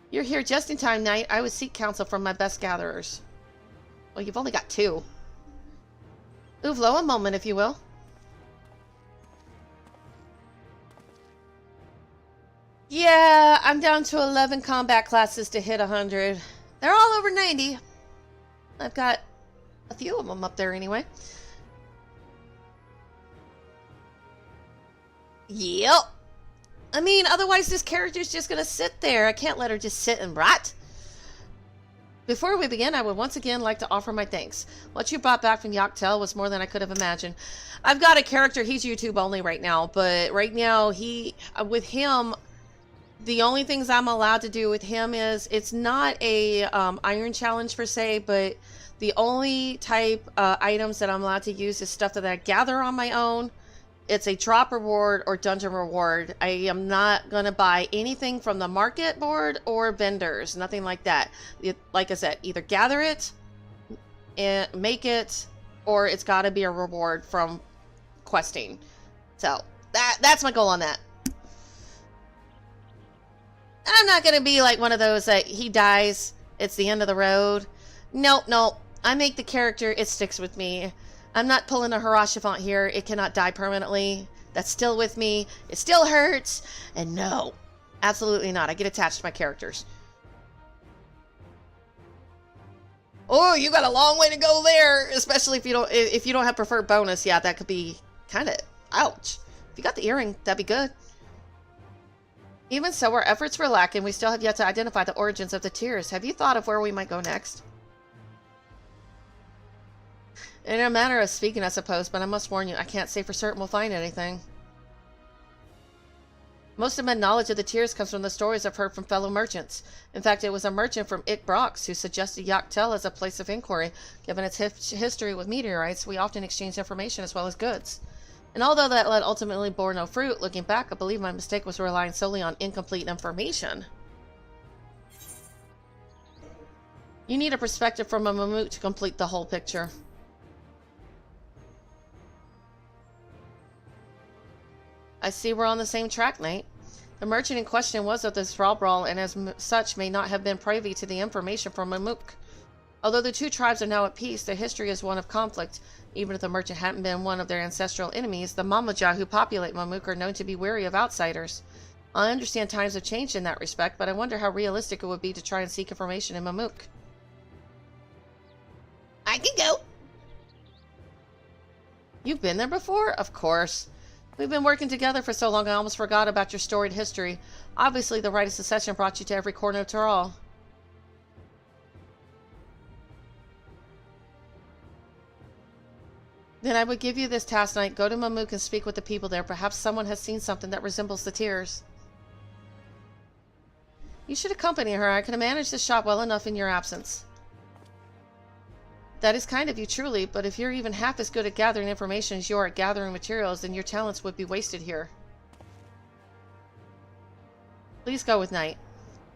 You're here just in time, Knight. I would seek counsel from my best gatherers. Well, you've only got 2. Uvlo, a moment, if you will. Yeah, I'm down to 11 combat classes to hit 100. They're all over 90. I've got a few of them up there anyway. Yep. I mean, otherwise this character's just gonna sit there. I can't let her just sit and rot. Before we begin, I would once again like to offer my thanks. What you brought back from Yoctel was more than I could have imagined. I've got a character, he's YouTube only right now, but right now with him, the only things I'm allowed to do with him is, it's not a iron challenge per se, but the only type items that I'm allowed to use is stuff that I gather on my own. It's a drop reward or dungeon reward. I am not going to buy anything from the market board or vendors. Nothing like that. Like I said, either gather it and make it, or it's got to be a reward from questing. So that's my goal on that. I'm not going to be like one of those that he dies, it's the end of the road. Nope, nope. I make the character, it sticks with me. I'm not pulling a Harashafant here. It cannot die permanently. That's still with me. It still hurts. And no, absolutely not. I get attached to my characters. Oh, you got a long way to go there, especially if you don't have preferred bonus. Yeah, that could be kind of ouch. If you got the earring, that'd be good. Even so, our efforts were lacking. We still have yet to identify the origins of the tears. Have you thought of where we might go next? In a manner of speaking, I suppose, but I must warn you, I can't say for certain we'll find anything. Most of my knowledge of the tears comes from the stories I've heard from fellow merchants. In fact, it was a merchant from Brox who suggested Yaktel as a place of inquiry. Given its history with meteorites, we often exchange information as well as goods. And although that lead ultimately bore no fruit, looking back, I believe my mistake was relying solely on incomplete information. You need a perspective from a Mamook to complete the whole picture. I see we're on the same track, Nate. The merchant in question was of the Thrallbrawl and as such may not have been privy to the information from Mamook. Although the two tribes are now at peace, their history is one of conflict. Even if the merchant hadn't been one of their ancestral enemies, the Mamajah who populate Mamook are known to be wary of outsiders. I understand times have changed in that respect, but I wonder how realistic it would be to try and seek information in Mamook. I can go! You've been there before? Of course. We've been working together for so long I almost forgot about your storied history. Obviously, the rite of succession brought you to every corner of Tyrrell. Then I would give you this task tonight. Go to Mamook and speak with the people there. Perhaps someone has seen something that resembles the tears. You should accompany her. I can manage the shop well enough in your absence. That is kind of you, truly, but if you're even half as good at gathering information as you are at gathering materials, then your talents would be wasted here. Please go with Knight.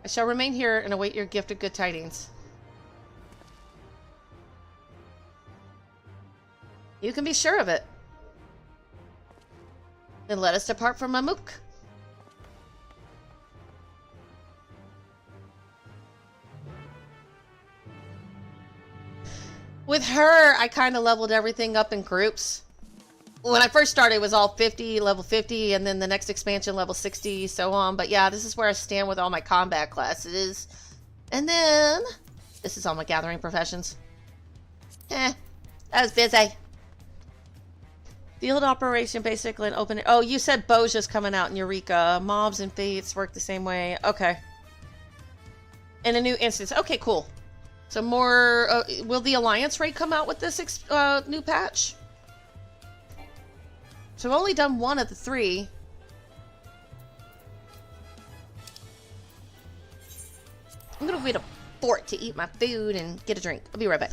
I shall remain here and await your gift of good tidings. You can be sure of it. Then let us depart from Mamook. With her, I kind of leveled everything up in groups. When I first started, it was all 50, level 50, and then the next expansion, level 60, so on. But yeah, this is where I stand with all my combat classes. And then, this is all my gathering professions. I was busy. Field operation, basically, and open. Oh, you said Boja's coming out in Eureka. Mobs and Fates work the same way. Okay. In a new instance. Okay, cool. So more, will the Alliance raid come out with this new patch? So I've only done one of the three. I'm gonna go to a fort to eat my food and get a drink. I'll be right back.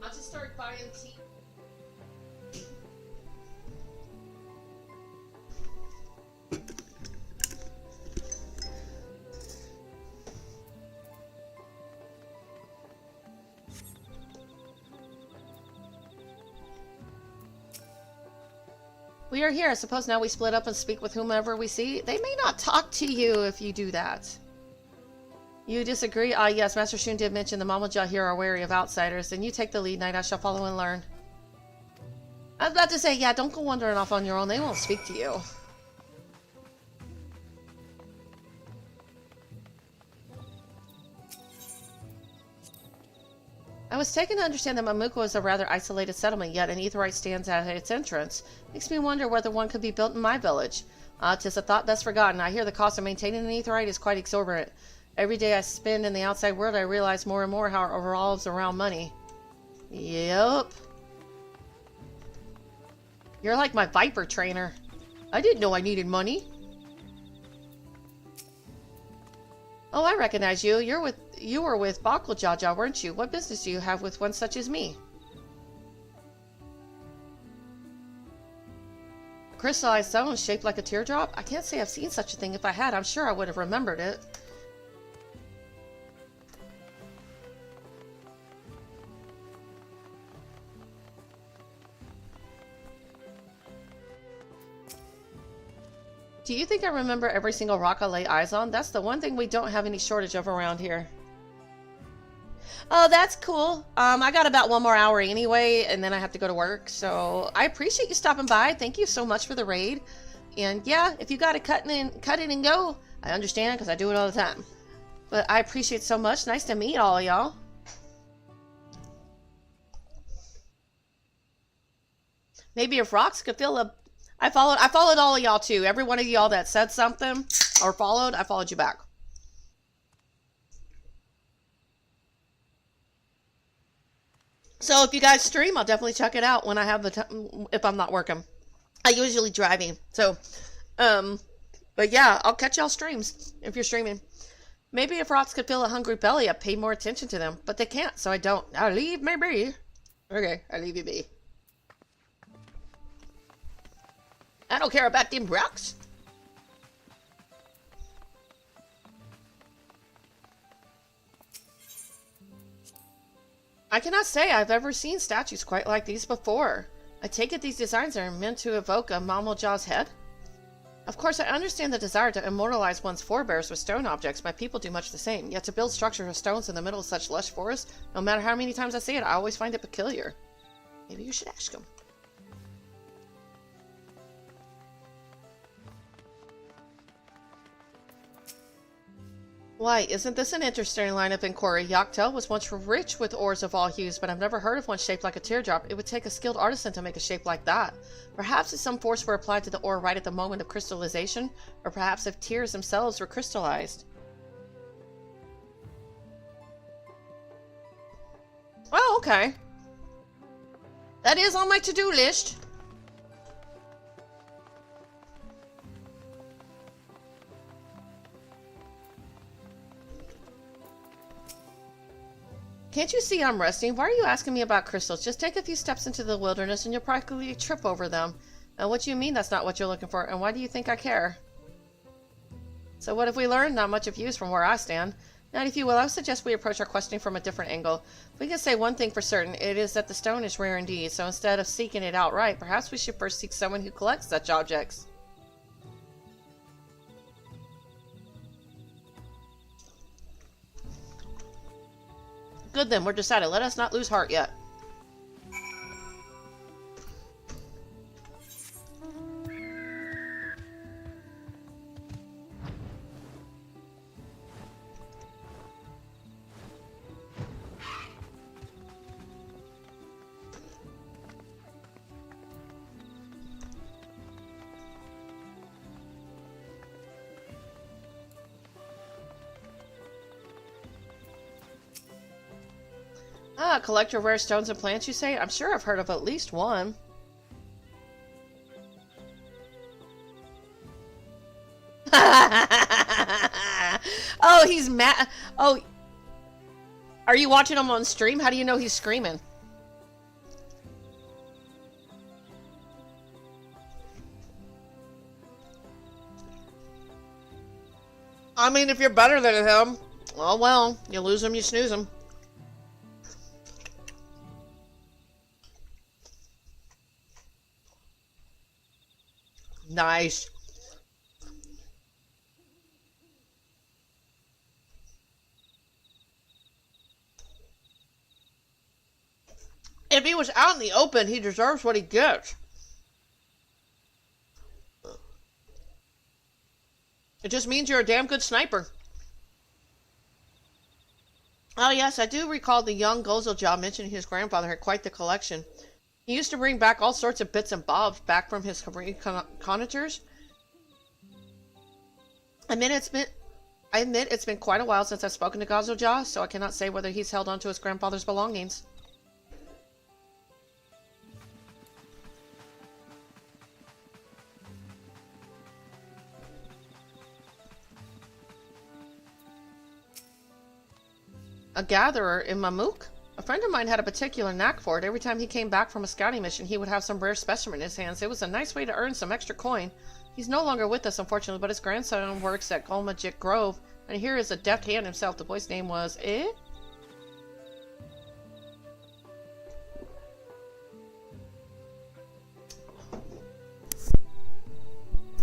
I'll just start buying tea. We are here. I suppose now we split up and speak with whomever we see. They may not talk to you if you do that. You disagree? Ah, yes, Master Shun did mention the Mamajah here are wary of outsiders. Then you take the lead, Knight. I shall follow and learn. I was about to say, yeah, don't go wandering off on your own. They won't speak to you. I was taken to understand that Mamuko is a rather isolated settlement, yet an aetheryte stands at its entrance. Makes me wonder whether one could be built in my village. Tis a thought best forgotten. I hear the cost of maintaining an aetheryte is quite exorbitant. Every day I spend in the outside world, I realize more and more how it revolves around money. Yep. You're like my Viper trainer. I didn't know I needed money. Oh, I recognize you. You were with Bakeljaja, weren't you? What business do you have with one such as me? A crystallized stone shaped like a teardrop? I can't say I've seen such a thing. If I had, I'm sure I would have remembered it. Do you think I remember every single rock I lay eyes on? That's the one thing we don't have any shortage of around here. Oh, that's cool. I got about 1 more hour anyway, and then I have to go to work. So I appreciate you stopping by. Thank you so much for the raid. And yeah, if you got to cut it and go, I understand because I do it all the time. But I appreciate it so much. Nice to meet all y'all. Maybe if rocks could fill a... I followed all of y'all too. Every one of y'all that said something or followed, I followed you back. So if you guys stream, I'll definitely check it out when I have the time, if I'm not working. I usually driving. So, but yeah, I'll catch y'all streams if you're streaming. Maybe if rocks could fill a hungry belly, I'd pay more attention to them. But they can't, so I don't. Now leave me be. Okay, I leave you be. I don't care about them rocks. I cannot say I've ever seen statues quite like these before. I take it these designs are meant to evoke a Mammal Jaw's head? Of course, I understand the desire to immortalize one's forebears with stone objects. My people do much the same. Yet to build structures of stones in the middle of such lush forests, no matter how many times I see it, I always find it peculiar. Maybe you should ask them. Why, isn't this an interesting line of inquiry? Yoctel was once rich with ores of all hues, but I've never heard of one shaped like a teardrop. It would take a skilled artisan to make a shape like that. Perhaps if some force were applied to the ore right at the moment of crystallization, or perhaps if tears themselves were crystallized. Oh, okay. That is on my to-do list. Can't you see I'm resting? Why are you asking me about crystals? Just take a few steps into the wilderness and you'll practically trip over them. And what do you mean that's not what you're looking for? And why do you think I care? So what have we learned? Not much of use from where I stand. Now, if you will, I would suggest we approach our questioning from a different angle. We can say one thing for certain. It is that the stone is rare indeed. So instead of seeking it outright, perhaps we should first seek someone who collects such objects. Good then, we're decided. Let us not lose heart yet. Ah, collector of rare stones and plants, you say? I'm sure I've heard of at least one. Oh, he's mad. Oh, are you watching him on stream? How do you know he's screaming? I mean, if you're better than him, oh well, you lose him, you snooze him. Nice. If he was out in the open, he deserves what he gets. It just means you're a damn good sniper. Oh yes, I do recall the young Gozeljaw mentioning his grandfather had quite the collection. He used to bring back all sorts of bits and bobs back from his connoisseurs. I admit it's been quite a while since I've spoken to Gozeljaw, so I cannot say whether he's held on to his grandfather's belongings. A gatherer in Mamuk? A friend of mine had a particular knack for it. Every time he came back from a scouting mission, he would have some rare specimen in his hands. It was a nice way to earn some extra coin. He's no longer with us, unfortunately, but his grandson works at Golmajik Grove, and here is a deft hand himself. The boy's name was...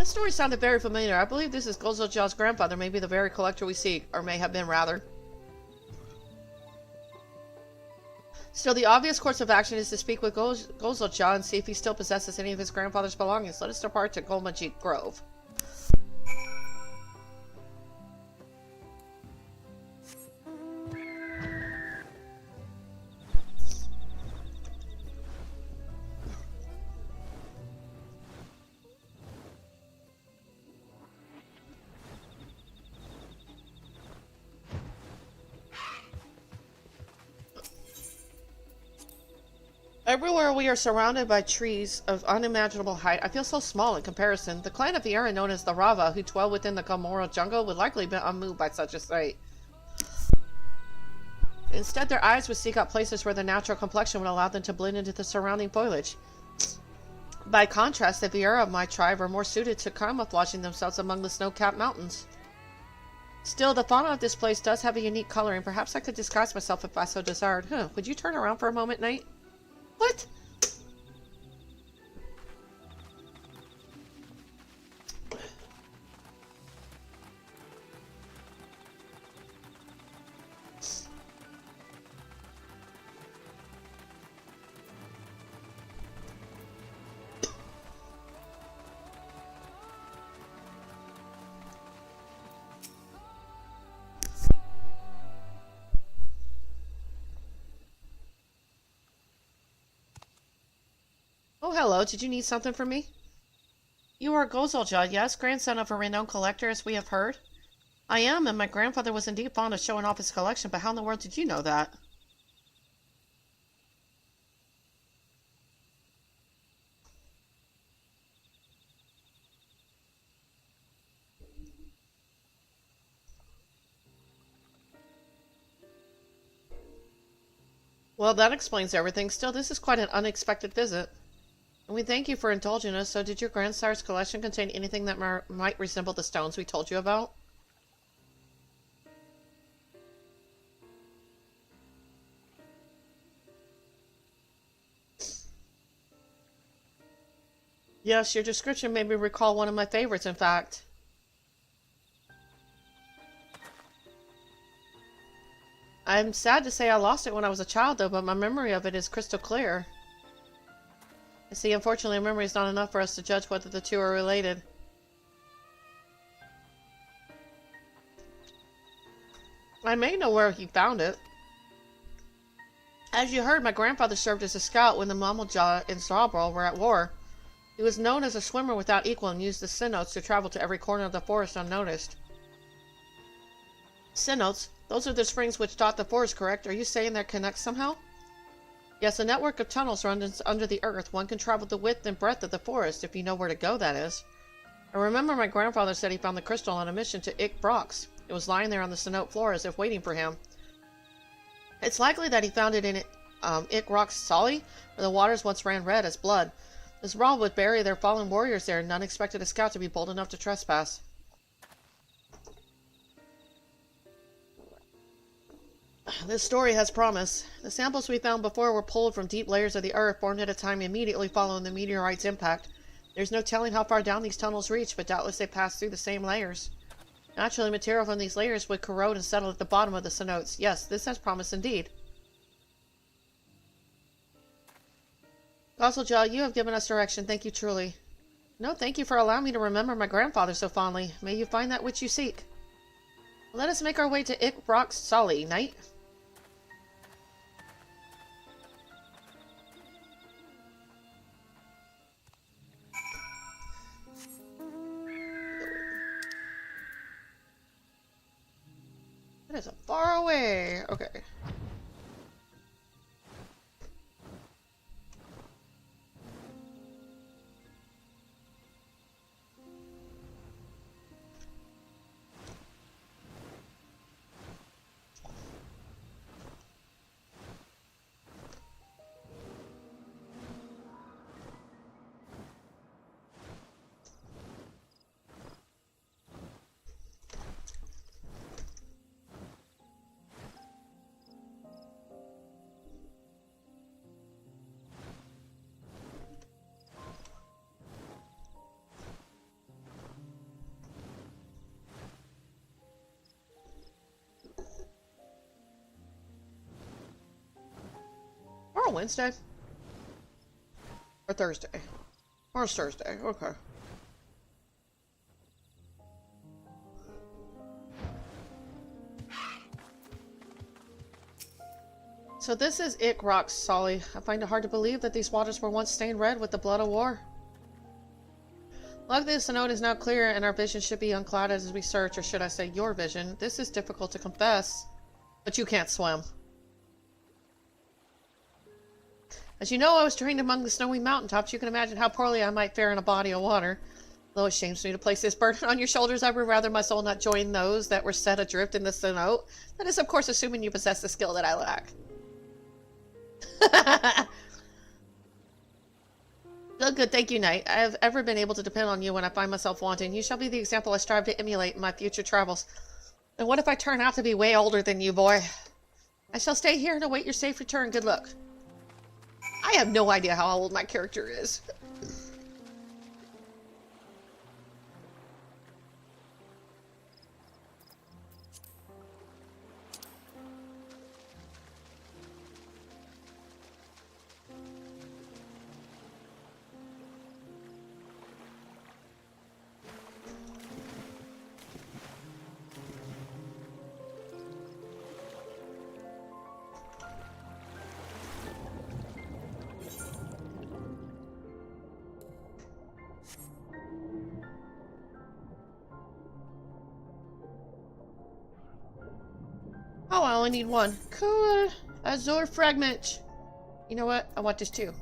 That story sounded very familiar. I believe this is Gozelja's grandfather, maybe the very collector we seek, or may have been rather. Still, the obvious course of action is to speak with Gozelja and see if he still possesses any of his grandfather's belongings. Let us depart to Golmajit Grove. Everywhere we are surrounded by trees of unimaginable height. I feel so small in comparison. The clan of the era known as the Rava, who dwell within the Gamora jungle, would likely be unmoved by such a sight. Instead, their eyes would seek out places where their natural complexion would allow them to blend into the surrounding foliage. By contrast, the Viera of my tribe are more suited to camouflaging themselves among the snow-capped mountains. Still, the fauna of this place does have a unique coloring. Perhaps I could disguise myself if I so desired. Would you turn around for a moment, Knight? What? Oh, hello. Did you need something from me? You are Gozelja, yes? Grandson of a renowned collector, as we have heard? I am, and my grandfather was indeed fond of showing off his collection, but how in the world did you know that? Well, that explains everything. Still, this is quite an unexpected visit. And we thank you for indulging us. So did your grandsire's collection contain anything that might resemble the stones we told you about? Yes, your description made me recall one of my favorites, in fact. I'm sad to say I lost it when I was a child, though, but my memory of it is crystal clear. You see, unfortunately, memory is not enough for us to judge whether the two are related. I may know where he found it. As you heard, my grandfather served as a scout when the Mamalja and Zabral were at war. He was known as a swimmer without equal and used the cenotes to travel to every corner of the forest unnoticed. Cenotes? Those are the springs which dot the forest, correct? Are you saying they're connected somehow? Yes, a network of tunnels runs under the earth. One can travel the width and breadth of the forest, if you know where to go, that is. I remember my grandfather said he found the crystal on a mission to Ik-Brox. It was lying there on the cenote floor as if waiting for him. It's likely that he found it in Ik-Brox Solly, where the waters once ran red as blood. The Zabral would bury their fallen warriors there, and none expected a scout to be bold enough to trespass. This story has promise. The samples we found before were pulled from deep layers of the earth, formed at a time immediately following the meteorite's impact. There's no telling how far down these tunnels reach, but doubtless they pass through the same layers. Naturally, material from these layers would corrode and settle at the bottom of the cenotes. Yes, this has promise indeed. Gozelja, you have given us direction. Thank you truly. No, thank you for allowing me to remember my grandfather so fondly. May you find that which you seek. Let us make our way to Ik-Brox Solly, Knight. That is far away. Okay. tomorrow Wednesday? Or Thursday? Or it's Thursday, okay. So this is Ick Rocks, Solly. I find it hard to believe that these waters were once stained red with the blood of war. Luckily, the Sonode is now clear and our vision should be unclouded as we search, or should I say your vision. This is difficult to confess, but you can't swim. As you know, I was trained among the snowy mountaintops. You can imagine how poorly I might fare in a body of water. Though it shames me to place this burden on your shoulders, I would rather my soul not join those that were set adrift in the Sonode. That is, of course, assuming you possess the skill that I lack. Good, thank you, Knight. I have ever been able to depend on you when I find myself wanting. You shall be the example I strive to emulate in my future travels. And what if I turn out to be way older than you, boy? I shall stay here and await your safe return. Good luck. I have no idea how old my character is. Oh, I only need one. Cool. Azure fragment. You know what? I want this too.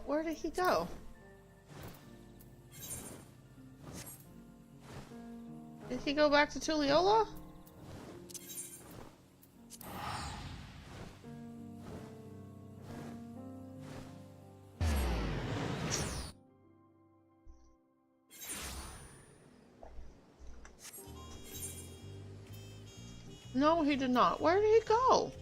Where did he go? Did he go back to Tuliyola? No, he did not. Where did he go?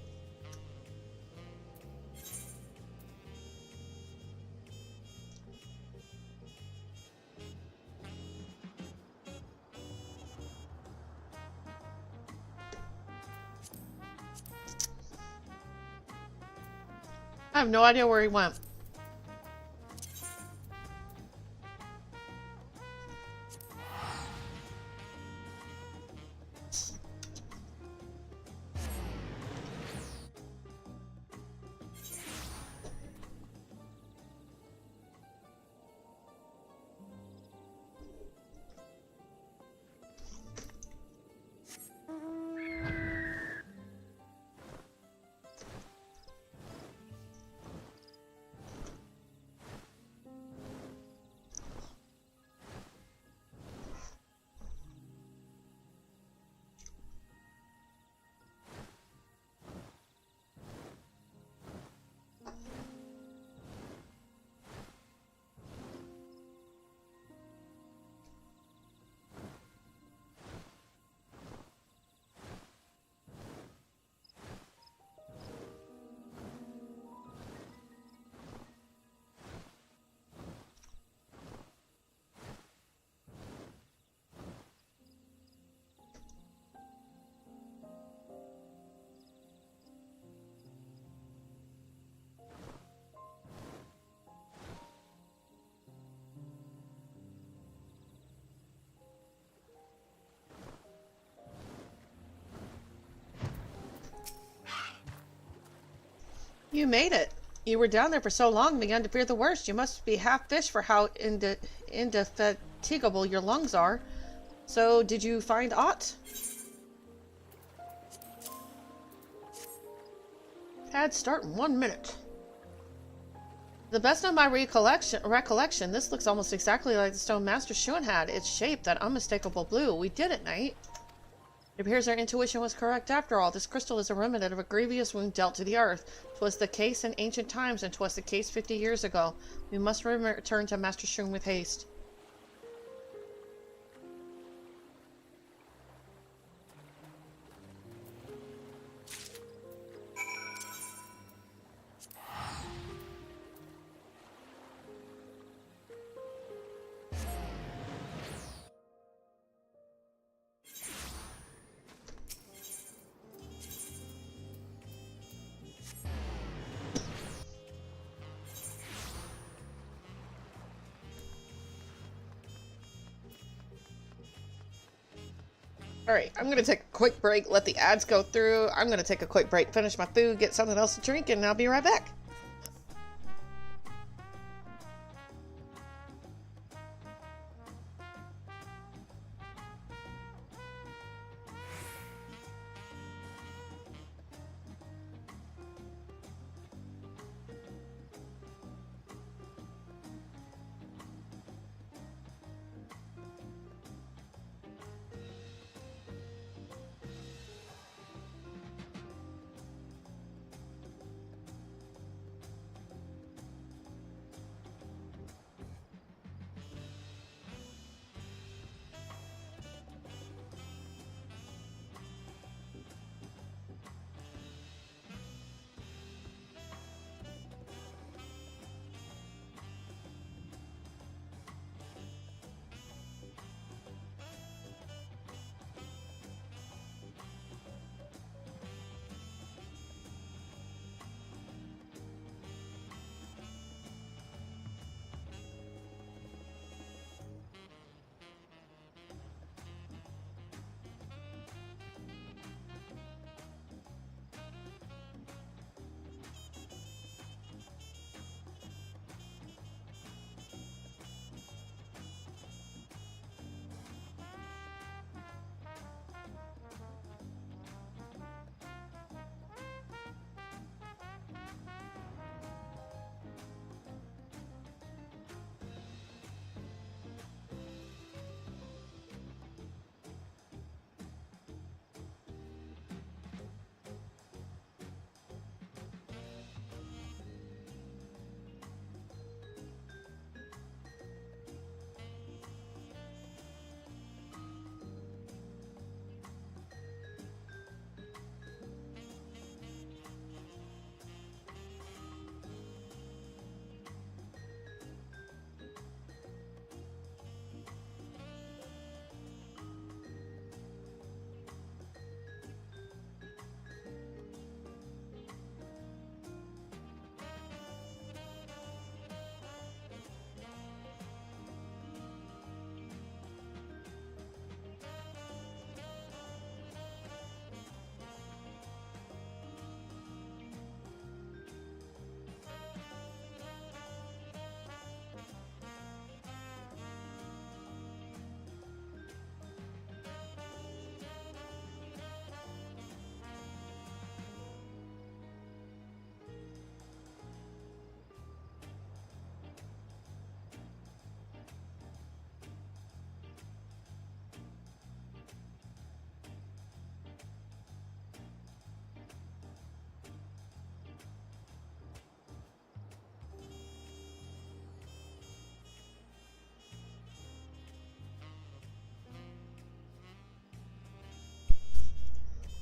I have no idea where he went. You made it. You were down there for so long and began to fear the worst. You must be half fish for how indefatigable your lungs are. So, did you find aught? Pad start in 1 minute. The best of my recollection, this looks almost exactly like the stone Master Shuan had. Its shape, that unmistakable blue. We did it, Knight. It appears our intuition was correct after all. This crystal is a remnant of a grievous wound dealt to the earth. 'Twas the case in ancient times, and 'twas the case 50 years ago. We must return to Master Shroom with haste. Alright, I'm gonna take a quick break, let the ads go through. I'm gonna take a quick break, finish my food, get something else to drink, and I'll be right back.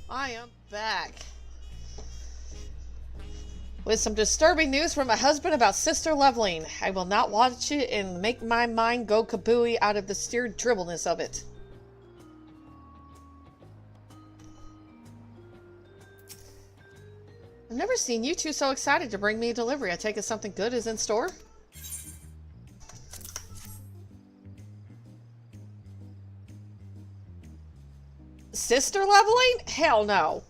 I am back with some disturbing news from my husband about sister leveling. I will not watch it and make my mind go kabooey out of the steered dribbleness of it. I've never seen you two so excited to bring me a delivery. I take it something good is in store? Sister leveling? Hell no.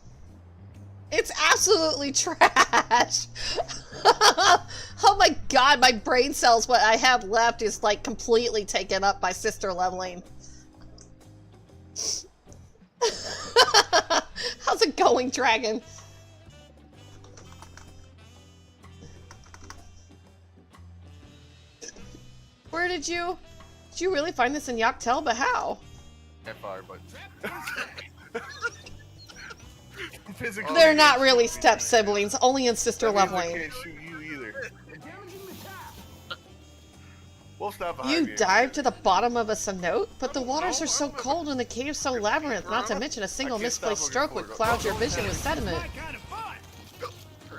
It's absolutely trash. Oh my god, my brain cells, what I have left is like completely taken up by sister leveling. How's it going, Dragon? Where did you really find this in Yaktel? But how? FR, but physically. They're not really step siblings, only in sister That means I leveling. can't shoot you either. We'll stop behind You you. dive to the bottom of a cenote? But the waters are so cold and the cave's so labyrinth, not to mention a single misplaced stroke would cloud your vision with sediment.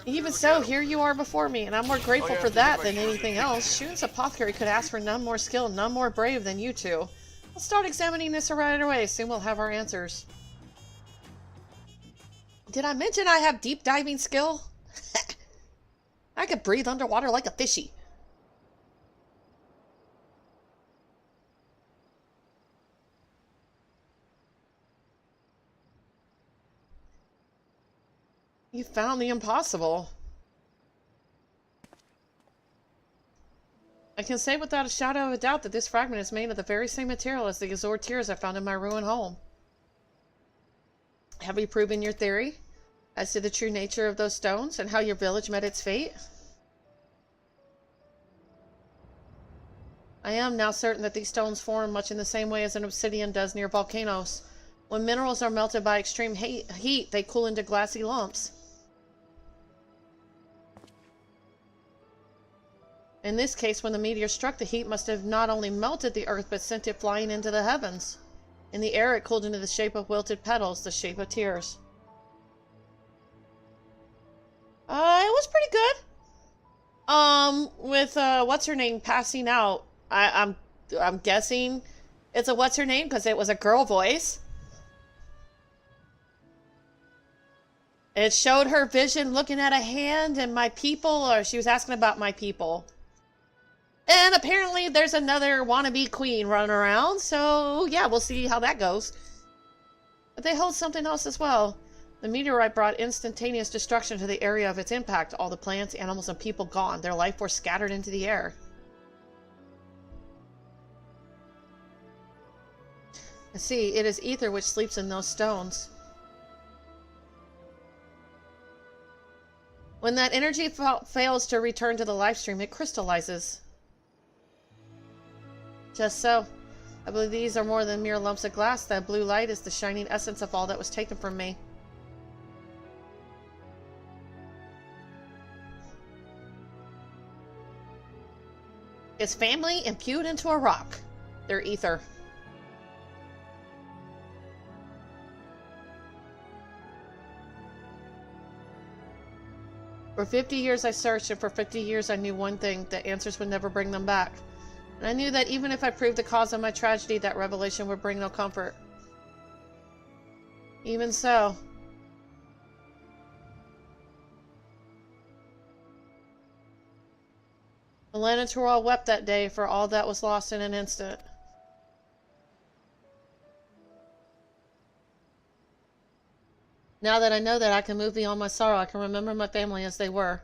Even so, here you are before me, and I'm more grateful for that than anything else. Shun's apothecary could ask for none more skilled, none more brave than you two. I'll start examining this right away, soon we'll have our answers. Did I mention I have deep diving skill? I could breathe underwater like a fishy. You found the impossible. I can say without a shadow of a doubt that this fragment is made of the very same material as the Azure tears I found in my ruined home. Have you proven your theory as to the true nature of those stones and how your village met its fate? I am now certain that these stones form much in the same way as an obsidian does near volcanoes. When minerals are melted by extreme heat, they cool into glassy lumps. In this case, when the meteor struck, the heat must have not only melted the earth, but sent it flying into the heavens. In the air, it cooled into the shape of wilted petals, the shape of tears. It was pretty good. With, what's-her-name passing out, I'm guessing it's a what's-her-name, because it was a girl voice. It showed her vision looking at a hand and my people, or she was asking about my people. And apparently there's another wannabe queen running around, so yeah, we'll see how that goes. But they hold something else as well. The meteorite brought instantaneous destruction to the area of its impact. All the plants, animals, and people gone. Their life force scattered into the air. I see, it is ether which sleeps in those stones. When that energy fails to return to the life stream, it crystallizes. Just so. I believe these are more than mere lumps of glass. That blue light is the shining essence of all that was taken from me. His family imbued into a rock. Their ether. For 50 years I searched, and for 50 years I knew one thing, that answers would never bring them back. And I knew that even if I proved the cause of my tragedy, that revelation would bring no comfort. Even so. The Lanatorol wept that day for all that was lost in an instant. Now that I know that I can move beyond my sorrow, I can remember my family as they were.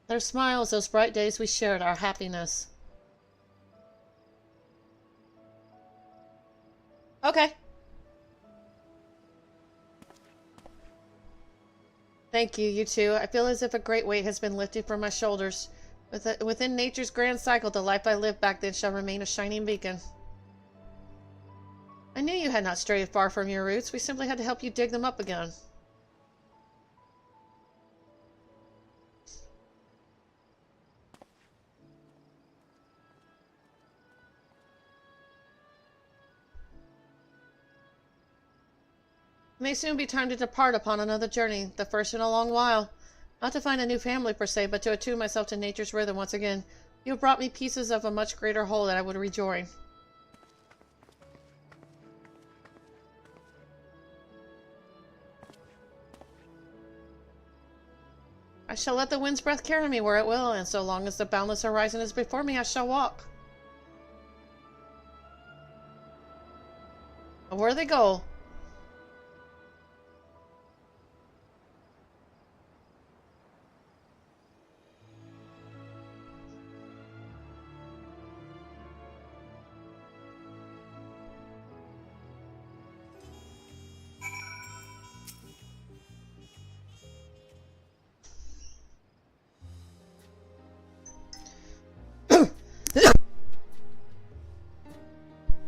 Their smiles, those bright days we shared, our happiness. Okay. Thank you, you too. I feel as if a great weight has been lifted from my shoulders. Within nature's grand cycle, the life I lived back then shall remain a shining beacon. I knew you had not strayed far from your roots. We simply had to help you dig them up again. It may soon be time to depart upon another journey, the first in a long while. Not to find a new family per se, but to attune myself to nature's rhythm once again. You have brought me pieces of a much greater whole that I would rejoin. I shall let the wind's breath carry me where it will, and so long as the boundless horizon is before me, I shall walk. Where they go?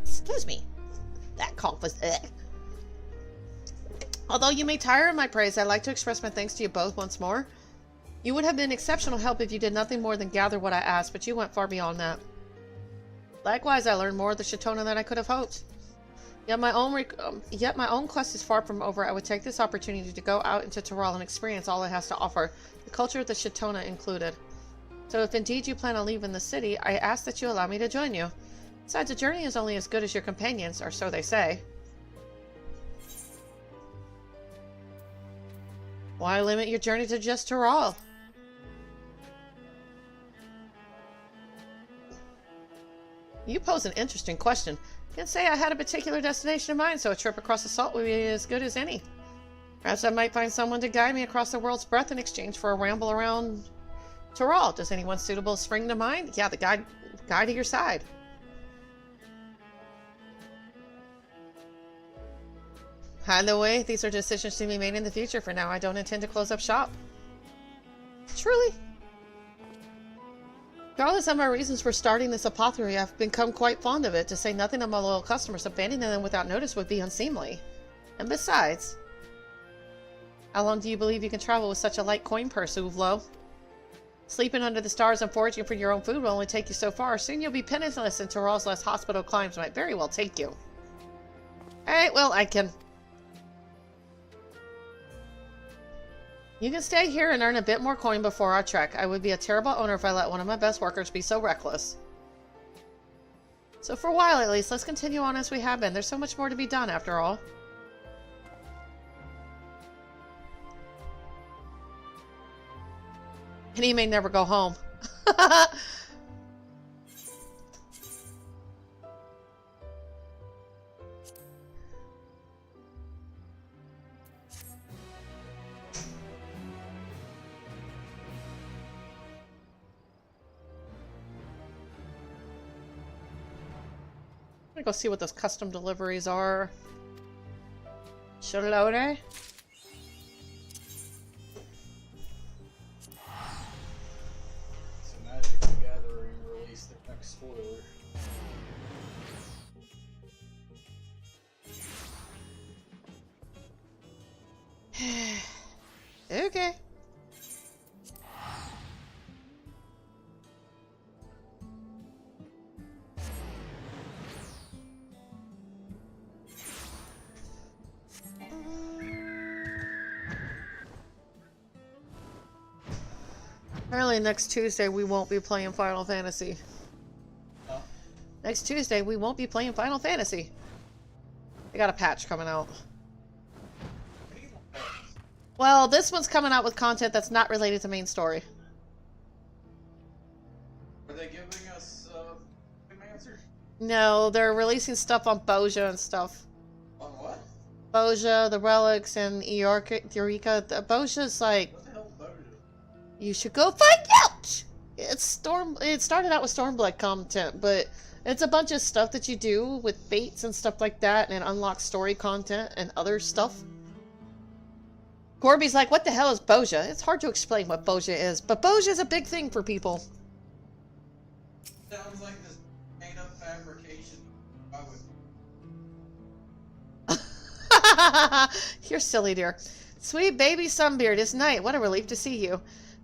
Excuse me. That cough was... Although you may tire of my praise, I'd like to express my thanks to you both once more. You would have been exceptional help if you did nothing more than gather what I asked, but you went far beyond that. Likewise, I learned more of the Shatona than I could have hoped. Yet my own quest is far from over. I would take this opportunity to go out into Tyrol and experience all it has to offer, the culture of the Shatona included. So if indeed you plan on leaving the city, I ask that you allow me to join you. Besides, a journey is only as good as your companions, or so they say. Why limit your journey to just Tyrol? You pose an interesting question. Can't say I had a particular destination in mind, so a trip across the salt would be as good as any. Perhaps I might find someone to guide me across the world's breadth in exchange for a ramble around Tyrol. Does anyone suitable spring to mind? Yeah, the guide at your side. Either way, these are decisions to be made in the future. For now, I don't intend to close up shop. Truly. Regardless of my reasons for starting this apothecary, I've become quite fond of it. To say nothing of my loyal customers, abandoning them without notice would be unseemly. And besides, how long do you believe you can travel with such a light coin purse, Uvlo? Sleeping under the stars and foraging for your own food will only take you so far. Soon you'll be penniless, and Tyrol's less hospital climbs might very well take you. Alright, well, You can stay here and earn a bit more coin before our trek. I would be a terrible owner if I let one of my best workers be so reckless. So for a while at least, let's continue on as we have been. There's so much more to be done after all. And he may never go home. I'm gonna go see what those custom deliveries are. Charlotte. So Magic the Gathering released their next spoiler. Okay. Apparently next Tuesday we won't be playing Final Fantasy. Huh? Next Tuesday we won't be playing Final Fantasy. They got a patch coming out. Well, this one's coming out with content that's not related to main story. Are they giving us an answer? No, they're releasing stuff on Boja and stuff. On what? Boja, the relics, and Eureka. The Boja's like... What the hell is Boja? You should go find out! It started out with Stormblood content, but it's a bunch of stuff that you do with fates and stuff like that, and it unlocks story content and other stuff. Corby's like, what the hell is Boja? It's hard to explain what Boja is, but Boja is a big thing for people. Sounds like this made-up fabrication. You're silly, dear. Sweet baby Sunbeard, it's night. What a relief to see you.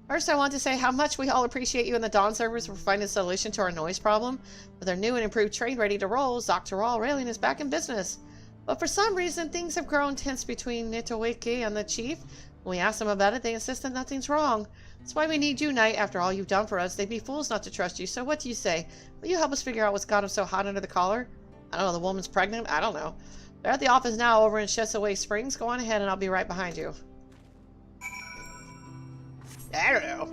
First, I want to say how much we all appreciate you and the Dawn servers for finding a solution to our noise problem. With our new and improved train ready to roll, Dr. All Railing is back in business. But for some reason, things have grown tense between Nitowiki and the chief. When we ask them about it, they insist that nothing's wrong. That's why we need you, Knight. After all you've done for us, they'd be fools not to trust you. So what do you say? Will you help us figure out what's got him so hot under the collar? I don't know, the woman's pregnant? I don't know. They're at the office now over in Chesaway Springs. Go on ahead and I'll be right behind you. I don't know.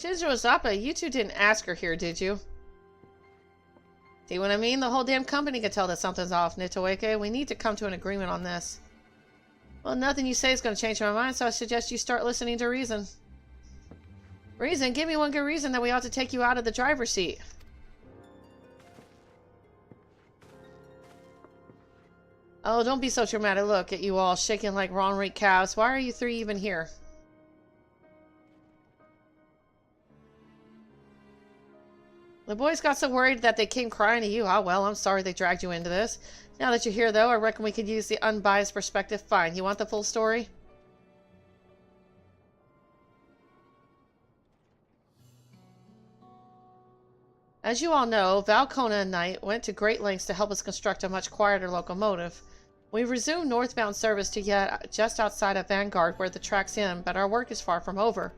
Shizuo Zappa, you two didn't ask her here, did you? See what I mean? The whole damn company could tell that something's off, Nitoweke. We need to come to an agreement on this. Well, nothing you say is going to change my mind, so I suggest you start listening to reason. Reason? Give me one good reason that we ought to take you out of the driver's seat. Oh, don't be so dramatic. Look at you all shaking like wrong-rate calves. Why are you three even here? The boys got so worried that they came crying to you. Ah, well, I'm sorry they dragged you into this. Now that you're here, though, I reckon we could use the unbiased perspective. Fine. You want the full story? As you all know, Valcona and Knight went to great lengths to help us construct a much quieter locomotive. We resumed northbound service to just outside of Vanguard where the track's end, but our work is far from over.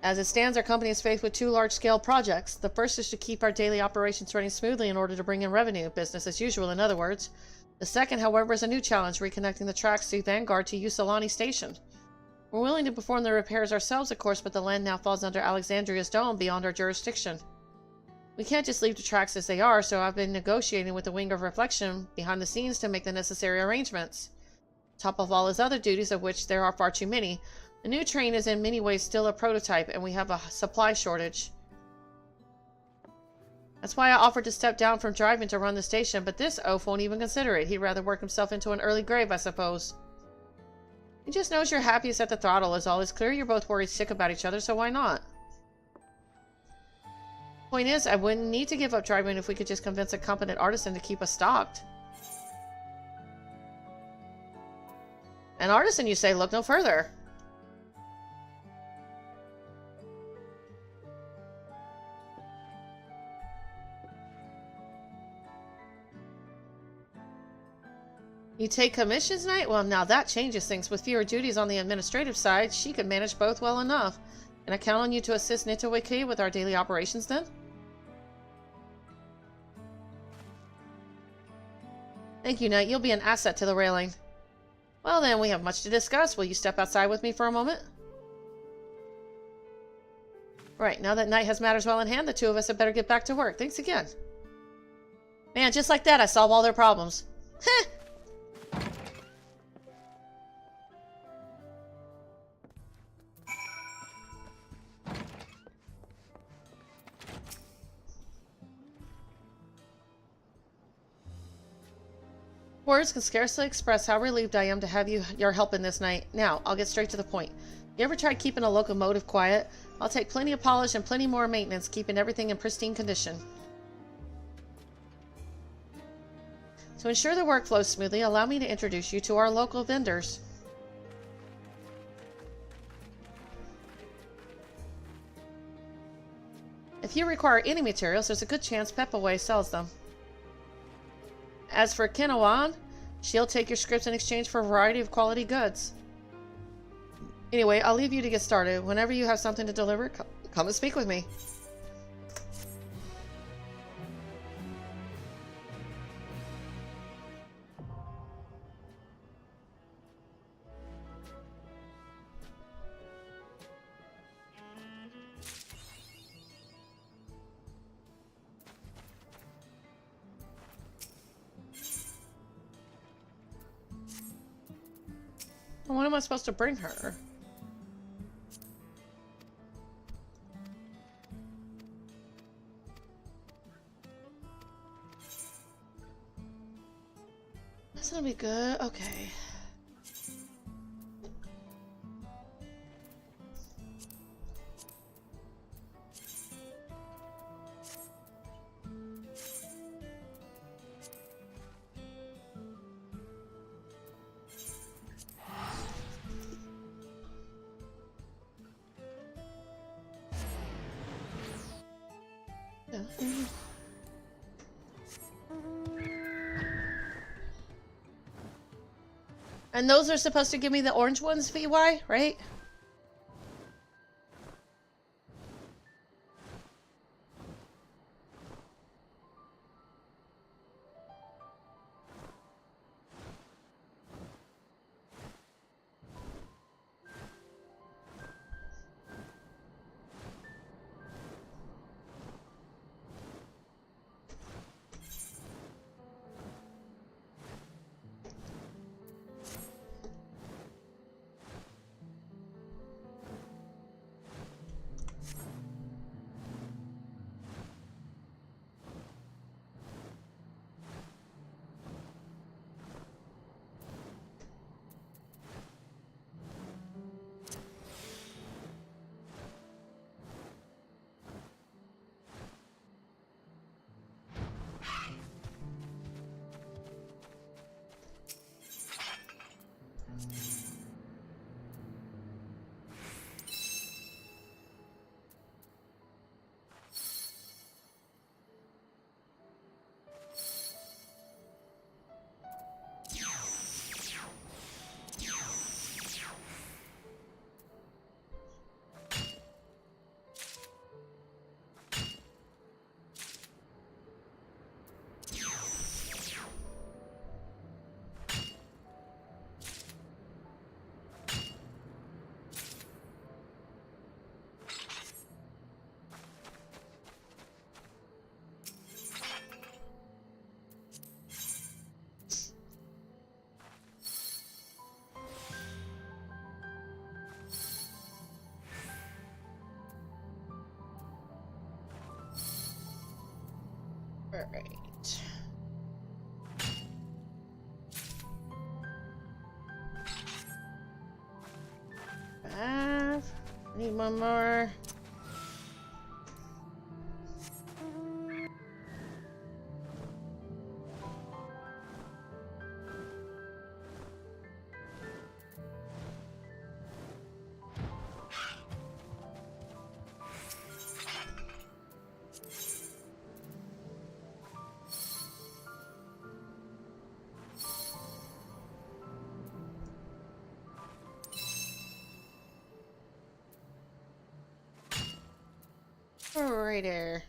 As it stands, our company is faced with two large-scale projects. The first is to keep our daily operations running smoothly in order to bring in revenue, business as usual, in other words. The second, however, is a new challenge, reconnecting the tracks through Vanguard to Usolani Station. We're willing to perform the repairs ourselves, of course, but the land now falls under Alexandria's dome beyond our jurisdiction. We can't just leave the tracks as they are, so I've been negotiating with the Wing of Reflection behind the scenes to make the necessary arrangements. Top of all his other duties, of which there are far too many, the new train is in many ways still a prototype, and we have a supply shortage. That's why I offered to step down from driving to run the station, but this oaf won't even consider it. He'd rather work himself into an early grave, I suppose. He just knows you're happiest at the throttle is all. It's clear you're both worried sick about each other, so why not? Point is, I wouldn't need to give up driving if we could just convince a competent artisan to keep us stocked. An artisan, you say? Look no further. You take commissions, Knight? Well, now that changes things. With fewer duties on the administrative side, she could manage both well enough. Can I count on you to assist Nitoweke with our daily operations, then? Thank you, Knight. You'll be an asset to the railing. Well, then, we have much to discuss. Will you step outside with me for a moment? Right, now that Knight has matters well in hand, the two of us had better get back to work. Thanks again. Man, just like that, I solve all their problems. Heh! Words can scarcely express how relieved I am to have your help in this night. Now, I'll get straight to the point. You ever tried keeping a locomotive quiet? I'll take plenty of polish and plenty more maintenance, keeping everything in pristine condition. To ensure the work flows smoothly, allow me to introduce you to our local vendors. If you require any materials, there's a good chance Pepaway sells them. As for Kinawan, she'll take your scripts in exchange for a variety of quality goods. Anyway, I'll leave you to get started. Whenever you have something to deliver, come and speak with me. What am I supposed to bring her? That's gonna be good. Okay. And those are supposed to give me the orange ones, VY, right? Alright. Five. Need one more. Right there.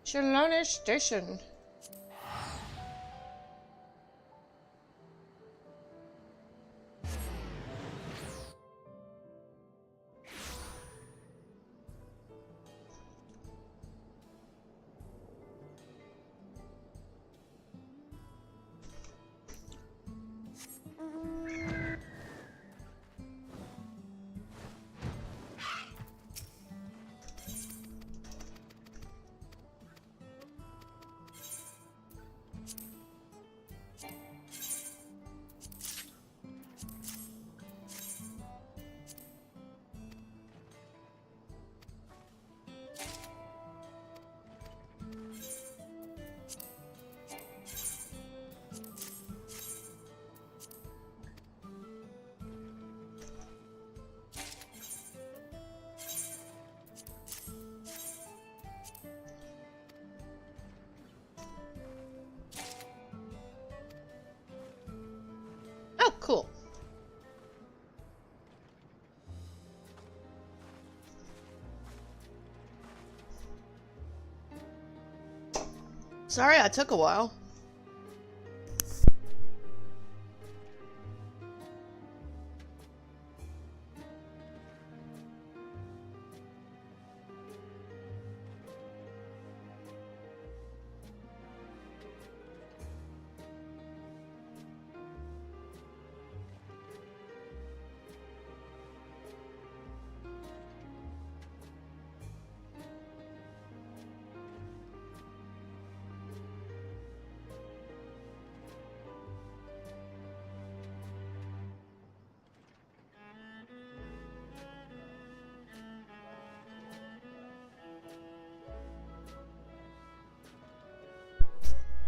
Shalona Station. Oh, cool. Sorry I took a while.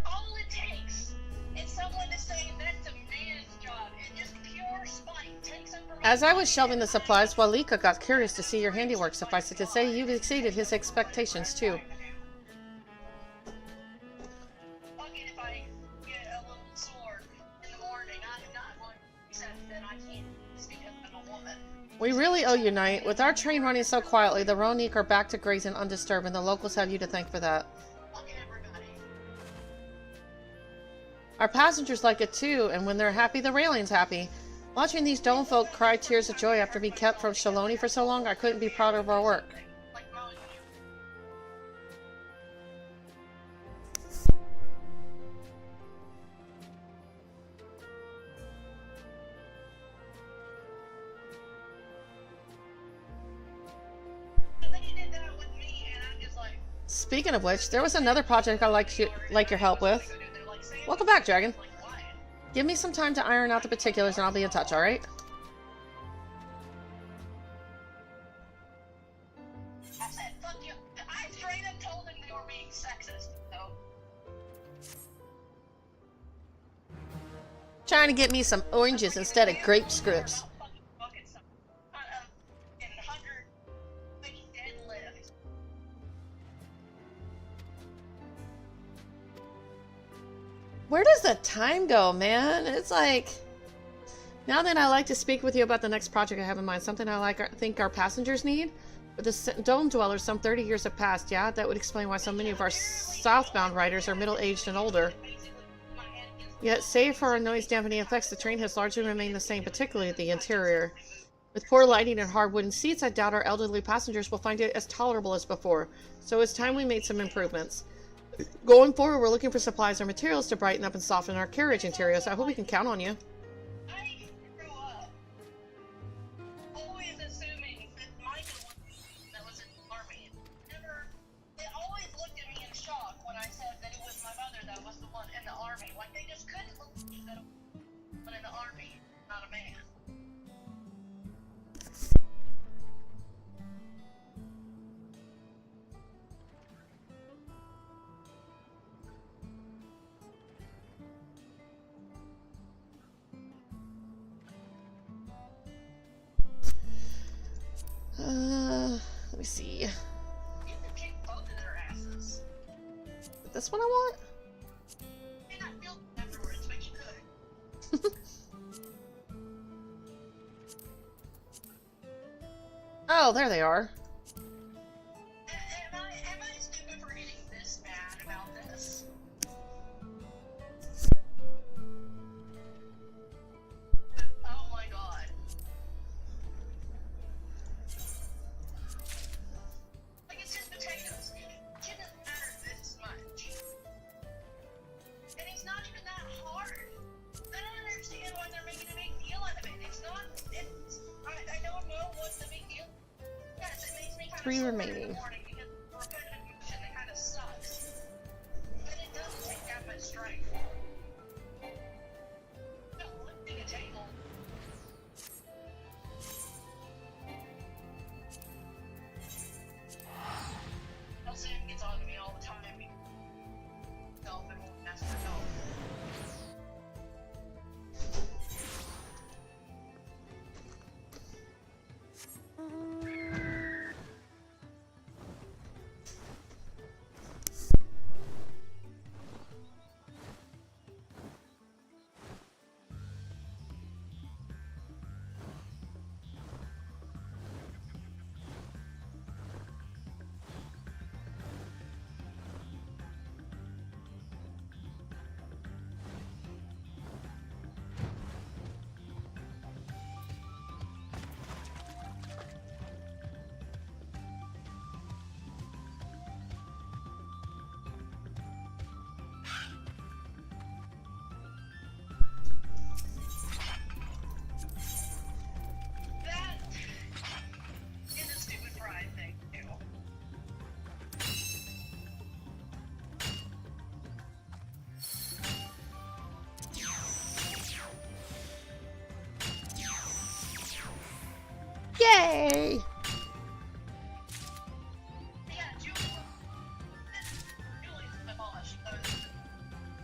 All it takes is someone to say that's a man's job, and just pure spite takes over. As I was shelving the supplies, Walika got curious to see your handiwork. Suffice it to say, you've exceeded his expectations, too. Fucking if I get a little sore in the morning, I'm not going to accept that I can't speak up to a woman. We really owe you, Knight. With our train running so quietly, the Ronique are back to grazing undisturbed, and the locals have you to thank for that. Fuck everybody. Our passengers like it too, and when they're happy, the railing's happy. Watching these dome folk cry tears of joy after being kept from Shaloni for so long, I couldn't be prouder of our work. Like mowing you. Then he did that with me, and I'm just like, Speaking of which, there was another project I'd like your help with. they're like saying, Welcome back, Dragon. like, why? Give me some time to iron out the particulars and I'll be in touch, alright? I said, fuck you. I straight up told him they were being sexist, so. Trying to get me some oranges instead of grape scripts. Fucking some. In 100 fucking deadlifts. Where does the time go, man? It's like... Now then, I like to speak with you about the next project I have in mind. Something I think our passengers need. With the Dome Dwellers, some 30 years have passed, yeah? That would explain why so many of our southbound riders are middle-aged and older. Yet, save for our noise-dampening effects, the train has largely remained the same, particularly the interior. With poor lighting and hard wooden seats, I doubt our elderly passengers will find it as tolerable as before. So it's time we made some improvements. Going forward, we're looking for supplies or materials to brighten up and soften our carriage interiors. I hope we can count on you. I grew up always assuming that Mike was that was in the army. Let me see. You can kick both of their asses. Is this one I want? May not feel afterwards, but you could. Oh, there they are. Am I stupid for getting this mad about this? Oh my god. Like, it's just potatoes. It shouldn't matter this much. And it's not even that hard. I don't understand why they're making a big deal out of it. It's not, I don't know what's the big deal. Yes, it makes me kind of 3 sore in the remaining. morning because repetitive motion that kind of sucks. But it doesn't take that much strength. No, lifting a table. Sam gets on to me all the time. Self and won't mess with help. That is a stupid pride thing to do. Yay! Yeah, Julie's a boss.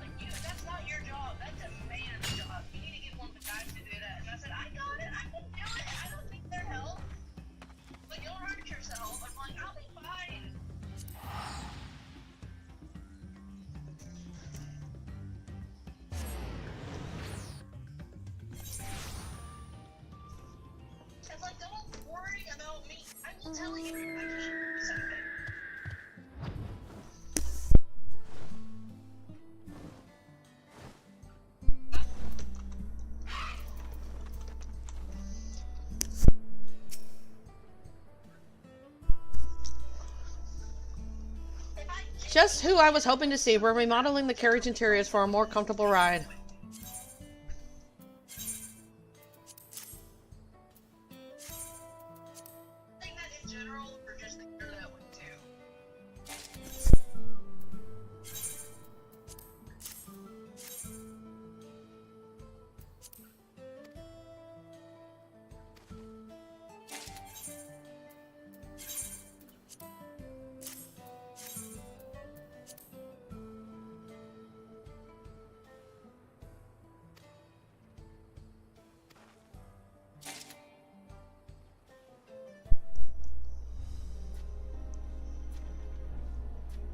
Like, that's not your job. That's a man's job. You need to get one of the guys to do that. And I said, I got it. I can do it. I don't need their help. But you'll hurt yourself. I'm like, I'll be fine. It's like, don't worry about me. I will tell you if I can't do something. Just who I was hoping to see. We're remodeling the carriage interiors for a more comfortable ride. I think that in general, or just the year that went to.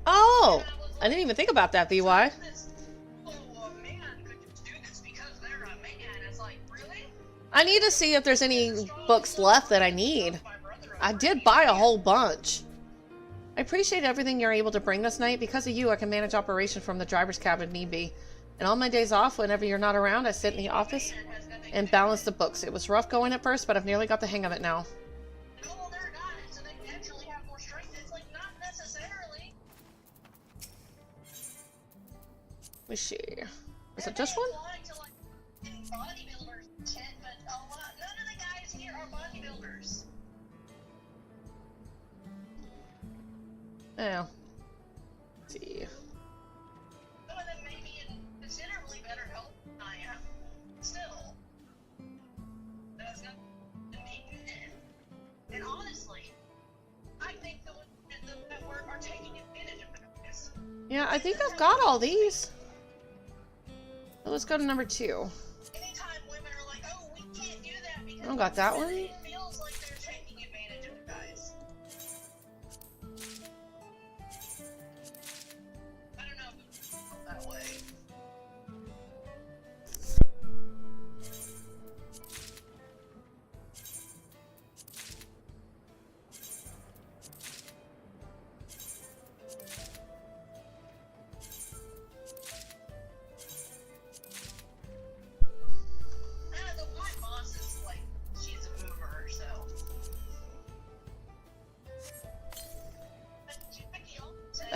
Oh! I didn't even think about that, BY. This, oh, a man could just do this because they're a man. It's like, really? I need to see if there's any books left that I need. I did buy a whole bunch. I appreciate everything you're able to bring this night. Because of you, I can manage operation from the driver's cabin if need be. And on my days off, whenever you're not around, I sit in the office and balance the books. It was rough going at first, but I've nearly got the hang of it now. Oh, well, they're not, so they naturally have more strength. It's like, not necessarily. Let me see. Is it just one? Bodybuilders and shit, but none of the guys here are bodybuilders. Oh. Let's see. Some of them may be in considerably better health than I am. Still. That's not to me. And honestly, I think the ones that are taking advantage of this. Yeah, I think I've got all these. Well, let's go to number 2. Anytime women are like, oh, we can't do that because I don't got that one. it feels like they're taking advantage of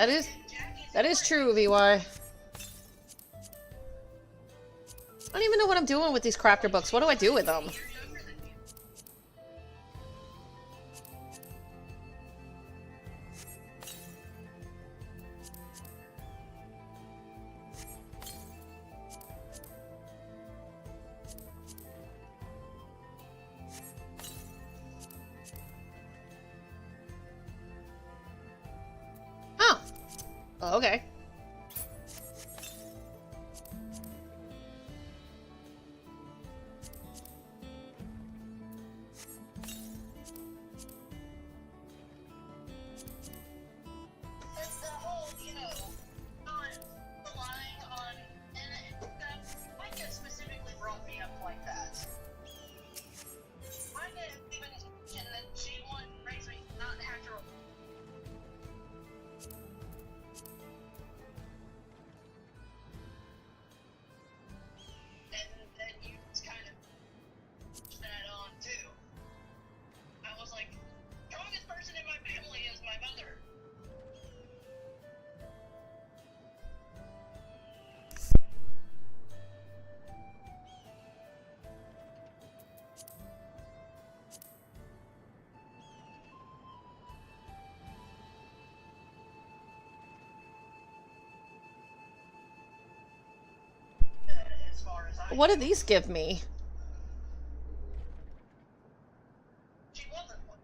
That is true, VY. I don't even know what I'm doing with these crafter books. What do I do with them? Oh, okay. It's the whole, you know, not relying on, and that Micah specifically brought me up like that. Micah even mentioned that she would raise me not have to. And then you just kind of put that on too. I was like, strongest person in my family is my mother. As far as I What did these give me? She wasn't one.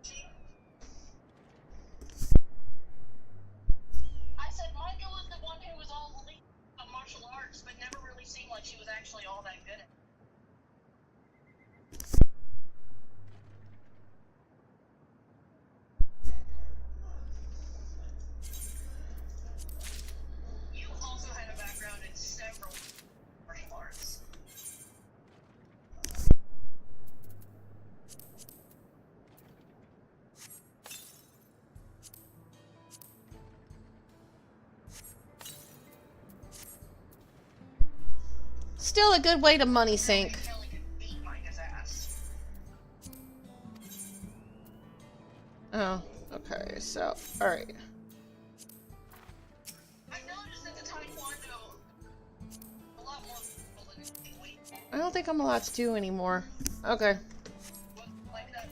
I said Micah was the one who was all elite on martial arts, but never really seemed like she was actually all that good at it. You also had a background in several martial arts. Still a good way to money sink. Kelly could beat Micah's ass. Oh, okay, so, alright. I noticed that the Taekwondo a lot more people than we I don't think I'm allowed to do anymore. Okay. like that.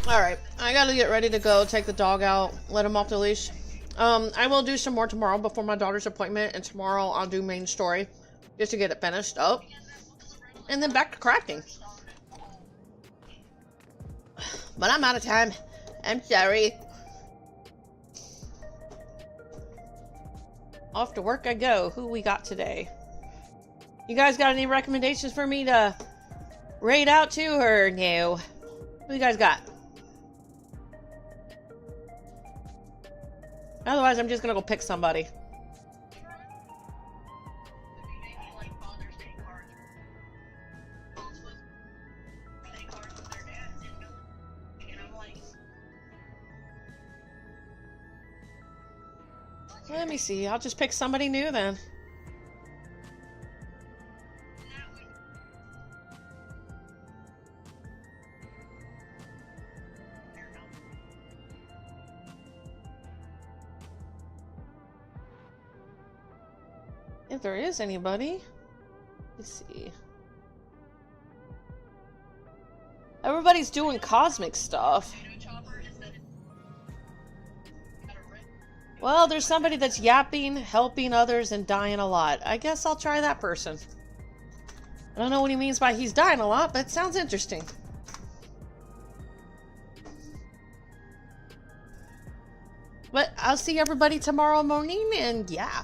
Alright, I gotta get ready to go, take the dog out, let him off the leash. I will do some more tomorrow before my daughter's appointment, and tomorrow I'll do main story, just to get it finished up. And then back to crafting. But I'm out of time. I'm sorry. Off to work I go. Who we got today? You guys got any recommendations for me to raid out to, or no? Who you guys got? Otherwise, I'm just gonna go pick somebody. Let me see. I'll just pick somebody new then. If there is anybody. Let's see. Everybody's doing cosmic stuff. Well, there's somebody that's yapping, helping others, and dying a lot. I guess I'll try that person. I don't know what he means by he's dying a lot, but it sounds interesting. But I'll see everybody tomorrow morning, and yeah.